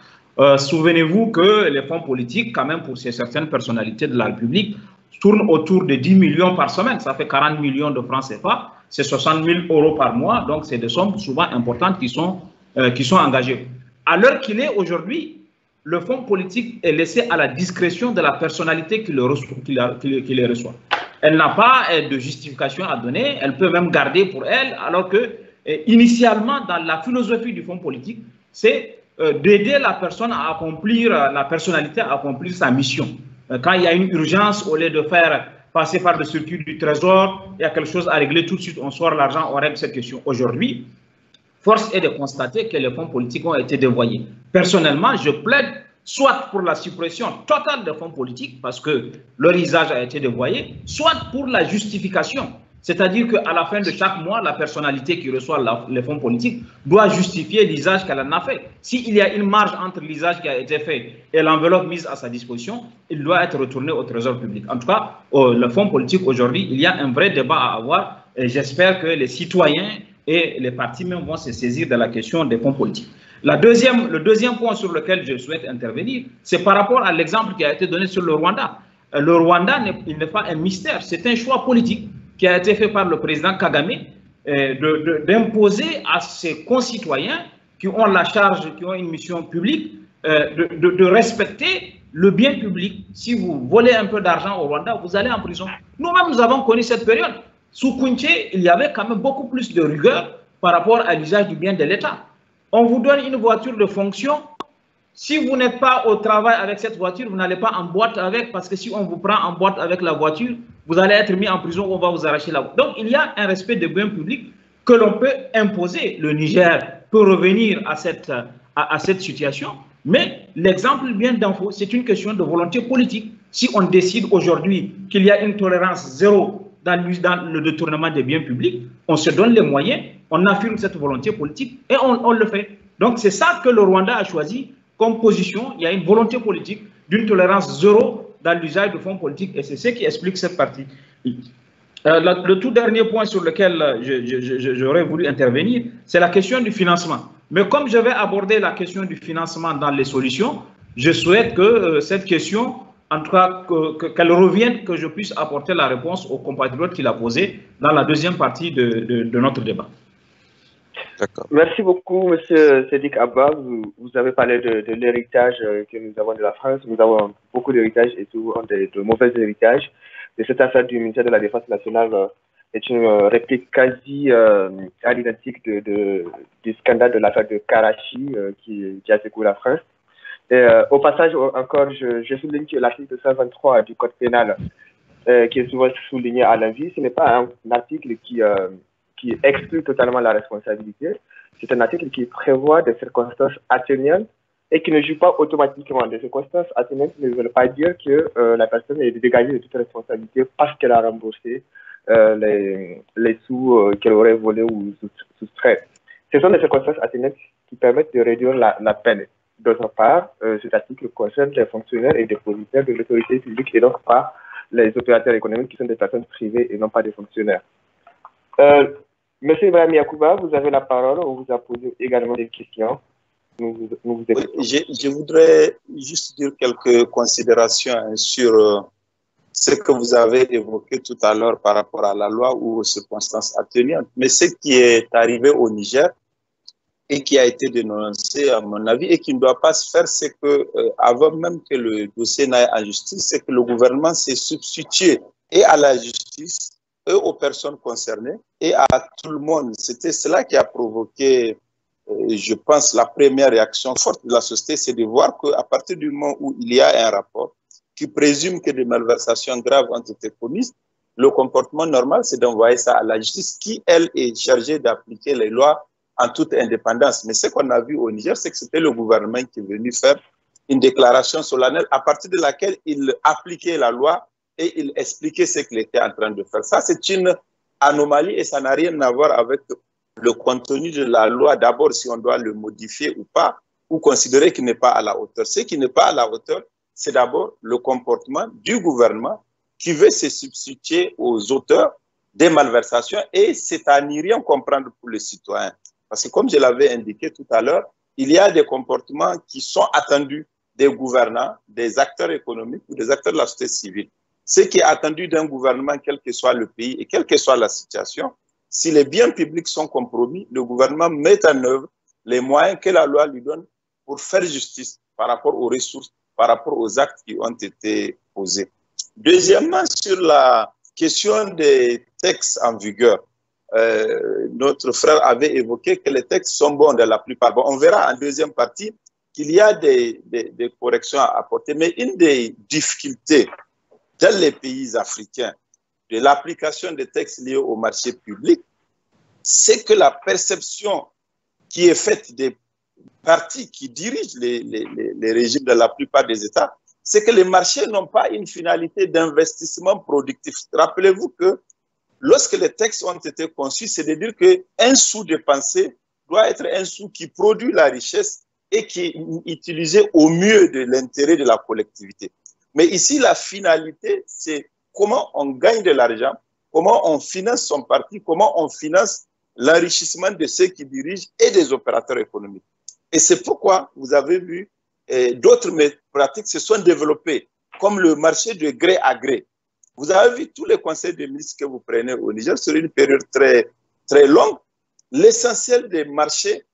Souvenez-vous que les fonds politiques, quand même, pour certaines personnalités de la République, tournent autour de 10 millions par semaine. Ça fait 40 millions de francs CFA. C'est 60 000 euros par mois. Donc, c'est des sommes souvent importantes qui sont engagées. À l'heure qu'il est aujourd'hui, le fonds politique est laissé à la discrétion de la personnalité qui les reçoit. Elle n'a pas de justification à donner, elle peut même garder pour elle, alors que initialement, dans la philosophie du fonds politique, c'est d'aider la personne à accomplir, la personnalité à accomplir sa mission. Quand il y a une urgence, au lieu de faire passer par le circuit du trésor, il y a quelque chose à régler tout de suite, on sort l'argent, on règle cette question. Aujourd'hui, force est de constater que les fonds politiques ont été dévoyés. Personnellement, je plaide soit pour la suppression totale des fonds politiques, parce que leur usage a été dévoyé, soit pour la justification. C'est-à-dire qu'à la fin de chaque mois, la personnalité qui reçoit les fonds politiques doit justifier l'usage qu'elle en a fait. S'il y a une marge entre l'usage qui a été fait et l'enveloppe mise à sa disposition, il doit être retourné au trésor public. En tout cas, le fonds politique aujourd'hui, il y a un vrai débat à avoir et j'espère que les citoyens et les partis même vont se saisir de la question des fonds politiques. Le deuxième point sur lequel je souhaite intervenir, c'est par rapport à l'exemple qui a été donné sur le Rwanda. Le Rwanda n'est pas un mystère, c'est un choix politique qui a été fait par le président Kagame d'imposer à ses concitoyens qui ont la charge, qui ont une mission publique, de respecter le bien public. Si vous volez un peu d'argent au Rwanda, vous allez en prison. Nous-mêmes, nous avons connu cette période. Sous Kunche, il y avait quand même beaucoup plus de rigueur par rapport à l'usage du bien de l'État. On vous donne une voiture de fonction. Si vous n'êtes pas au travail avec cette voiture, vous n'allez pas en boîte avec, parce que si on vous prend en boîte avec la voiture, vous allez être mis en prison, on va vous arracher la voiture. Donc, il y a un respect des biens publics que l'on peut imposer. Le Niger peut revenir à cette situation, mais l'exemple bien d'info, c'est une question de volonté politique. Si on décide aujourd'hui qu'il y a une tolérance zéro dans le détournement des biens publics, on se donne les moyens, on affirme cette volonté politique et on le fait. Donc, c'est ça que le Rwanda a choisi comme position. Il y a une volonté politique d'une tolérance zéro dans l'usage de fonds politiques et c'est ce qui explique cette partie. Le tout dernier point sur lequel j'aurais voulu intervenir, c'est la question du financement. Mais comme je vais aborder la question du financement dans les solutions, je souhaite que cette question, en tout cas, qu'elle revienne, que je puisse apporter la réponse aux compatriotes qui l'a posée dans la deuxième partie de notre débat. Merci beaucoup, M. Sédik Abba. Vous avez parlé de l'héritage que nous avons de la France. Nous avons beaucoup d'héritages et souvent de mauvais héritages. Et cette affaire du ministère de la Défense nationale est une réplique quasi à l'identique du scandale de l'affaire de Karachi qui a secoué la France. Et, au passage, encore, je souligne que l'article 123 du Code pénal, qui est souvent souligné à l'envi, ce n'est pas un article qui exclut totalement la responsabilité. C'est un article qui prévoit des circonstances atténuantes et qui ne joue pas automatiquement. Des circonstances atténuantes ne veulent pas dire que la personne est dégagée de toute responsabilité parce qu'elle a remboursé les sous qu'elle aurait volés ou soustraits. Ce sont des circonstances atténuantes qui permettent de réduire la peine. D'autre part, cet article concerne les fonctionnaires et dépositaires de l'autorité publique et donc pas les opérateurs économiques qui sont des personnes privées et non pas des fonctionnaires. Monsieur Ibrahim Yacouba, vous avez la parole. On vous a posé également des questions. Nous vous écoutons. Oui, je voudrais juste dire quelques considérations sur ce que vous avez évoqué tout à l'heure par rapport à la loi ou aux circonstances atténuantes. Mais ce qui est arrivé au Niger, et qui a été dénoncé, à mon avis, et qui ne doit pas se faire, c'est que, avant même que le dossier n'aille en justice, c'est que le gouvernement s'est substitué et à la justice, et aux personnes concernées, et à tout le monde. C'était cela qui a provoqué, je pense, la première réaction forte de la société, c'est de voir qu'à partir du moment où il y a un rapport qui présume que des malversations graves ont été commises, le comportement normal, c'est d'envoyer ça à la justice, qui, elle, est chargée d'appliquer les lois en toute indépendance. Mais ce qu'on a vu au Niger, c'est que c'était le gouvernement qui est venu faire une déclaration solennelle à partir de laquelle il appliquait la loi et il expliquait ce qu'il était en train de faire. Ça, c'est une anomalie et ça n'a rien à voir avec le contenu de la loi. D'abord, si on doit le modifier ou pas, ou considérer qu'il n'est pas à la hauteur. Ce qui n'est pas à la hauteur, c'est d'abord le comportement du gouvernement qui veut se substituer aux auteurs des malversations, et c'est à n'y rien comprendre pour les citoyens. Parce que comme je l'avais indiqué tout à l'heure, il y a des comportements qui sont attendus des gouvernants, des acteurs économiques ou des acteurs de la société civile. Ce qui est attendu d'un gouvernement, quel que soit le pays et quelle que soit la situation, si les biens publics sont compromis, le gouvernement met en œuvre les moyens que la loi lui donne pour faire justice par rapport aux ressources, par rapport aux actes qui ont été posés. Deuxièmement, sur la question des textes en vigueur, notre frère avait évoqué que les textes sont bons de la plupart. Bon, on verra en deuxième partie qu'il y a des corrections à apporter, mais une des difficultés dans les pays africains de l'application des textes liés au marché public, c'est que la perception qui est faite des partis qui dirigent les régimes de la plupart des États, c'est que les marchés n'ont pas une finalité d'investissement productif. Rappelez-vous que lorsque les textes ont été conçus, c'est de dire qu'un sou dépensé doit être un sou qui produit la richesse et qui est utilisé au mieux de l'intérêt de la collectivité. Mais ici, la finalité, c'est comment on gagne de l'argent, comment on finance son parti, comment on finance l'enrichissement de ceux qui dirigent et des opérateurs économiques. Et c'est pourquoi vous avez vu d'autres pratiques se sont développées, comme le marché de gré à gré. Vous avez vu tous les conseils des ministres que vous prenez au Niger sur une période très, très longue. L'essentiel des marchés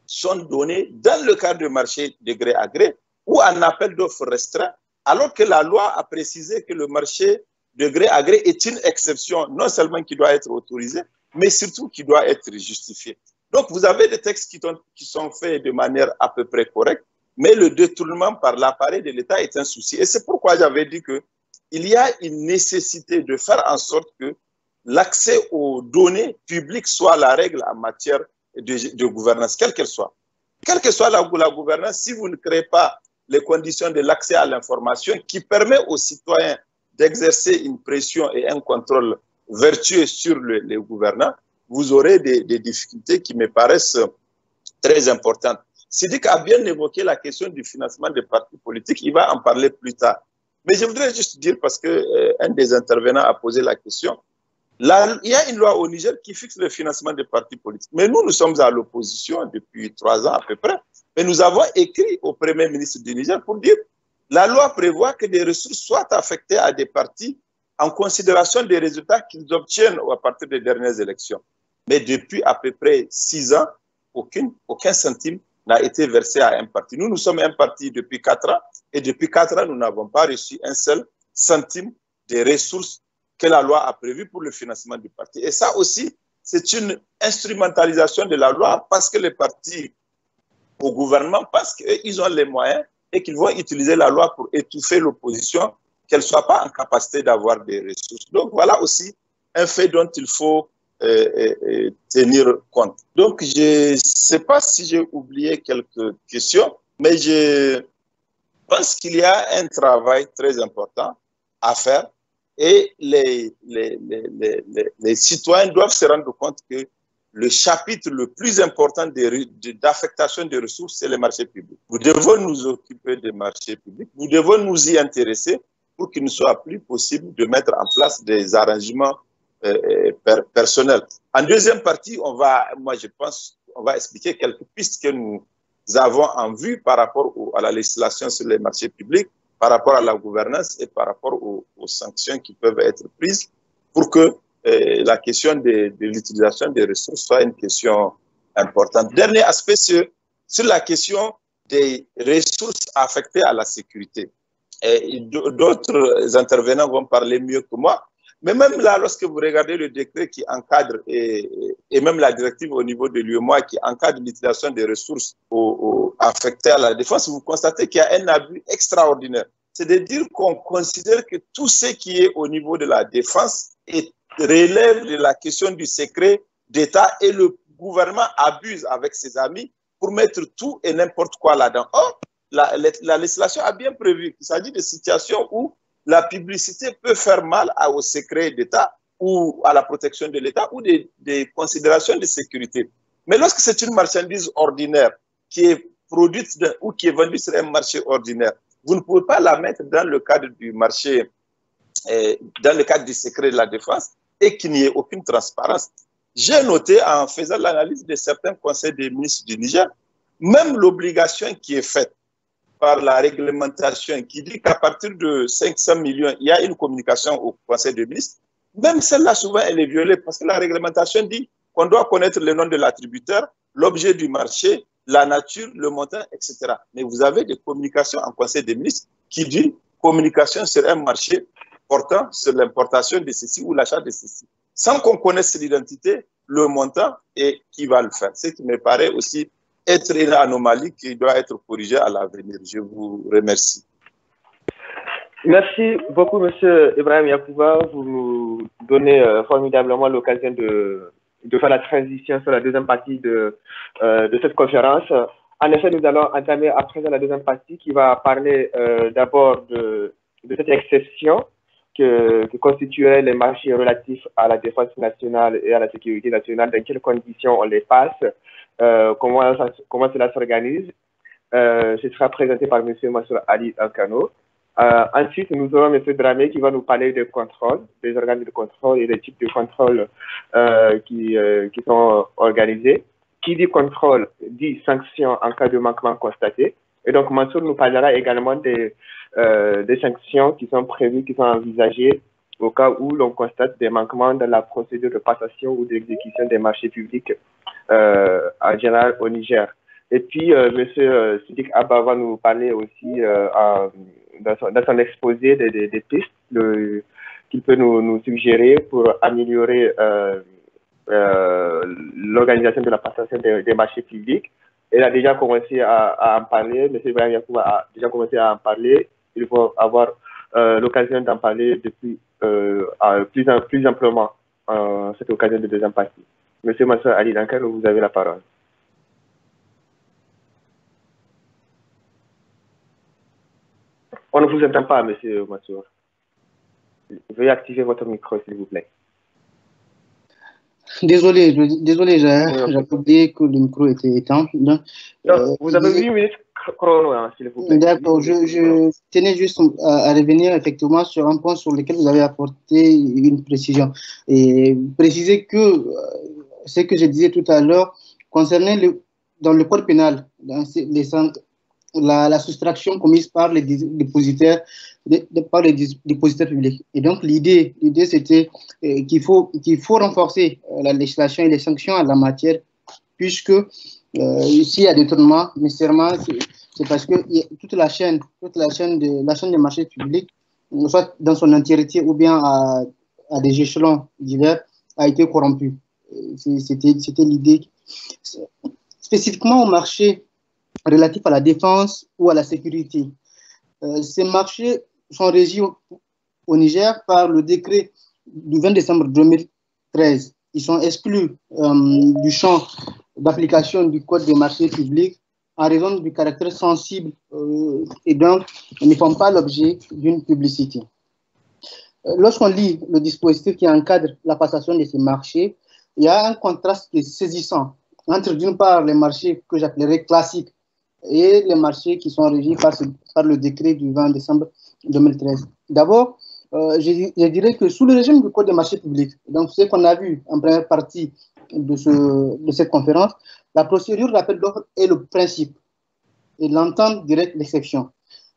sont donnés dans le cadre de marché de gré à gré ou en appel d'offres restreint, alors que la loi a précisé que le marché de gré à gré est une exception, non seulement qui doit être autorisée, mais surtout qui doit être justifiée. Donc, vous avez des textes qui sont faits de manière à peu près correcte, mais le détournement par l'appareil de l'État est un souci. Et c'est pourquoi j'avais dit qu'il y a une nécessité de faire en sorte que l'accès aux données publiques soit la règle en matière de gouvernance, quelle qu'elle soit. Quelle que soit la gouvernance, si vous ne créez pas les conditions de l'accès à l'information qui permet aux citoyens d'exercer une pression et un contrôle vertueux sur les gouvernants, vous aurez des difficultés qui me paraissent très importantes. Sidik a bien évoqué la question du financement des partis politiques, il va en parler plus tard. Mais je voudrais juste dire, parce qu'un des intervenants a posé la question, il y a une loi au Niger qui fixe le financement des partis politiques. Mais nous sommes à l'opposition depuis 3 ans à peu près. Mais nous avons écrit au Premier ministre du Niger pour dire la loi prévoit que des ressources soient affectées à des partis en considération des résultats qu'ils obtiennent à partir des dernières élections. Mais depuis à peu près 6 ans, aucun centime n'a été versé à un parti. Nous sommes un parti depuis 4 ans et depuis 4 ans, nous n'avons pas reçu un seul centime des ressources que la loi a prévues pour le financement du parti. Et ça aussi, c'est une instrumentalisation de la loi parce que les partis au gouvernement pensent qu'ils ont les moyens et qu'ils vont utiliser la loi pour étouffer l'opposition, qu'elle ne soit pas en capacité d'avoir des ressources. Donc voilà aussi un fait dont il faut tenir compte. Donc je ne sais pas si j'ai oublié quelques questions, mais je pense qu'il y a un travail très important à faire et les citoyens doivent se rendre compte que le chapitre le plus important d'affectation des ressources, c'est les marchés publics. Nous devons nous occuper des marchés publics, nous devons nous y intéresser pour qu'il ne soit plus possible de mettre en place des arrangements personnels. En deuxième partie, je pense, on va expliquer quelques pistes que nous avons en vue par rapport à la législation sur les marchés publics, par rapport à la gouvernance et par rapport aux sanctions qui peuvent être prises pour que la question de l'utilisation des ressources soit une question importante. Dernier aspect sur la question des ressources affectées à la sécurité. D'autres intervenants vont parler mieux que moi. Mais même là, lorsque vous regardez le décret qui encadre et même la directive au niveau de l'UEMOA qui encadre l'utilisation des ressources affectées à la défense, vous constatez qu'il y a un abus extraordinaire. C'est-à-dire qu'on considère que tout ce qui est au niveau de la défense relève de la question du secret d'État et le gouvernement abuse avec ses amis pour mettre tout et n'importe quoi là-dedans. Or, la législation a bien prévu qu'il s'agit de situations où la publicité peut faire mal au secret d'État ou à la protection de l'État ou des considérations de sécurité. Mais lorsque c'est une marchandise ordinaire qui est produite ou qui est vendue sur un marché ordinaire, vous ne pouvez pas la mettre dans le cadre du marché, dans le cadre du secret de la défense et qu'il n'y ait aucune transparence. J'ai noté en faisant l'analyse de certains conseils des ministres du Niger, même l'obligation qui est faite par la réglementation qui dit qu'à partir de 500 millions, il y a une communication au Conseil des ministres. Même celle-là, souvent, elle est violée parce que la réglementation dit qu'on doit connaître le nom de l'attributeur, l'objet du marché, la nature, le montant, etc. Mais vous avez des communications en Conseil des ministres qui dit communication sur un marché portant sur l'importation de ceci ou l'achat de ceci, sans qu'on connaisse l'identité, le montant et qui va le faire. Ce qui me paraît aussi être une anomalie qui doit être corrigée à l'avenir. Je vous remercie. Merci beaucoup, M. Ibrahim Yacouba. Vous nous donnez formidablement l'occasion de faire la transition sur la deuxième partie de cette conférence. En effet, nous allons entamer à présent la deuxième partie qui va parler d'abord de cette exception que constitueraient les marchés relatifs à la défense nationale et à la sécurité nationale, dans quelles conditions on les passe, comment cela s'organise. Ce sera présenté par M. Mansour Ali Ankano. Ensuite, nous aurons M. Dramé qui va nous parler de contrôle, des organes de contrôle et des types de contrôle qui sont organisés. Qui dit contrôle dit sanction en cas de manquement constaté. Et donc, Mansour nous parlera également des sanctions qui sont prévues, qui sont envisagées au cas où l'on constate des manquements dans la procédure de passation ou d'exécution des marchés publics en général au Niger. Et puis, M. Siddiq Abba va nous parler aussi dans son exposé des pistes qu'il peut nous suggérer pour améliorer l'organisation de la passation des marchés publics. Elle a déjà commencé à en parler, M. Ibrahim Yacouba a déjà commencé à en parler. Il faut avoir l'occasion d'en parler depuis plus amplement cette occasion de deuxième partie. M. Mansour Ali Ankano, vous avez la parole. On ne vous entend pas, M. Mansour. Veuillez activer votre micro, s'il vous plaît. Désolé, j'ai oublié que le micro était éteint. Vous avez 8 minutes chrono, hein, s'il vous plaît. D'accord, je tenais juste à revenir effectivement sur un point sur lequel vous avez apporté une précision. Et préciser que ce que je disais tout à l'heure concernait dans le code pénal, dans la soustraction commise par les dépositaires, par les dépositaires publics. Et donc l'idée c'était qu'il faut renforcer la législation et les sanctions en la matière, puisque s'il y a détournement, nécessairement c'est parce que toute la chaîne des marchés publics, soit dans son entièreté ou bien à des échelons divers, a été corrompue. C'était l'idée. Spécifiquement au marché relatifs à la défense ou à la sécurité. Ces marchés sont régis au Niger par le décret du 20 décembre 2013. Ils sont exclus du champ d'application du Code des marchés publics en raison du caractère sensible et donc ne font pas l'objet d'une publicité. Lorsqu'on lit le dispositif qui encadre la passation de ces marchés, il y a un contraste saisissant entre d'une part les marchés que j'appellerais classiques et les marchés qui sont régis par le décret du 20 décembre 2013. D'abord, je dirais que sous le régime du Code des marchés publics, donc ce qu'on a vu en première partie de cette conférence, la procédure d'appel d'offres est le principe et l'entente directe l'exception.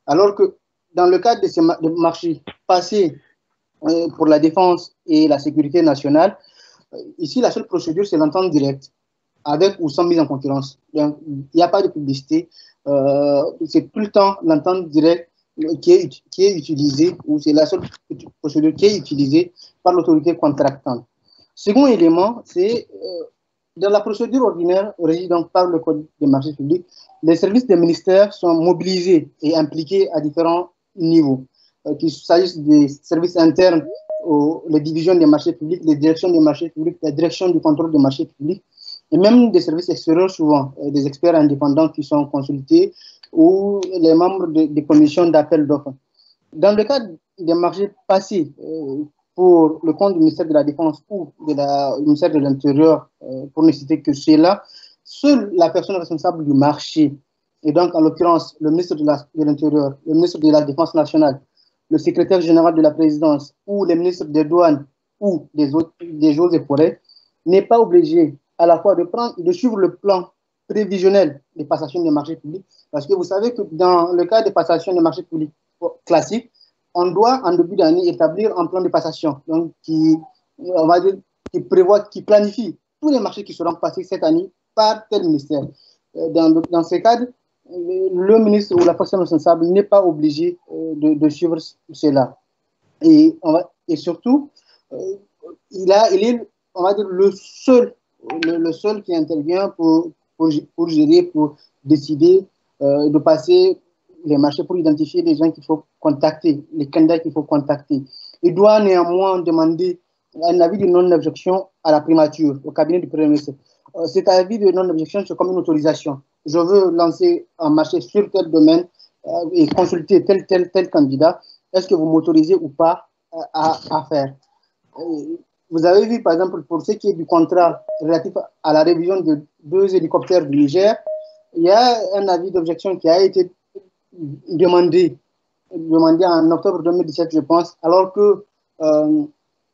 Alors que dans le cadre de ces marchés passés pour la défense et la sécurité nationale, ici la seule procédure c'est l'entente directe. avec ou sans mise en concurrence. Donc, il n'y a pas de publicité. C'est tout le temps l'entente directe qui est utilisée, ou c'est la seule procédure qui est utilisée par l'autorité contractante. Second élément, c'est dans la procédure ordinaire régie donc par le Code des marchés publics, les services des ministères sont mobilisés et impliqués à différents niveaux, qu'il s'agisse des services internes, les divisions des marchés publics, les directions des marchés publics, la direction du contrôle des marchés publics, et même des services extérieurs souvent, des experts indépendants qui sont consultés ou les membres des commissions d'appel d'offres. Dans le cadre des marchés passés, pour le compte du ministère de la Défense ou du ministère de l'Intérieur, pour ne citer que ceux-là, seule la personne responsable du marché, et donc en l'occurrence le ministre de l'Intérieur, le ministre de la Défense nationale, le secrétaire général de la présidence ou les ministres des douanes ou des eaux et forêts, n'est pas obligé à la fois de suivre le plan prévisionnel des passations des marchés publics, parce que vous savez que dans le cas des passations des marchés publics classiques, on doit, en début d'année, établir un plan de passation donc on va dire, qui planifie tous les marchés qui seront passés cette année par tel ministère. Dans ce cadre, le ministre ou la personne responsable n'est pas obligé de suivre cela. Et surtout, il est, on va dire, le seul qui intervient pour gérer, pour décider de passer les marchés, pour identifier les gens qu'il faut contacter, les candidats qu'il faut contacter. Il doit néanmoins demander un avis de non-objection à la primature, au cabinet du Premier ministre. Cet avis de non-objection, c'est comme une autorisation. Je veux lancer un marché sur tel domaine et consulter tel candidat. Est-ce que vous m'autorisez ou pas à faire? Vous avez vu, par exemple, pour ce qui est du contrat relatif à la révision de 2 hélicoptères du Niger, il y a un avis d'objection qui a été demandé en octobre 2017, je pense, alors que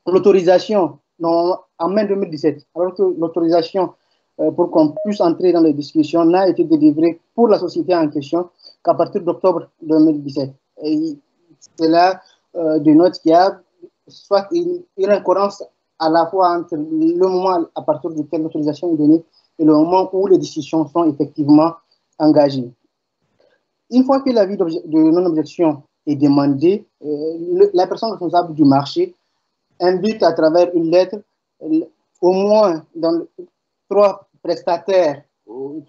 l'autorisation, en mai 2017, alors que l'autorisation pour qu'on puisse entrer dans les discussions n'a été délivrée pour la société en question qu'à partir d'octobre 2017. Et c'est là de note qu'il y a soit une incohérence à la fois entre le moment à partir duquel l'autorisation est donnée et le moment où les discussions sont effectivement engagées. Une fois que l'avis de non-objection est demandé, la personne responsable du marché invite à travers une lettre au moins dans 3 prestataires ou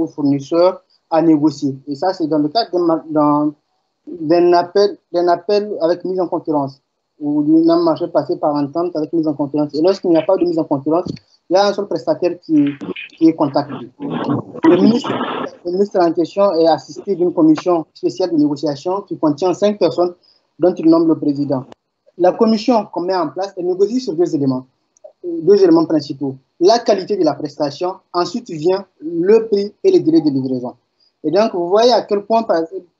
fournisseurs à négocier. Et ça, c'est dans le cadre d'un appel avec mise en concurrence ou d'un marché passé par entente avec mise en concurrence. Et lorsqu'il n'y a pas de mise en concurrence, il y a un seul prestataire qui est contacté. Le ministre en question est assisté d'une commission spéciale de négociation qui contient 5 personnes dont il nomme le président. La commission qu'on met en place, elle négocie sur 2 éléments principaux. La qualité de la prestation, ensuite vient le prix et les délais de livraison. Et donc, vous voyez à quel point,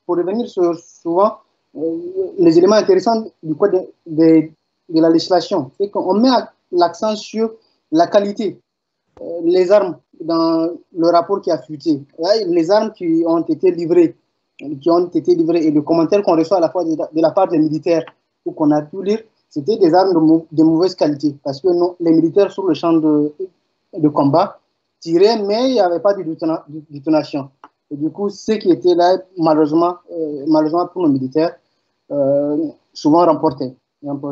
pour revenir sur souvent les éléments intéressants du code de la législation, c'est qu'on met l'accent sur la qualité. Les armes, dans le rapport qui a fuité, les armes qui ont été livrées et le commentaire qu'on reçoit à la fois de la part des militaires ou qu'on a pu lire, c'était des armes de mauvaise qualité parce que les militaires sur le champ de combat tiraient, mais il n'y avait pas de détonation. Et du coup, ce qui était là, malheureusement pour nos militaires, souvent remporté. Donc,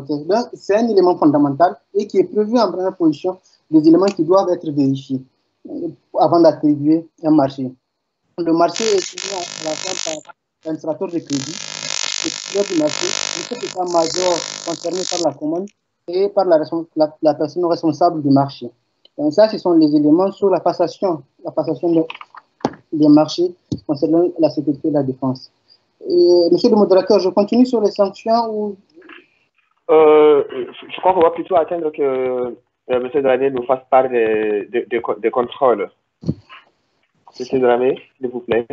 c'est un élément fondamental et qui est prévu en première position des éléments qui doivent être vérifiés avant d'attribuer un marché. Le marché est tenu à la fin par l'administrateur de crédit, le titulaire du marché, le chef d'état-major concerné par la commande et par la personne responsable du marché. Donc ça, ce sont les éléments sur la passation des marchés concernant la sécurité et la défense. Monsieur le modérateur, je continue sur les sanctions ou... Je crois qu'on va plutôt attendre que M. Dramé nous fasse part des contrôles. M. Dramé, s'il vous plaît.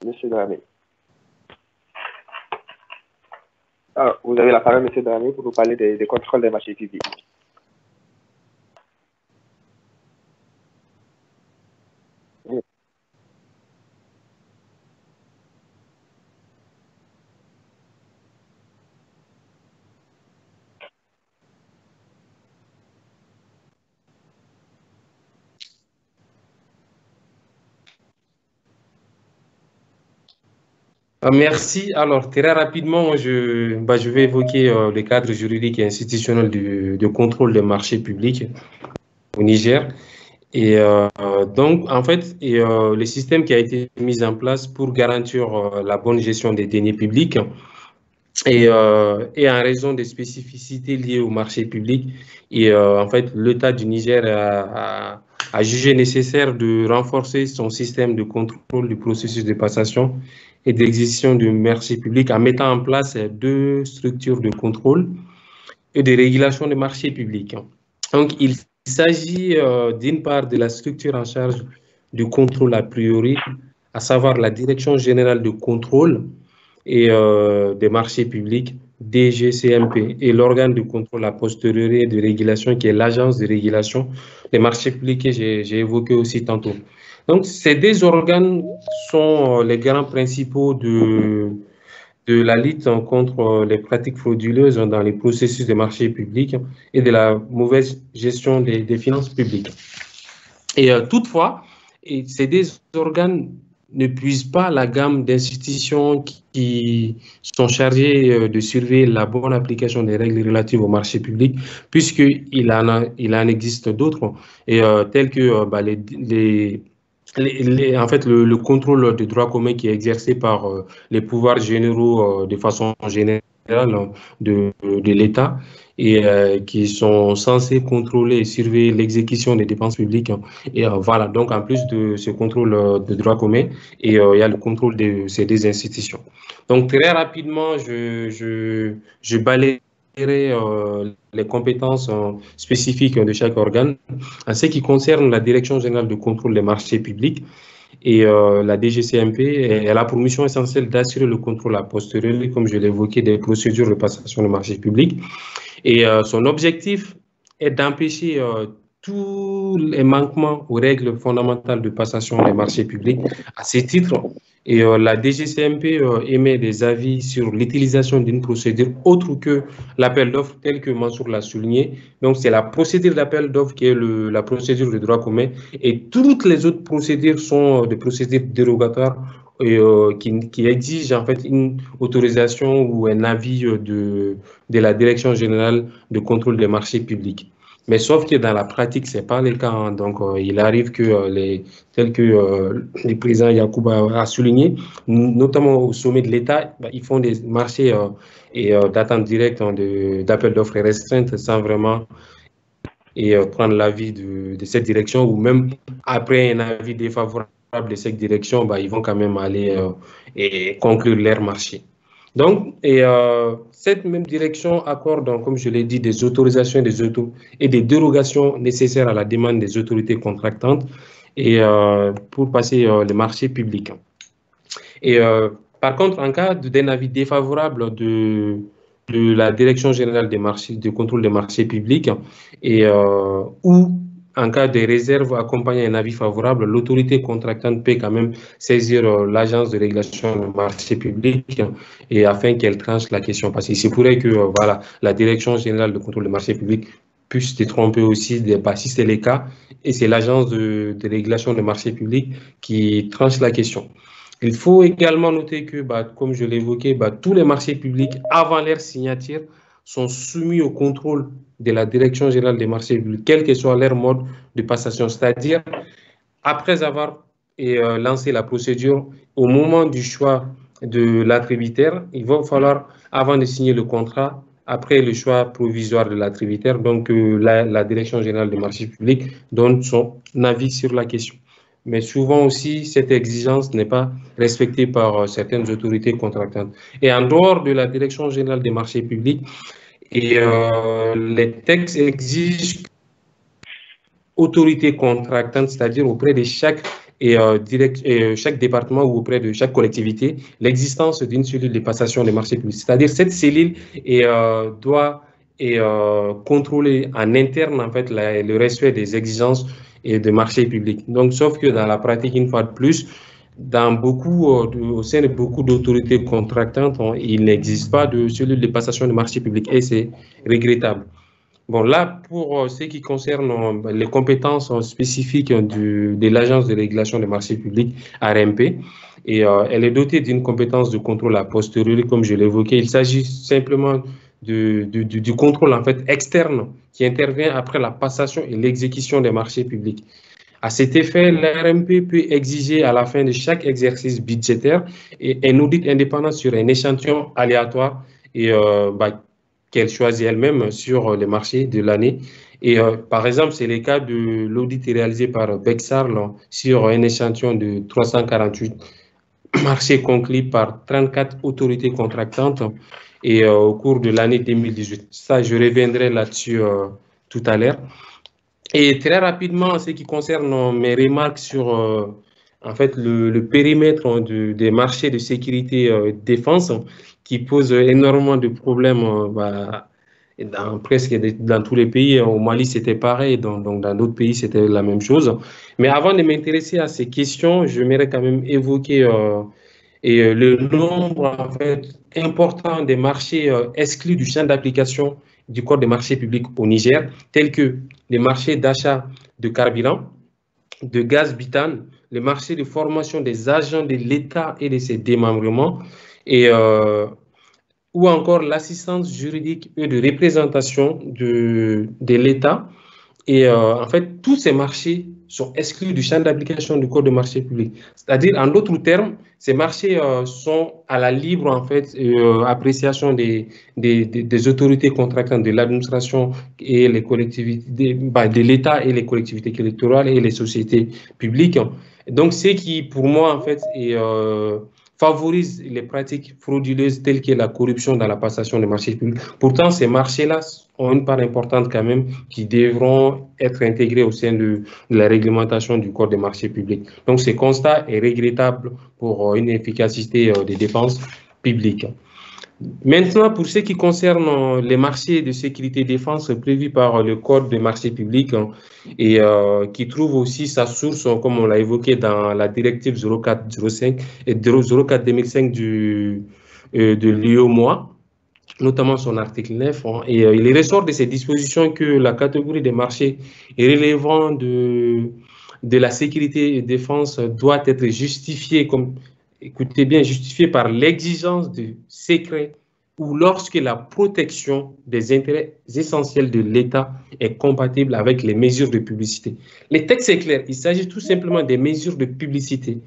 M. Dramé. Ah, vous avez la parole, M. Dramé, pour nous parler des contrôles des marchés publics. Merci. Alors, très rapidement, je vais évoquer le cadre juridique et institutionnel de contrôle des marchés publics au Niger. Et donc, en fait, le système qui a été mis en place pour garantir la bonne gestion des deniers publics et en raison des spécificités liées au marché public, et en fait, l'État du Niger a jugé nécessaire de renforcer son système de contrôle du processus de passation et d'exécution du marché public en mettant en place 2 structures de contrôle et de régulation des marchés publics. Donc, il s'agit d'une part de la structure en charge du contrôle a priori, à savoir la Direction générale de contrôle et des marchés publics, DGCMP, et l'organe de contrôle a posteriori et de régulation qui est l'Agence de régulation des marchés publics que j'ai évoqué aussi tantôt. Donc, ces 2 organes sont les garants principaux de la lutte contre les pratiques frauduleuses dans les processus de marché publics et de la mauvaise gestion des finances publiques. Et toutefois, ces 2 organes ne puisent pas la gamme d'institutions qui sont chargées de surveiller la bonne application des règles relatives au marché public, puisqu'il en existe d'autres, et tels que en fait, le contrôle de droit commun qui est exercé par les pouvoirs généraux de façon générale de l'État et qui sont censés contrôler et surveiller l'exécution des dépenses publiques. Et voilà, donc en plus de ce contrôle de droit commun, et il y a le contrôle de ces 2 institutions. Donc très rapidement, je balayerai les compétences spécifiques de chaque organe. En ce qui concerne la Direction générale de contrôle des marchés publics et la DGCMP, elle a pour mission essentielle d'assurer le contrôle a posteriori, comme je l'ai évoqué, des procédures de passation de marchés publics. Et son objectif est d'empêcher tous les manquements aux règles fondamentales de passation des marchés publics. À ce titre, et la DGCMP émet des avis sur l'utilisation d'une procédure autre que l'appel d'offres, tel que Mansour l'a souligné. Donc, c'est la procédure d'appel d'offres qui est la procédure de droit commun. Et toutes les autres procédures sont des procédures dérogatoires et, qui exigent en fait une autorisation ou un avis de la Direction générale de contrôle des marchés publics. Mais sauf que dans la pratique, ce n'est pas le cas. Hein. Donc, il arrive que, tel que le président Yacouba a souligné, notamment au sommet de l'État, ils font des marchés d'attente directe d'appel d'offres restreintes sans vraiment prendre l'avis de cette direction, ou même après un avis défavorable de cette direction, ils vont quand même aller et conclure leur marché. Donc, cette même direction accorde, comme je l'ai dit, des autorisations et des dérogations nécessaires à la demande des autorités contractantes et pour passer les marchés publics. Et par contre, en cas d'un avis défavorable de la Direction générale des marchés, de contrôle des marchés publics, et ou en cas de réserve accompagnant un avis favorable, l'autorité contractante peut quand même saisir l'agence de régulation des marchés publics et afin qu'elle tranche la question. Parce qu'il se pourrait que voilà, la Direction générale de contrôle des marchés publics puisse se tromper aussi, si c'est le cas, et c'est l'agence de régulation des marchés publics qui tranche la question. Il faut également noter que, comme je l'ai évoqué, tous les marchés publics, avant leur signature, sont soumis au contrôle de la Direction générale des marchés publics, quel que soit leur mode de passation. C'est-à-dire, après avoir lancé la procédure, au moment du choix de l'attributaire, il va falloir, avant de signer le contrat, après le choix provisoire de l'attributaire, donc la Direction générale des marchés publics donne son avis sur la question. Mais souvent aussi, cette exigence n'est pas respectée par certaines autorités contractantes. Et en dehors de la Direction générale des marchés publics, les textes exigent autorité contractante, c'est-à-dire auprès de chaque département ou auprès de chaque collectivité, l'existence d'une cellule de passation des marchés publics. C'est-à-dire cette cellule doit contrôler en interne en fait le respect des exigences et de marché public. Donc, sauf que dans la pratique, une fois de plus, au sein de beaucoup d'autorités contractantes, il n'existe pas de cellule de passation de marché public et c'est regrettable. Bon, là, pour ce qui concerne les compétences spécifiques de l'Agence de régulation des marchés publics, ARMP, et elle est dotée d'une compétence de contrôle a posteriori, comme je l'évoquais. Il s'agit simplement du contrôle en fait externe qui intervient après la passation et l'exécution des marchés publics. À cet effet, l'ARMP peut exiger à la fin de chaque exercice budgétaire un audit indépendant sur un échantillon aléatoire et qu'elle choisit elle-même sur les marchés de l'année. Et par exemple, c'est le cas de l'audit réalisé par Bexar sur un échantillon de 348 marchés conclus par 34 autorités contractantes et au cours de l'année 2018. Ça, je reviendrai là-dessus tout à l'heure. Et très rapidement, en ce qui concerne mes remarques sur en fait, le périmètre des marchés de sécurité défense, qui pose énormément de problèmes presque dans tous les pays. Au Mali, c'était pareil, donc dans d'autres pays, c'était la même chose. Mais avant de m'intéresser à ces questions, j'aimerais quand même évoquer le nombre en fait, important des marchés exclus du champ d'application du Code des marchés publics au Niger, tels que les marchés d'achat de carburant, de gaz butane, les marchés de formation des agents de l'État et de ses démembrements, et ou encore l'assistance juridique et de représentation de l'État. Et en fait, tous ces marchés sont exclus du champ d'application du Code des marchés publics. C'est-à-dire, en d'autres termes, ces marchés sont à la libre en fait, appréciation des autorités contractantes de l'administration et les collectivités, de l'État et les collectivités territoriales et les sociétés publiques. Donc, ce qui, pour moi, en fait, favorise les pratiques frauduleuses telles que la corruption dans la passation des marchés publics. Pourtant, ces marchés-là ont une part importante quand même qui devront être intégrés au sein de la réglementation du Code des marchés publics. Donc, ce constat est regrettable pour une efficacité des dépenses publiques. Maintenant, pour ce qui concerne les marchés de sécurité défense prévus par le Code des marchés publics et qui trouve aussi sa source, comme on l'a évoqué, dans la directive 04/05 et 04/2005 de l'UEMOA, notamment son article 9. Et il ressort de ces dispositions que la catégorie des marchés relevant de la sécurité et défense doit être justifiée comme, écoutez bien, justifiée par l'exigence de secret ou lorsque la protection des intérêts essentiels de l'État est compatible avec les mesures de publicité. Le texte est clair, il s'agit tout simplement des mesures de publicité.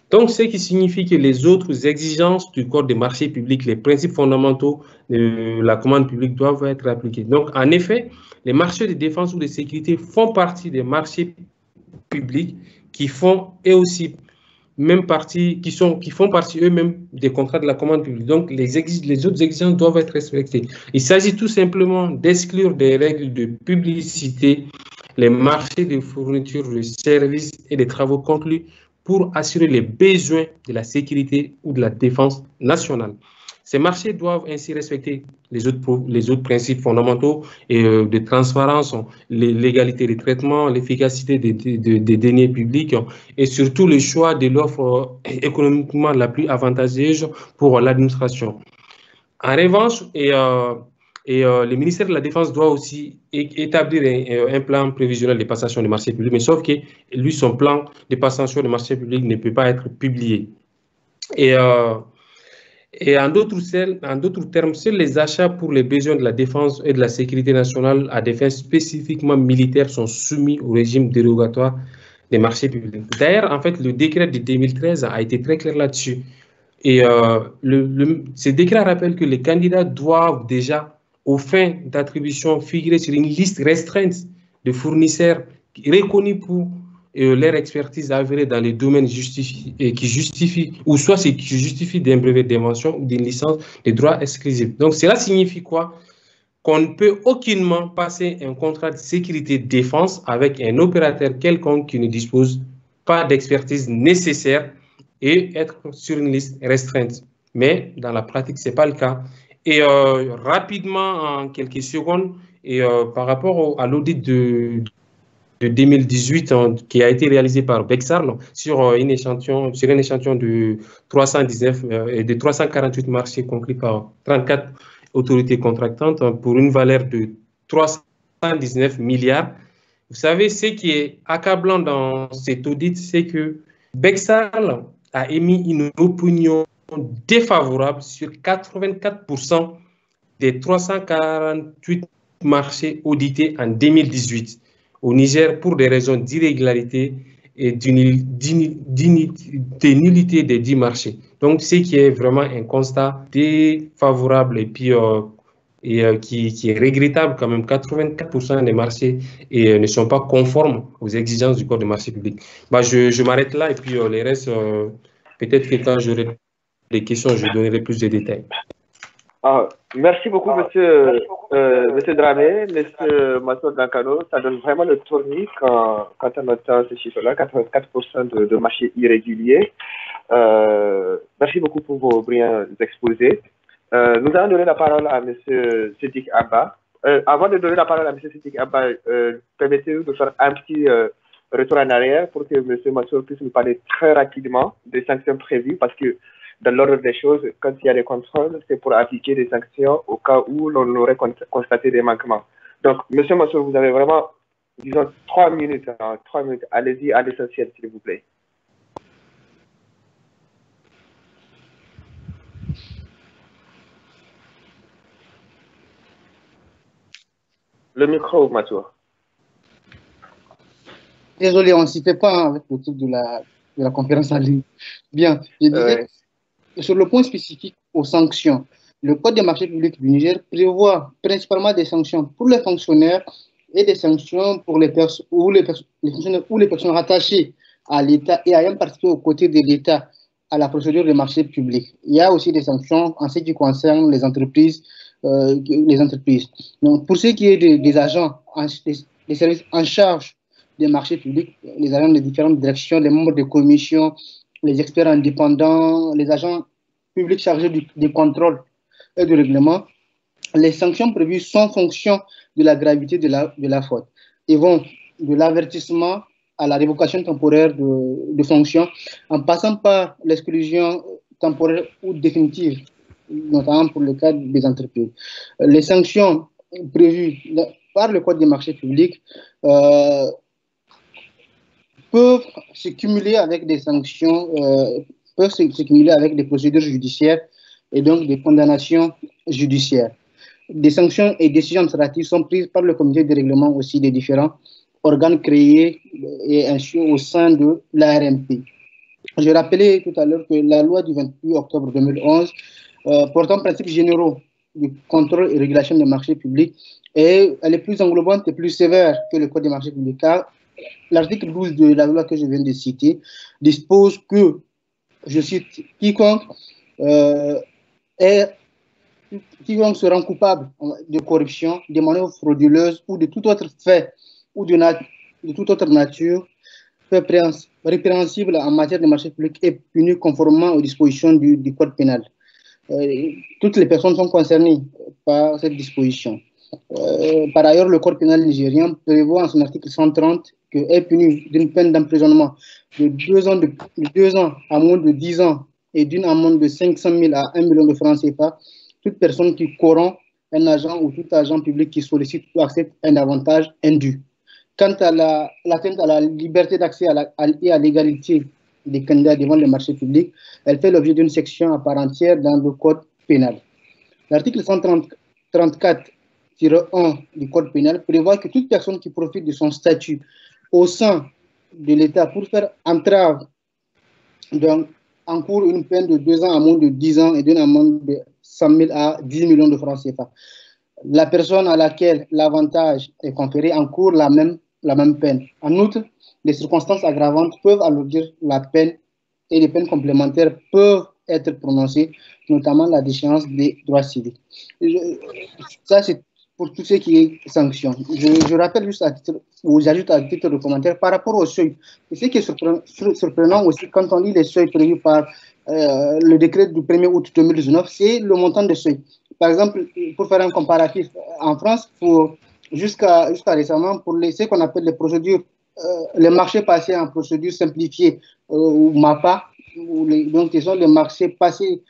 Donc, ce qui signifie que les autres exigences du Code des marchés publics, les principes fondamentaux de la commande publique doivent être appliqués. Donc, en effet, les marchés de défense ou de sécurité font partie des marchés publics qui font eux aussi même partie, qui font partie eux-mêmes des contrats de la commande publique. Donc, les autres exigences doivent être respectées. Il s'agit tout simplement d'exclure des règles de publicité les marchés de fourniture de services et des travaux conclus pour assurer les besoins de la sécurité ou de la défense nationale. Ces marchés doivent ainsi respecter les autres principes fondamentaux et de transparence, l'égalité de traitement, l'efficacité des deniers publics et surtout le choix de l'offre économiquement la plus avantageuse pour l'administration. En revanche, le ministère de la Défense doit aussi établir un plan prévisionnel de passation des marchés publics, mais sauf que lui, son plan de passation des marchés publics ne peut pas être publié. Et en d'autres termes, seuls les achats pour les besoins de la défense et de la sécurité nationale à des fins spécifiquement militaires sont soumis au régime dérogatoire des marchés publics. D'ailleurs, en fait, le décret de 2013 a été très clair là-dessus. Et ce décret rappelle que les candidats doivent déjà, aux fins d'attribution, figurer sur une liste restreinte de fournisseurs reconnus pour leur expertise avérée dans les domaines qui justifient, ou soit qui justifient d'un brevet d'invention ou d'une licence de droit exclusif. Donc, cela signifie quoi? Qu'on ne peut aucunement passer un contrat de sécurité-défense avec un opérateur quelconque qui ne dispose pas d'expertise nécessaire et être sur une liste restreinte. Mais dans la pratique, ce n'est pas le cas. Et rapidement, en quelques secondes, et par rapport à l'audit de 2018 qui a été réalisé par Bexar sur un échantillon de 319 et de 348 marchés conclus par 34 autorités contractantes pour une valeur de 319 milliards. Vous savez, ce qui est accablant dans cet audit, c'est que Bexal a émis une opinion défavorable sur 84% des 348 marchés audités en 2018 au Niger pour des raisons d'irrégularité et de nullité des 10 marchés. Donc, ce qui est vraiment un constat défavorable et puis qui est regrettable quand même. 84% des marchés ne sont pas conformes aux exigences du Code des marchés publics. Je m'arrête là et puis les restes, peut-être que quand j'aurai des questions, je donnerai plus de détails. Merci beaucoup, monsieur Dramé, monsieur Massoud Dankano. Ça donne vraiment le tournis quand on entend ces chiffres-là, 84% de marchés irréguliers. Merci beaucoup pour vos brillants exposés. Nous allons donner la parole à monsieur Siddiq Abba. Avant de donner la parole à monsieur Siddiq Abba, permettez-nous de faire un petit retour en arrière pour que monsieur Massoud puisse nous parler très rapidement des sanctions prévues, parce que dans l'ordre des choses, quand il y a des contrôles, c'est pour appliquer des sanctions au cas où l'on aurait constaté des manquements. Donc, monsieur Massoud, vous avez vraiment, disons, 3 minutes. 3 minutes. Allez-y à l'essentiel, s'il vous plaît. Le micro, Massoud. Désolé, on ne s'y fait pas avec le truc de la conférence en ligne. Bien, je disais, sur le point spécifique aux sanctions, le Code des marchés publics du Niger prévoit principalement des sanctions pour les fonctionnaires et des sanctions pour les personnes ou les personnes rattachées à l'État et ayant participé aux côtés de l'État à la procédure des marchés publics. Il y a aussi des sanctions en ce qui concerne les entreprises. Donc, pour ce qui est des agents, des services en charge des marchés publics, les agents des différentes directions, les membres de commission, les experts indépendants, les agents publics chargés du contrôle et du règlement, les sanctions prévues sont en fonction de la gravité de la faute et vont de l'avertissement à la révocation temporaire de fonction, en passant par l'exclusion temporaire ou définitive, notamment pour le cas des entreprises. Les sanctions prévues par le Code des marchés publics peuvent se cumuler avec des sanctions, peuvent se cumuler avec des procédures judiciaires et donc des condamnations judiciaires. Des sanctions et décisions administratives sont prises par le comité de règlement aussi des différents organes créés et ainsi au sein de l'ARMP. Je rappelais tout à l'heure que la loi du 28 octobre 2011 portant principes généraux du contrôle et régulation des marchés publics, et elle est plus englobante et plus sévère que le Code des marchés publics, car l'article 12 de la loi que je viens de citer dispose que, je cite, quiconque se rend coupable de corruption, de manœuvres frauduleuses ou de tout autre fait ou de toute autre nature répréhensible en matière de marché public est puni conformément aux dispositions du Code pénal. Toutes les personnes sont concernées par cette disposition. Par ailleurs, le Code pénal nigérien prévoit en son article 130 que est puni d'une peine d'emprisonnement de 2 ans à moins de 10 ans et d'une amende de 500 000 à 1 million de francs CFA toute personne qui corrompt un agent ou tout agent public qui sollicite ou accepte un avantage indu. Quant à l'atteinte à la liberté d'accès et à l'égalité des candidats devant les marchés publics, elle fait l'objet d'une section à part entière dans le Code pénal. L'article 134-1 du Code pénal prévoit que toute personne qui profite de son statut au sein de l'État pour faire entrave encourt une peine de 2 ans à moins de 10 ans et d'une amende de 100 000 à 10 millions de francs CFA. La personne à laquelle l'avantage est conféré encourt la même peine. En outre, les circonstances aggravantes peuvent alourdir la peine et les peines complémentaires peuvent être prononcées, notamment la déchéance des droits civiques. Ça, c'est pour tout ce qui est sanctions. Je rappelle juste j'ajoute à titre de commentaire par rapport au seuil. Et ce qui est surprenant aussi quand on lit les seuils prévus par le décret du 1er août 2019, c'est le montant de seuil. Par exemple, pour faire un comparatif, en France, jusqu'à récemment, pour ce qu'on appelle les procédures, les marchés passés en procédure simplifiée ou MAPA, donc ce sont les marchés passés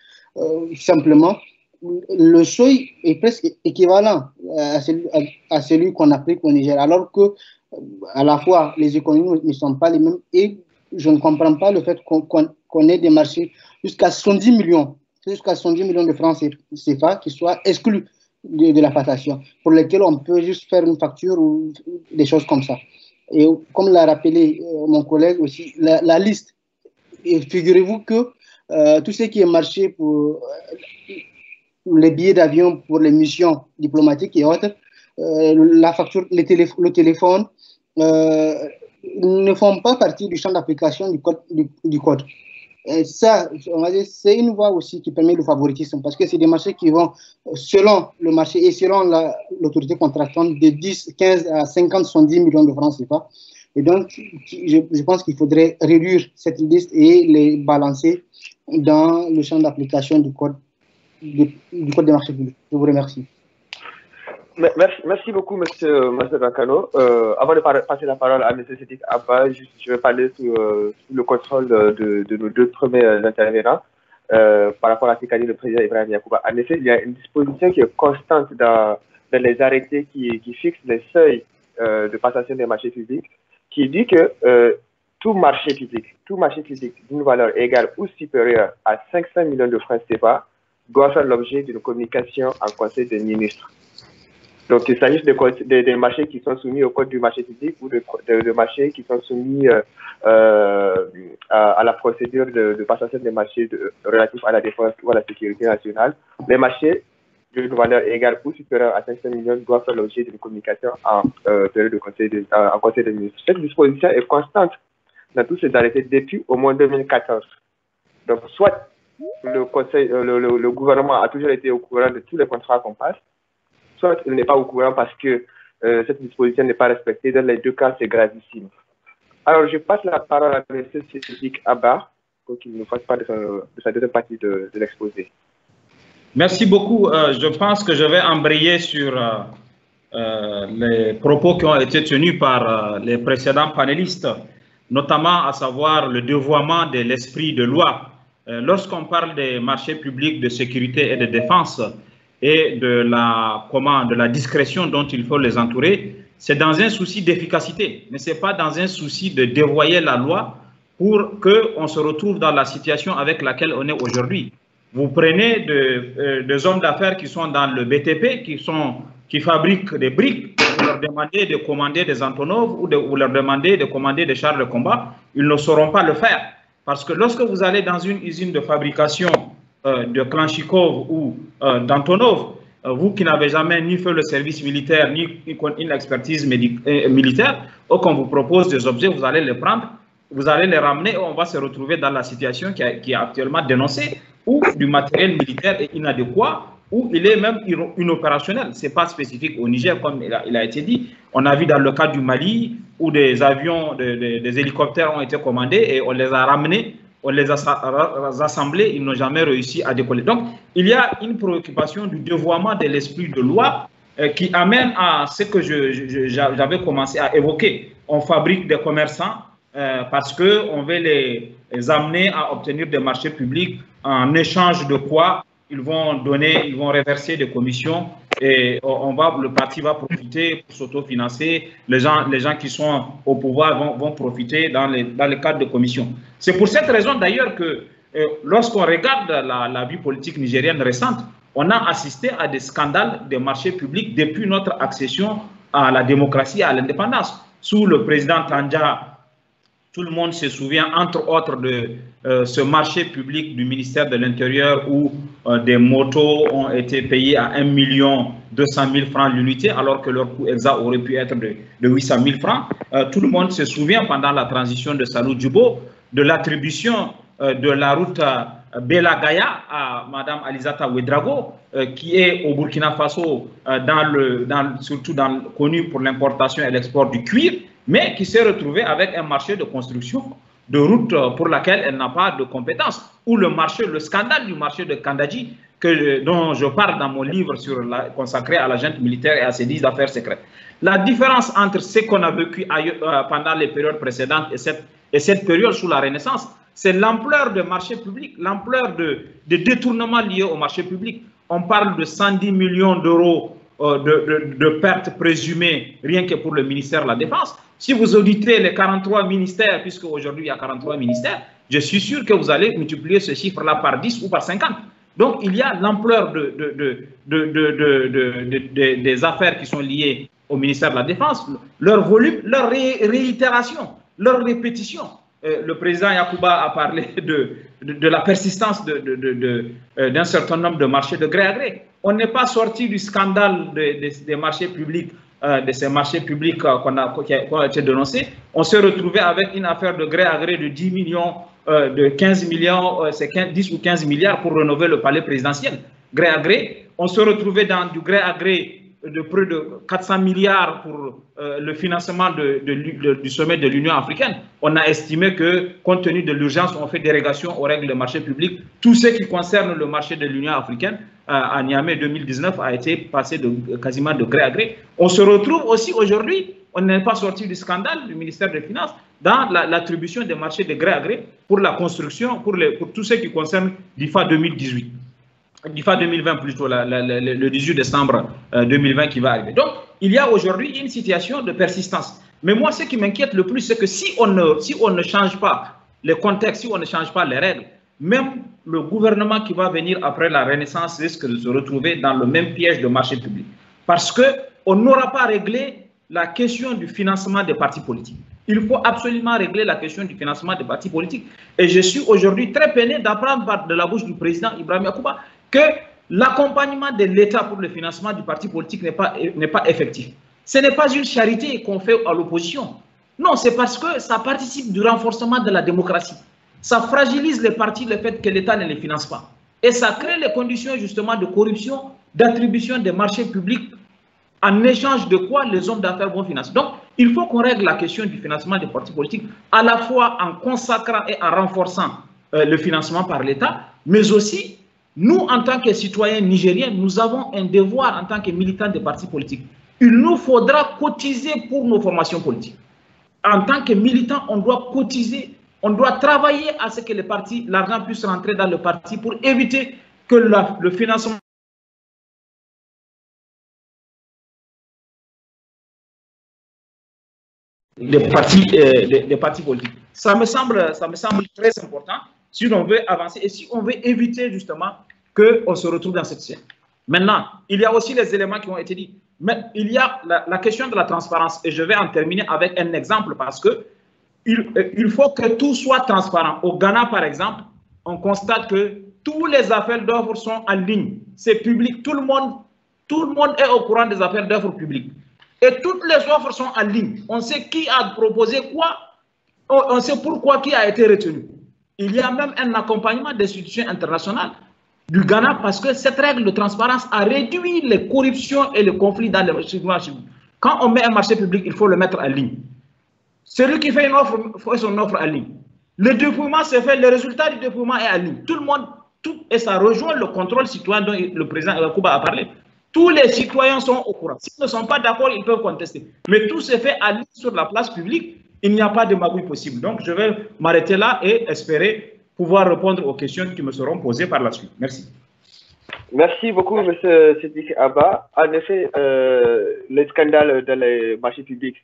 simplement, le seuil est presque équivalent à celui qu'on applique au Niger, alors que à la fois les économies ne sont pas les mêmes et je ne comprends pas le fait qu'on ait des marchés jusqu'à 70 millions de francs CFA qui soient exclus de la passation, pour lesquels on peut juste faire une facture ou des choses comme ça. Et comme l'a rappelé mon collègue aussi, la liste, et figurez-vous que tout ce qui est marché pour les billets d'avion pour les missions diplomatiques et autres, la facture, le téléphone, ne font pas partie du champ d'application du code. Et ça, on va dire, c'est une voie aussi qui permet le favoritisme, parce que c'est des marchés qui vont, selon le marché et selon l'autorité contractante, de 10, 15 à 50, 70 millions de francs CFA. Et donc, je pense qu'il faudrait réduire cette liste et les balancer dans le champ d'application du code des marchés publics. Je vous remercie. Merci beaucoup, M. Dankano. Avant de passer la parole à M. Sédik Abba, je vais parler sous le contrôle de nos deux premiers intervenants par rapport à ce qu'a dit le président Ibrahim Yacouba. En effet, il y a une disposition qui est constante dans les arrêtés qui fixent les seuils de passation des marchés publics, qui dit que tout marché public d'une valeur égale ou supérieure à 500 millions de francs CFA doit faire l'objet d'une communication en Conseil des ministres. Donc, il s'agit des marchés qui sont soumis au code du marché public ou de marchés qui sont soumis à la procédure de passation des marchés relatifs à la défense ou à la sécurité nationale. Les marchés d'une valeur égale ou supérieure à 500 millions doivent faire l'objet d'une communication en période de conseil des ministres. Cette disposition est constante dans tous ces arrêtés depuis au moins 2014. Donc, soit le gouvernement a toujours été au courant de tous les contrats qu'on passe, soit il n'est pas au courant parce que cette disposition n'est pas respectée. Dans les deux cas, c'est gravissime. Alors, je passe la parole à M. Sédik Abba pour qu'il nous fasse part de sa deuxième partie de l'exposé. Merci beaucoup. Je pense que je vais embrayer sur les propos qui ont été tenus par les précédents panélistes, notamment à savoir le dévoiement de l'esprit de loi. Lorsqu'on parle des marchés publics de sécurité et de défense, et de la discrétion dont il faut les entourer, c'est dans un souci d'efficacité, mais ce n'est pas dans un souci de dévoyer la loi pour qu'on se retrouve dans la situation avec laquelle on est aujourd'hui. Vous prenez des hommes d'affaires qui sont dans le BTP, qui fabriquent des briques, vous leur demandez de commander des Antonov ou vous leur demandez de commander des chars de combat, ils ne sauront pas le faire. Parce que lorsque vous allez dans une usine de fabrication de Klanchikov ou d'Antonov, vous qui n'avez jamais ni fait le service militaire, ni une expertise militaire, ou qu'on vous propose des objets, vous allez les prendre, vous allez les ramener et on va se retrouver dans la situation qui est actuellement dénoncée, où du matériel militaire est inadéquat, où il est même inopérationnel. Ce n'est pas spécifique au Niger, comme il a été dit. On a vu dans le cas du Mali, où des avions, des hélicoptères ont été commandés et on les a ramenés. On les a assemblés, ils n'ont jamais réussi à décoller. Donc, il y a une préoccupation du dévoiement de l'esprit de loi qui amène à ce que j'avais commencé à évoquer. On fabrique des commerçants parce qu'on veut les amener à obtenir des marchés publics en échange de quoi ils vont réverser des commissions et le parti va profiter pour s'autofinancer. Les gens qui sont au pouvoir vont profiter dans le cadre de commissions. C'est pour cette raison d'ailleurs que lorsqu'on regarde la vie politique nigérienne récente, on a assisté à des scandales des marchés publics depuis notre accession à la démocratie et à l'indépendance. Sous le président Tandja, tout le monde se souvient, entre autres, de ce marché public du ministère de l'Intérieur où des motos ont été payées à 1 200 000 francs l'unité, alors que leur coût exact aurait pu être de 800 000 francs. Tout le monde se souvient, pendant la transition de Salou Djubo, de l'attribution de la route Bela-Gaya à Mme Alizata Ouedraogo, qui est au Burkina Faso, surtout connue pour l'importation et l'export du cuir, mais qui s'est retrouvée avec un marché de construction de route pour laquelle elle n'a pas de compétences. Ou le scandale du marché de Kandadji, dont je parle dans mon livre consacré à la junte militaire et à ses 10 affaires secrètes. La différence entre ce qu'on a vécu pendant les périodes précédentes et cette période sous la Renaissance, c'est l'ampleur des marchés publics, l'ampleur des détournements liés au marché public. on parle de 110 millions d'euros de pertes présumées rien que pour le ministère de la Défense. Si vous auditez les 43 ministères, puisque aujourd'hui il y a 43 ministères, je suis sûr que vous allez multiplier ce chiffre-là par 10 ou par 50. Donc il y a l'ampleur des affaires qui sont liées au ministère de la Défense, leur volume, leur réitération, leur répétition. Le président Yacouba a parlé de la persistance d'un certain nombre de marchés de gré à gré. On n'est pas sorti du scandale des marchés publics, de ces marchés publics qui ont été dénoncés. On s'est retrouvé avec une affaire de gré à gré de 10 millions, de 15 millions, c'est 10 ou 15 milliards pour rénover le palais présidentiel. Gré à gré. On s'est retrouvé dans du gré à gré de près de 400 milliards pour le financement du sommet de l'Union africaine. On a estimé que, compte tenu de l'urgence, on fait dérogation aux règles de marché public. Tout ce qui concerne le marché de l'Union africaine, à Niamey 2019, a été passé quasiment de gré à gré. On se retrouve aussi aujourd'hui, on n'est pas sorti du scandale du ministère des Finances, dans l'attribution des marchés de gré à gré pour la construction, pour tout ce qui concerne l'IFA 2018. l'IFA 2020 plutôt, le 18 décembre 2020 qui va arriver. Donc, il y a aujourd'hui une situation de persistance. Mais moi, ce qui m'inquiète le plus, c'est que si on ne change pas les contextes, si on ne change pas les règles, même le gouvernement qui va venir après la Renaissance risque de se retrouver dans le même piège de marché public. Parce qu'on n'aura pas réglé la question du financement des partis politiques. Il faut absolument régler la question du financement des partis politiques. Et je suis aujourd'hui très peiné d'apprendre de la bouche du président Ibrahim Yacouba que l'accompagnement de l'État pour le financement du parti politique n'est pas effectif. Ce n'est pas une charité qu'on fait à l'opposition. Non, c'est parce que ça participe du renforcement de la démocratie. Ça fragilise les partis, le fait que l'État ne les finance pas. Et ça crée les conditions justement de corruption, d'attribution des marchés publics en échange de quoi les hommes d'affaires vont financer. Donc, il faut qu'on règle la question du financement des partis politiques, à la fois en consacrant et en renforçant le financement par l'État, mais aussi, nous, en tant que citoyens nigériens, nous avons un devoir en tant que militants des partis politiques. Il nous faudra cotiser pour nos formations politiques. En tant que militants, on doit cotiser, on doit travailler à ce que l'argent puisse rentrer dans le parti pour éviter que le financement des partis politiques. Ça me semble très important si on veut avancer et si on veut éviter justement qu'on se retrouve dans cette scène. Maintenant, il y a aussi les éléments qui ont été dits. Mais il y a la question de la transparence et je vais en terminer avec un exemple parce que il faut que tout soit transparent. Au Ghana, par exemple, on constate que tous les appels d'offres sont en ligne. C'est public. Tout le monde est au courant des appels d'offres publics. Et toutes les offres sont en ligne. On sait qui a proposé quoi. On sait pourquoi qui a été retenu. Il y a même un accompagnement d'institutions internationales du Ghana parce que cette règle de transparence a réduit les corruptions et les conflits dans les marchés publics. Quand on met un marché public, il faut le mettre en ligne. Celui qui fait une offre fait son offre en ligne. Le dépouillement se fait, le résultat du dépouillement est en ligne. Tout le monde, et ça rejoint le contrôle citoyen dont le président Yacouba a parlé. Tous les citoyens sont au courant. S'ils ne sont pas d'accord, ils peuvent contester. Mais tout se fait en ligne sur la place publique. Il n'y a pas de magouille possible. Donc, je vais m'arrêter là et espérer pouvoir répondre aux questions qui me seront posées par la suite. Merci. Merci beaucoup, M. Siddiq Abba. En effet, les scandales dans les marchés publics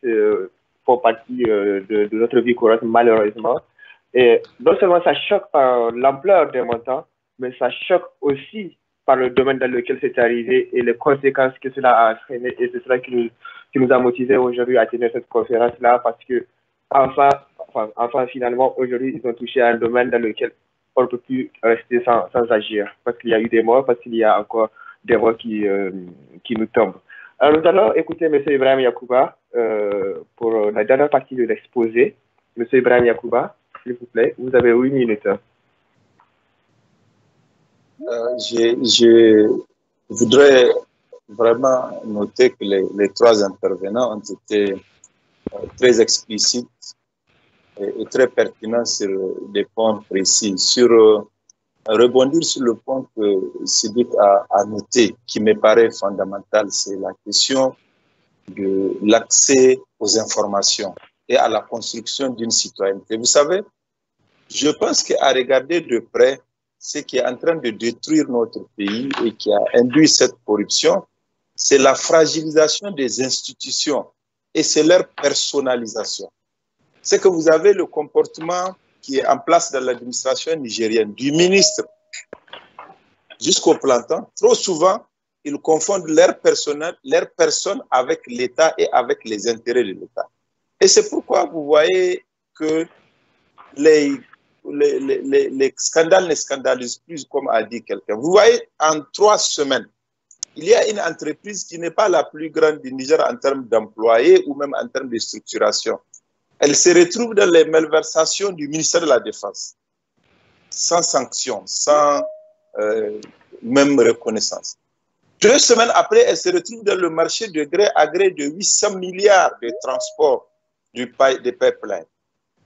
font partie de notre vie courante, malheureusement. Et non seulement ça choque par l'ampleur des montants, mais ça choque aussi par le domaine dans lequel c'est arrivé et les conséquences que cela a entraîné. Et c'est cela qui nous a motivés aujourd'hui à tenir cette conférence-là, parce que enfin, finalement, aujourd'hui, ils ont touché à un domaine dans lequel on ne peut plus rester sans agir, parce qu'il y a eu des morts, parce qu'il y a encore des morts qui nous tombent. Alors, nous allons écouter M. Ibrahim Yacouba pour la dernière partie de l'exposé. M. Ibrahim Yacouba, s'il vous plaît, vous avez 8 minutes. Je voudrais vraiment noter que les trois intervenants ont été très explicites et très pertinents sur des points précis. Rebondir sur le point que Siddiq a noté, qui me paraît fondamental, c'est la question de l'accès aux informations et à la construction d'une citoyenneté. Vous savez, je pense qu'à regarder de près, ce qui est en train de détruire notre pays et qui a induit cette corruption, c'est la fragilisation des institutions et c'est leur personnalisation. C'est que vous avez le comportement qui est en place dans l'administration nigérienne, du ministre jusqu'au planton. Trop souvent, ils confondent leur personne avec l'État et avec les intérêts de l'État. Et c'est pourquoi vous voyez que les scandales ne scandalisent plus, comme a dit quelqu'un. Vous voyez, en 3 semaines, il y a une entreprise qui n'est pas la plus grande du Niger en termes d'employés ou même en termes de structuration. Elle se retrouve dans les malversations du ministère de la Défense, sans sanction, sans même reconnaissance. 2 semaines après, elle se retrouve dans le marché de gré à gré de 800 milliards de transport des pipelines.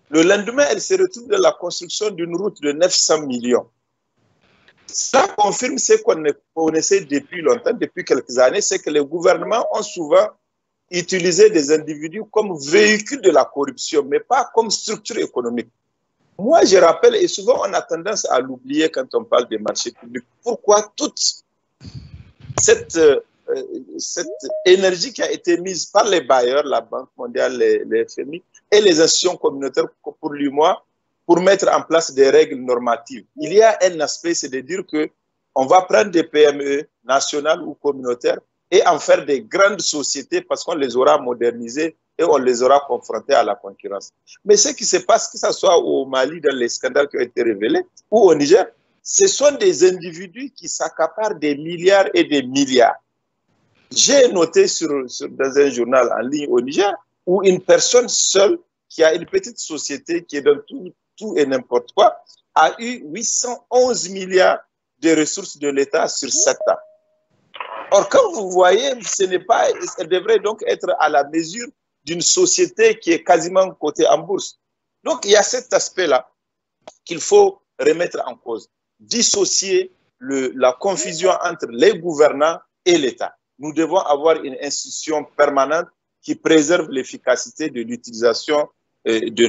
Le lendemain, elle se retrouve dans la construction d'une route de 900 millions. Ça confirme ce qu'on connaissait depuis longtemps, depuis quelques années, c'est que les gouvernements ont souvent utilisé des individus comme véhicules de la corruption, mais pas comme structure économique. Moi, je rappelle, et souvent on a tendance à l'oublier quand on parle des marchés publics, pourquoi toute cette énergie qui a été mise par les bailleurs, la Banque mondiale, les FMI et les institutions communautaires pour l'UMOA, pour mettre en place des règles normatives. Il y a un aspect, c'est de dire qu'on va prendre des PME nationales ou communautaires et en faire des grandes sociétés parce qu'on les aura modernisées et on les aura confrontés à la concurrence. Mais ce qui se passe, que ce soit au Mali, dans les scandales qui ont été révélés, ou au Niger, ce sont des individus qui s'accaparent des milliards et des milliards. J'ai noté dans un journal en ligne au Niger où une personne seule qui a une petite société qui est dans tout et n'importe quoi, a eu 811 milliards de ressources de l'État sur 7 ans. Or, quand vous voyez, ça devrait donc être à la mesure d'une société qui est quasiment cotée en bourse. Donc, il y a cet aspect-là qu'il faut remettre en cause. Dissocier la confusion entre les gouvernants et l'État. Nous devons avoir une institution permanente qui préserve l'efficacité de l'utilisation de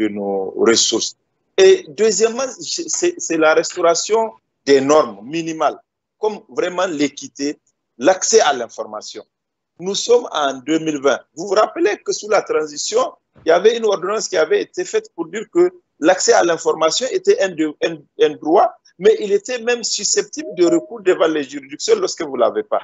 nos ressources. Et deuxièmement, c'est la restauration des normes minimales, comme vraiment l'équité, l'accès à l'information. Nous sommes en 2020. Vous vous rappelez que sous la transition, il y avait une ordonnance qui avait été faite pour dire que l'accès à l'information était un droit, mais il était même susceptible de recours devant les juridictions lorsque vous ne l'avez pas.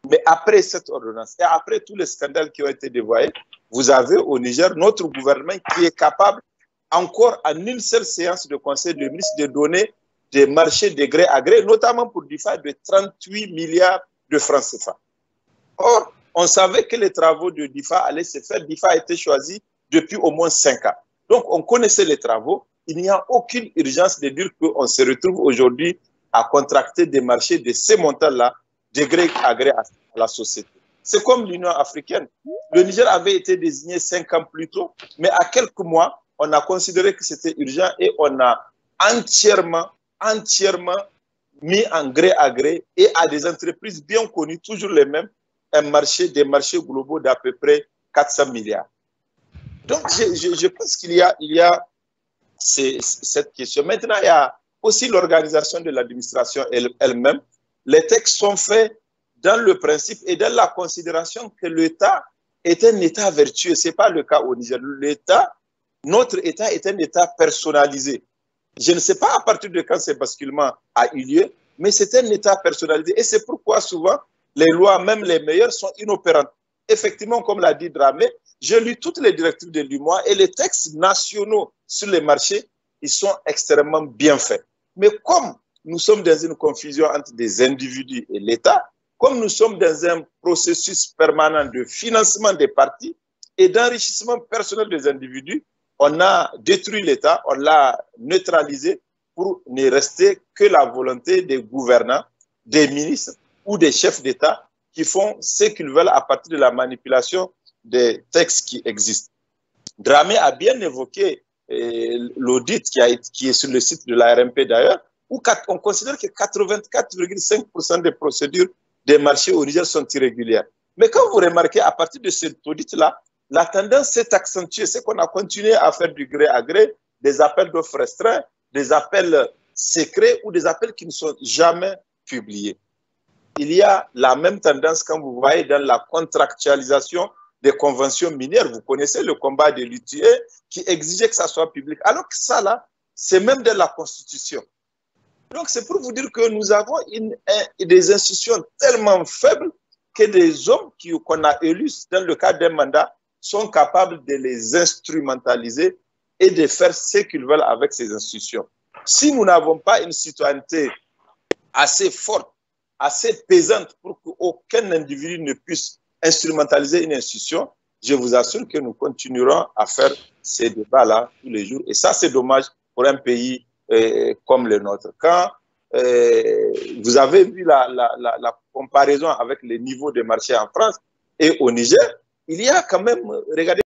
Mais après cette ordonnance et après tous les scandales qui ont été dévoilés, vous avez au Niger notre gouvernement qui est capable, encore en une seule séance de conseil de ministres, de donner des marchés de gré à gré, notamment pour DIFA, de 38 milliards de francs CFA. Or, on savait que les travaux de DIFA allaient se faire. DIFA a été choisi depuis au moins 5 ans. Donc, on connaissait les travaux. Il n'y a aucune urgence de dire qu'on se retrouve aujourd'hui à contracter des marchés de ces montants-là, de gré à gré à la société. C'est comme l'Union africaine. Le Niger avait été désigné 5 ans plus tôt, mais à quelques mois, on a considéré que c'était urgent et on a entièrement mis en gré à gré et à des entreprises bien connues, toujours les mêmes, des marchés globaux d'à peu près 400 milliards. Donc, je pense qu'il y a cette question. Maintenant, il y a aussi l'organisation de l'administration elle-même. Les textes sont faits dans le principe et dans la considération que l'État est un État vertueux. Ce n'est pas le cas au Niger. Notre État est un État personnalisé. Je ne sais pas à partir de quand ce basculement a eu lieu, mais c'est un État personnalisé. Et c'est pourquoi souvent, les lois, même les meilleures, sont inopérantes. Effectivement, comme l'a dit Dramé, j'ai lu toutes les directives de l'UMOA et les textes nationaux sur les marchés, ils sont extrêmement bien faits. Mais comme nous sommes dans une confusion entre des individus et l'État, comme nous sommes dans un processus permanent de financement des partis et d'enrichissement personnel des individus, on a détruit l'État, on l'a neutralisé pour ne rester que la volonté des gouvernants, des ministres ou des chefs d'État qui font ce qu'ils veulent à partir de la manipulation des textes qui existent. Dramé a bien évoqué l'audit qui est sur le site de la RMP d'ailleurs, où on considère que 84,5% des procédures des marchés au Niger sont irrégulières. Mais quand vous remarquez, à partir de cet audit-là, la tendance s'est accentuée. C'est qu'on a continué à faire du gré à gré, des appels d'offres restreints, des appels secrets ou des appels qui ne sont jamais publiés. Il y a la même tendance quand vous voyez dans la contractualisation des conventions minières. Vous connaissez le combat des luthiers qui exigeait que ça soit public. Alors que ça, là, c'est même dans la Constitution. Donc, c'est pour vous dire que nous avons des institutions tellement faibles que des hommes qu'on a élus dans le cadre d'un mandat sont capables de les instrumentaliser et de faire ce qu'ils veulent avec ces institutions. Si nous n'avons pas une citoyenneté assez forte, assez pesante pour qu'aucun individu ne puisse instrumentaliser une institution, je vous assure que nous continuerons à faire ces débats-là tous les jours. Et ça, c'est dommage pour un pays comme le nôtre. Quand vous avez vu la comparaison avec les niveaux de marché en France et au Niger, il y a quand même, regardez,